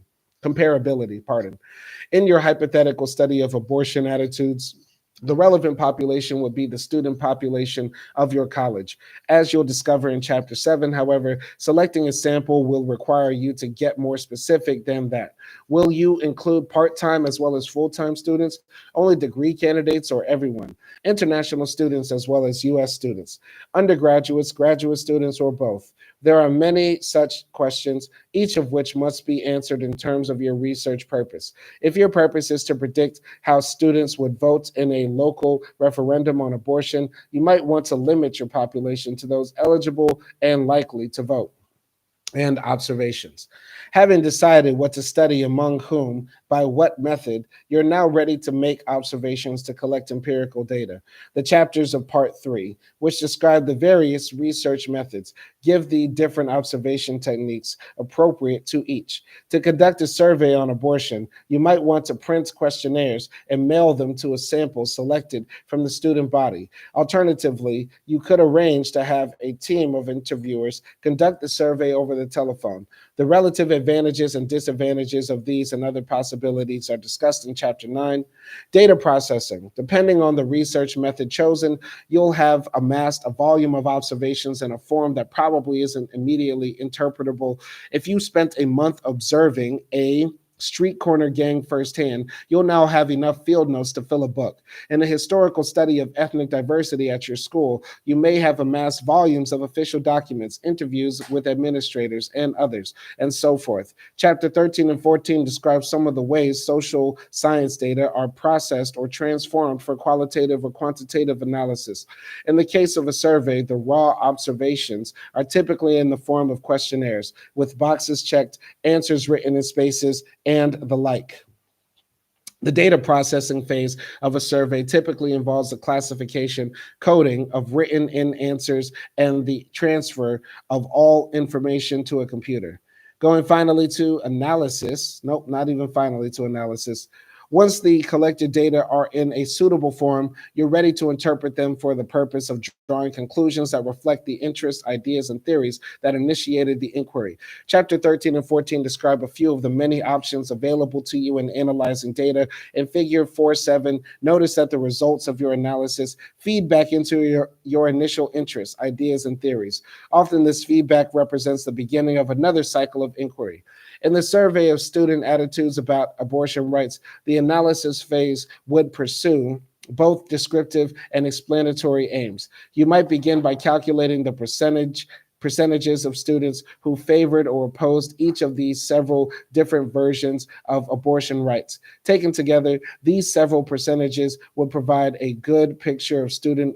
[SPEAKER 1] In your hypothetical study of abortion attitudes, the relevant population would be the student population of your college. As you'll discover in Chapter 7, however, selecting a sample will require you to get more specific than that. Will you include part-time as well as full-time students, only degree candidates, or everyone? International students as well as U.S. students, undergraduates, graduate students, or both? There are many such questions, each of which must be answered in terms of your research purpose. If your purpose is to predict how students would vote in a local referendum on abortion, you might want to limit your population to those eligible and likely to vote. And observations. Having decided what to study among whom, by what method, you're now ready to make observations to collect empirical data. The chapters of Part 3, which describe the various research methods, give the different observation techniques appropriate to each. To conduct a survey on abortion, you might want to print questionnaires and mail them to a sample selected from the student body. Alternatively, you could arrange to have a team of interviewers conduct the survey over the telephone. The relative advantages and disadvantages of these and other possibilities are discussed in Chapter 9. Data processing. Depending on the research method chosen, you'll have amassed a volume of observations in a form that probably isn't immediately interpretable. If you spent a month observing a street corner gang firsthand, you'll now have enough field notes to fill a book. In a historical study of ethnic diversity at your school, you may have amassed volumes of official documents, interviews with administrators and others, and so forth. Chapter 13 and 14 describe some of the ways social science data are processed or transformed for qualitative or quantitative analysis. In the case of a survey, the raw observations are typically in the form of questionnaires, with boxes checked, answers written in spaces, and the like. The data processing phase of a survey typically involves the classification, coding of written in answers, and the transfer of all information to a computer. Going finally to analysis, nope, not even finally to analysis. Once the collected data are in a suitable form, you're ready to interpret them for the purpose of drawing conclusions that reflect the interests, ideas, and theories that initiated the inquiry. Chapter 13 and 14 describe a few of the many options available to you in analyzing data. In Figure 4.7, notice that the results of your analysis feed back into your initial interests, ideas, and theories. Often this feedback represents the beginning of another cycle of inquiry. In the survey of student attitudes about abortion rights, the analysis phase would pursue both descriptive and explanatory aims. You might begin by calculating the percentage percentages of students who favored or opposed each of these several different versions of abortion rights. Taken together, these several percentages would provide a good picture of student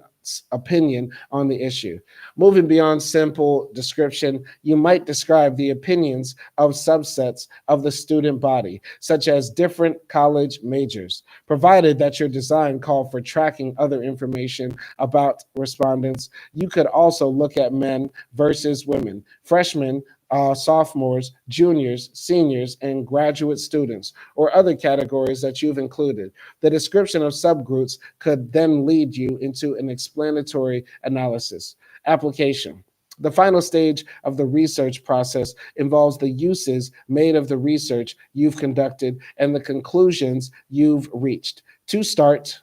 [SPEAKER 1] opinion on the issue. Moving beyond simple description, you might describe the opinions of subsets of the student body, such as different college majors, provided that your design called for tracking other information about respondents. You could also look at men versus women, freshmen, sophomores, juniors, seniors, and graduate students, or other categories that you've included. The description of subgroups could then lead you into an explanatory analysis. Application. The final stage of the research process involves the uses made of the research you've conducted and the conclusions you've reached. To start,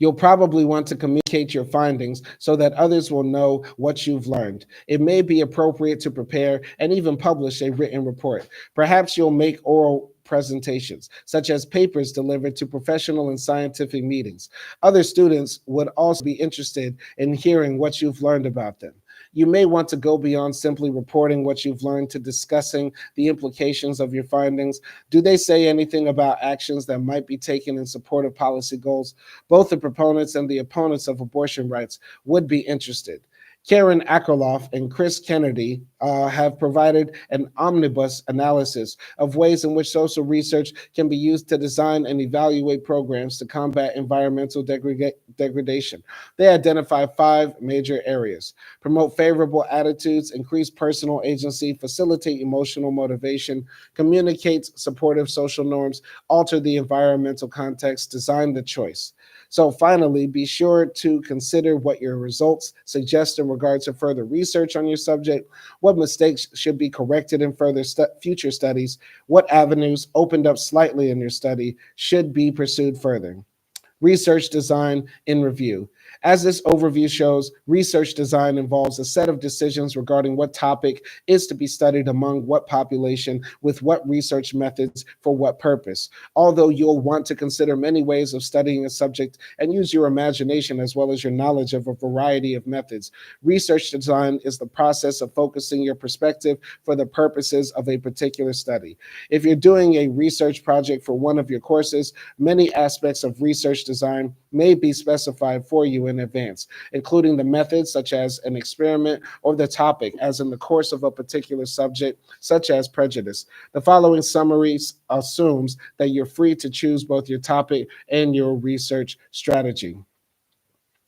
[SPEAKER 1] you'll probably want to communicate your findings so that others will know what you've learned. It may be appropriate to prepare and even publish a written report. Perhaps you'll make oral presentations, such as papers delivered to professional and scientific meetings. Other students would also be interested in hearing what you've learned about them. You may want to go beyond simply reporting what you've learned to discussing the implications of your findings. Do they say anything about actions that might be taken in support of policy goals? Both the proponents and the opponents of abortion rights would be interested. Karen Akerlof and Chris Kennedy have provided an omnibus analysis of ways in which social research can be used to design and evaluate programs to combat environmental degradation. They identify 5 major areas: promote favorable attitudes, increase personal agency, facilitate emotional motivation, communicate supportive social norms, alter the environmental context, design the choice. So finally, be sure to consider what your results suggest in regard to further research on your subject, what mistakes should be corrected in future studies, what avenues opened up slightly in your study should be pursued further. Research design in review. As this overview shows, research design involves a set of decisions regarding what topic is to be studied among what population, with what research methods, for what purpose. Although you'll want to consider many ways of studying a subject and use your imagination as well as your knowledge of a variety of methods, research design is the process of focusing your perspective for the purposes of a particular study. If you're doing a research project for one of your courses, many aspects of research design may be specified for you in advance, including the methods such as an experiment or the topic as in the course of a particular subject, such as prejudice. The following summary assumes that you're free to choose both your topic and your research strategy.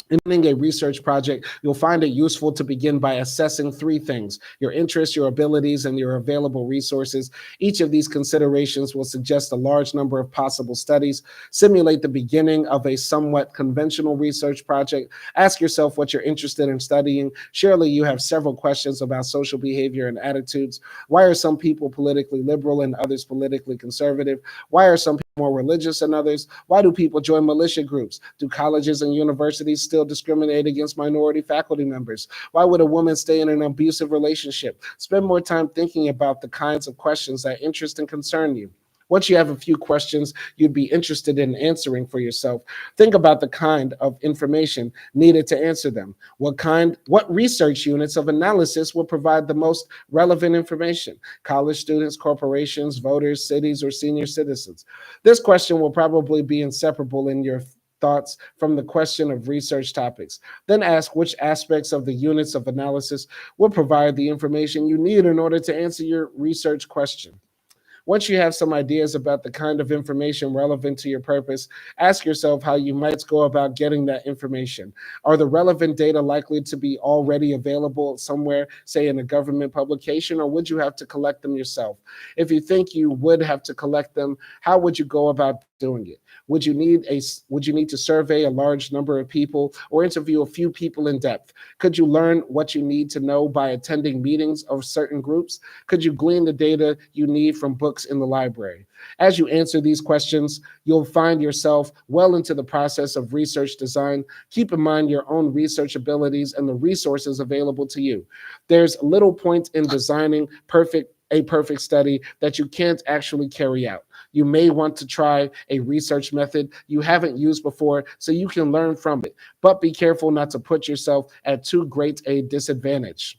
[SPEAKER 1] In running a research project, you'll find it useful to begin by assessing 3 things: your interests, your abilities, and your available resources. Each of these considerations will suggest a large number of possible studies. Simulate the beginning of a somewhat conventional research project. Ask yourself what you're interested in studying. Surely you have several questions about social behavior and attitudes. Why are some people politically liberal and others politically conservative? Why are some people more religious than others? Why do people join militia groups? Do colleges and universities still discriminate against minority faculty members? Why would a woman stay in an abusive relationship? Spend more time thinking about the kinds of questions that interest and concern you. Once you have a few questions you'd be interested in answering for yourself, think about the kind of information needed to answer them. What research units of analysis will provide the most relevant information? College students, corporations, voters, cities, or senior citizens? This question will probably be inseparable in your thoughts from the question of research topics. Then ask which aspects of the units of analysis will provide the information you need in order to answer your research question. Once you have some ideas about the kind of information relevant to your purpose, ask yourself how you might go about getting that information. Are the relevant data likely to be already available somewhere, say in a government publication, or would you have to collect them yourself? If you think you would have to collect them, how would you go about doing it? Would you need to survey a large number of people or interview a few people in depth? Could you learn what you need to know by attending meetings of certain groups? Could you glean the data you need from books in the library? As you answer these questions, you'll find yourself well into the process of research design. Keep in mind your own research abilities and the resources available to you. There's little point in designing a perfect study that you can't actually carry out. You may want to try a research method you haven't used before so you can learn from it, but be careful not to put yourself at too great a disadvantage.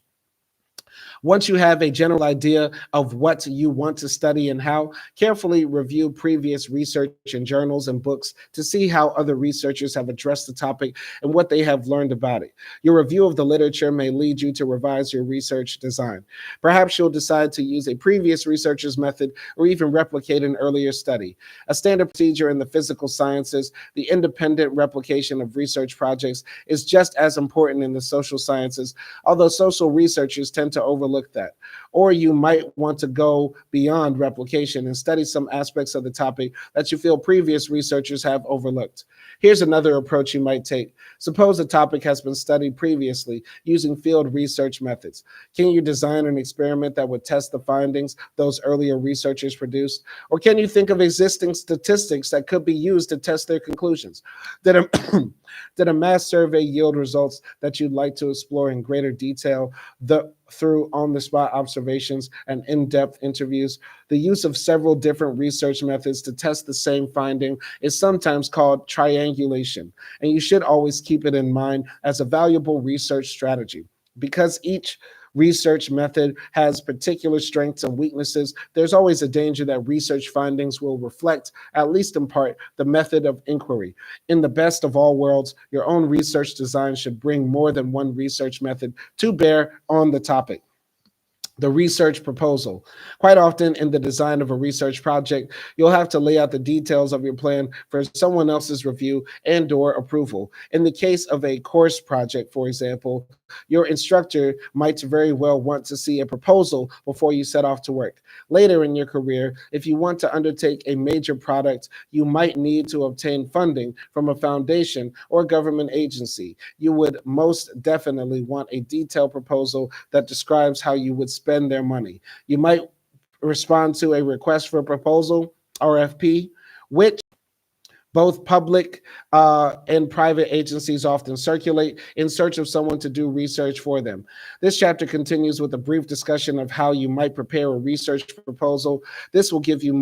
[SPEAKER 1] Once you have a general idea of what you want to study and how, carefully review previous research in journals and books to see how other researchers have addressed the topic and what they have learned about it. Your review of the literature may lead you to revise your research design. Perhaps you'll decide to use a previous researcher's method or even replicate an earlier study. A standard procedure in the physical sciences, the independent replication of research projects is just as important in the social sciences, although social researchers tend to overlook that. Or you might want to go beyond replication and study some aspects of the topic that you feel previous researchers have overlooked. Here's another approach you might take. Suppose a topic has been studied previously using field research methods. Can you design an experiment that would test the findings those earlier researchers produced? Or can you think of existing statistics that could be used to test their conclusions? Did a, did a mass survey yield results that you'd like to explore in greater detail through on-the-spot observations and in-depth interviews? The use of several different research methods to test the same finding is sometimes called triangulation, and you should always keep it in mind as a valuable research strategy. Because each research method has particular strengths and weaknesses, there's always a danger that research findings will reflect, at least in part, the method of inquiry. In the best of all worlds, your own research design should bring more than one research method to bear on the topic. The research proposal. Quite often in the design of a research project, you'll have to lay out the details of your plan for someone else's review and/or approval. In the case of a course project, for example, your instructor might very well want to see a proposal before you set off to work. Later in your career, if you want to undertake a major product, you might need to obtain funding from a foundation or government agency. You would most definitely want a detailed proposal that describes how you would spend their money. You might respond to a request for a proposal, RFP, which both public and private agencies often circulate in search of someone to do research for them. This chapter continues with a brief discussion of how you might prepare a research proposal. This will give you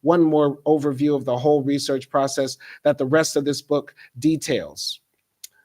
[SPEAKER 1] one more overview of the whole research process that the rest of this book details.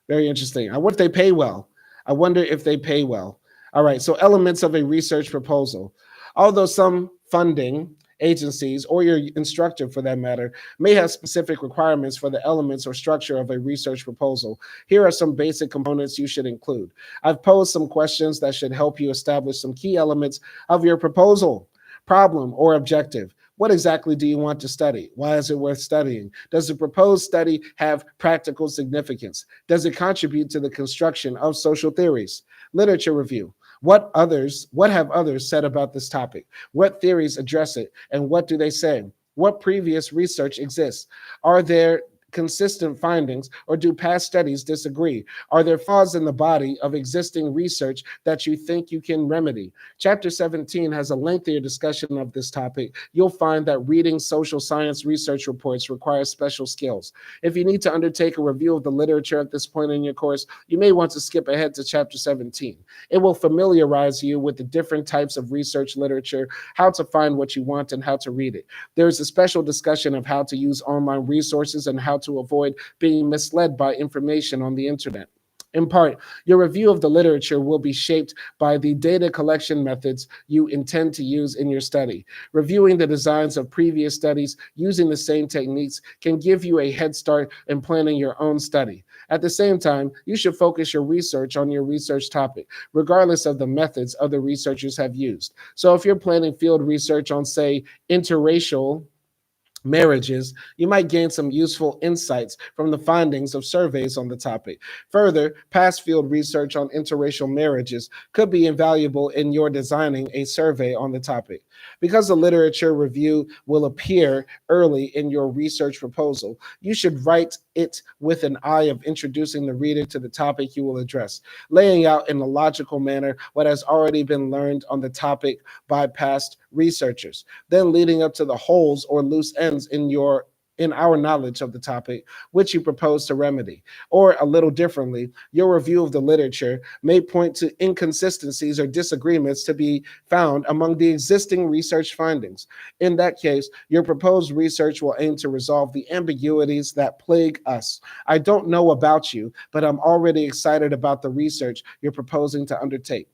[SPEAKER 1] Very interesting. I wonder if they pay well. I wonder if they pay well. All right, so elements of a research proposal. Although some funding agencies, or your instructor for that matter, may have specific requirements for the elements or structure of a research proposal, here are some basic components you should include. I've posed some questions that should help you establish some key elements of your proposal. Problem or objective. What exactly do you want to study? Why is it worth studying? Does the proposed study have practical significance? Does it contribute to the construction of social theories? Literature review. What have others said about this topic? What theories address it, and what do they say? What previous research exists? Are there consistent findings, or do past studies disagree? Are there flaws in the body of existing research that you think you can remedy? Chapter 17 has a lengthier discussion of this topic. You'll find that reading social science research reports requires special skills. If you need to undertake a review of the literature at this point in your course, you may want to skip ahead to chapter 17. It will familiarize you with the different types of research literature, how to find what you want, and how to read it. There is a special discussion of how to use online resources and how to avoid being misled by information on the internet. In part, your review of the literature will be shaped by the data collection methods you intend to use in your study. Reviewing the designs of previous studies using the same techniques can give you a head start in planning your own study. At the same time, you should focus your research on your research topic, regardless of the methods other researchers have used. So if you're planning field research on, say, interracial marriages, you might gain some useful insights from the findings of surveys on the topic. Further, past field research on interracial marriages could be invaluable in your designing a survey on the topic. Because the literature review will appear early in your research proposal, you should write it with an eye of introducing the reader to the topic you will address, laying out in a logical manner what has already been learned on the topic by past researchers, then leading up to the holes or loose ends in your in our knowledge of the topic, which you propose to remedy. Or, a little differently, your review of the literature may point to inconsistencies or disagreements to be found among the existing research findings. In that case, your proposed research will aim to resolve the ambiguities that plague us. I don't know about you, but I'm already excited about the research you're proposing to undertake.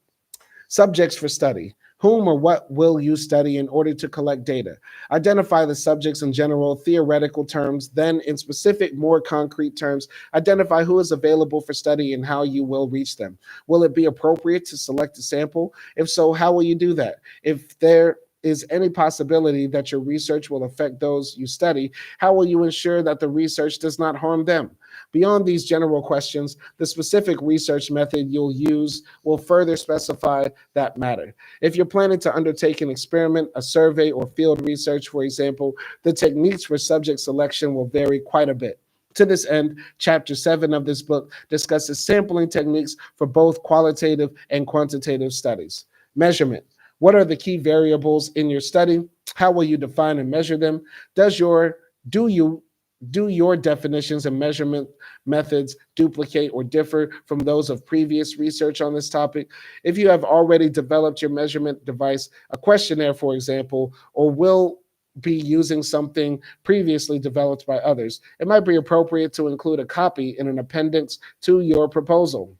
[SPEAKER 1] Subjects for study. Whom or what will you study in order to collect data? Identify the subjects in general, theoretical terms, then in specific, more concrete terms, identify who is available for study and how you will reach them. Will it be appropriate to select a sample? If so, how will you do that? If there is any possibility that your research will affect those you study, how will you ensure that the research does not harm them? Beyond these general questions, the specific research method you'll use will further specify that matter. If you're planning to undertake an experiment, a survey, or field research, for example, the techniques for subject selection will vary quite a bit. To this end, Chapter 7 of this book discusses sampling techniques for both qualitative and quantitative studies. Measurement. What are the key variables in your study? How will you define and measure them? Do your definitions and measurement methods duplicate or differ from those of previous research on this topic? If you have already developed your measurement device, a questionnaire, for example, or will be using something previously developed by others, it might be appropriate to include a copy in an appendix to your proposal.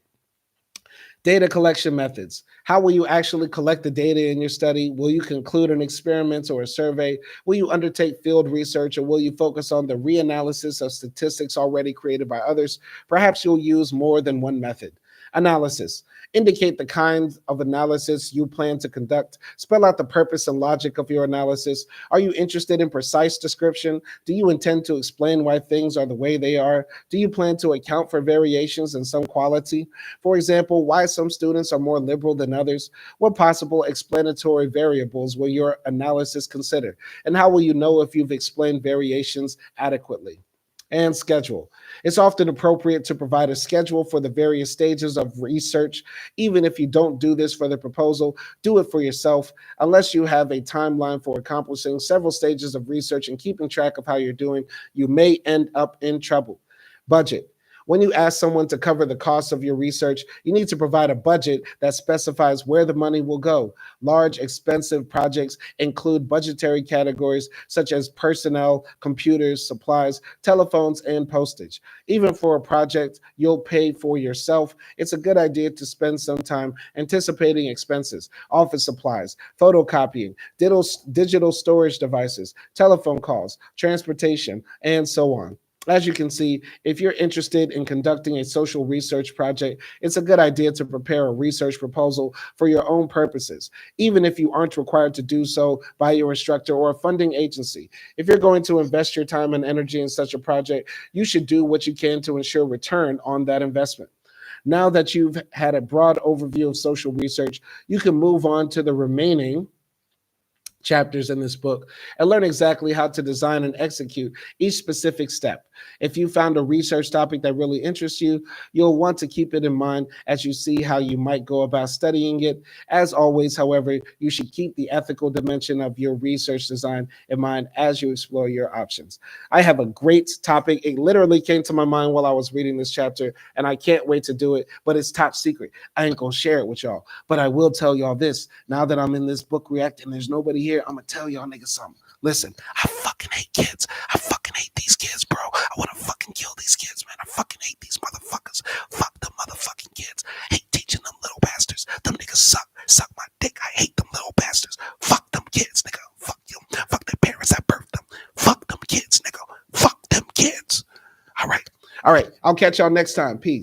[SPEAKER 1] Data collection methods. How will you actually collect the data in your study? Will you conclude an experiment or a survey? Will you undertake field research, or will you focus on the reanalysis of statistics already created by others? Perhaps you'll use more than one method. Analysis. Indicate the kind of analysis you plan to conduct. Spell out the purpose and logic of your analysis. Are you interested in precise description? Do you intend to explain why things are the way they are? Do you plan to account for variations in some quality? For example, why some students are more liberal than others? What possible explanatory variables will your analysis consider? And how will you know if you've explained variations adequately? And schedule. It's often appropriate to provide a schedule for the various stages of research. Even if you don't do this for the proposal, do it for yourself. Unless you have a timeline for accomplishing several stages of research and keeping track of how you're doing, you may end up in trouble. Budget. When you ask someone to cover the costs of your research, you need to provide a budget that specifies where the money will go. Large, expensive projects include budgetary categories such as personnel, computers, supplies, telephones, and postage. Even for a project you'll pay for yourself, it's a good idea to spend some time anticipating expenses, office supplies, photocopying, digital storage devices, telephone calls, transportation, and so on. As you can see, if you're interested in conducting a social research project, it's a good idea to prepare a research proposal for your own purposes, even if you aren't required to do so by your instructor or a funding agency. If you're going to invest your time and energy in such a project, you should do what you can to ensure return on that investment. Now that you've had a broad overview of social research, you can move on to the remaining chapters in this book and learn exactly how to design and execute each specific step. If you found a research topic that really interests you, you'll want to keep it in mind as you see how you might go about studying it. As always, however, you should keep the ethical dimension of your research design in mind as you explore your options. I have a great topic. It literally came to my mind while I was reading this chapter, and I can't wait to do it, but it's top secret. I ain't gonna share it with y'all, but I will tell y'all this. Now that I'm in this book react and there's nobody here, I'm gonna tell y'all niggas something. Listen, I fucking hate kids. I fucking hate these kids, bro. I want to fucking kill these kids, man. I fucking hate these motherfuckers. Fuck them motherfucking kids. Hate teaching them little bastards. Them niggas suck. Suck my dick. I hate them little bastards. Fuck them kids, nigga. Fuck them. Fuck their parents that birthed them. Fuck them kids, nigga. Fuck them kids. All right. All right. I'll catch y'all next time. Peace.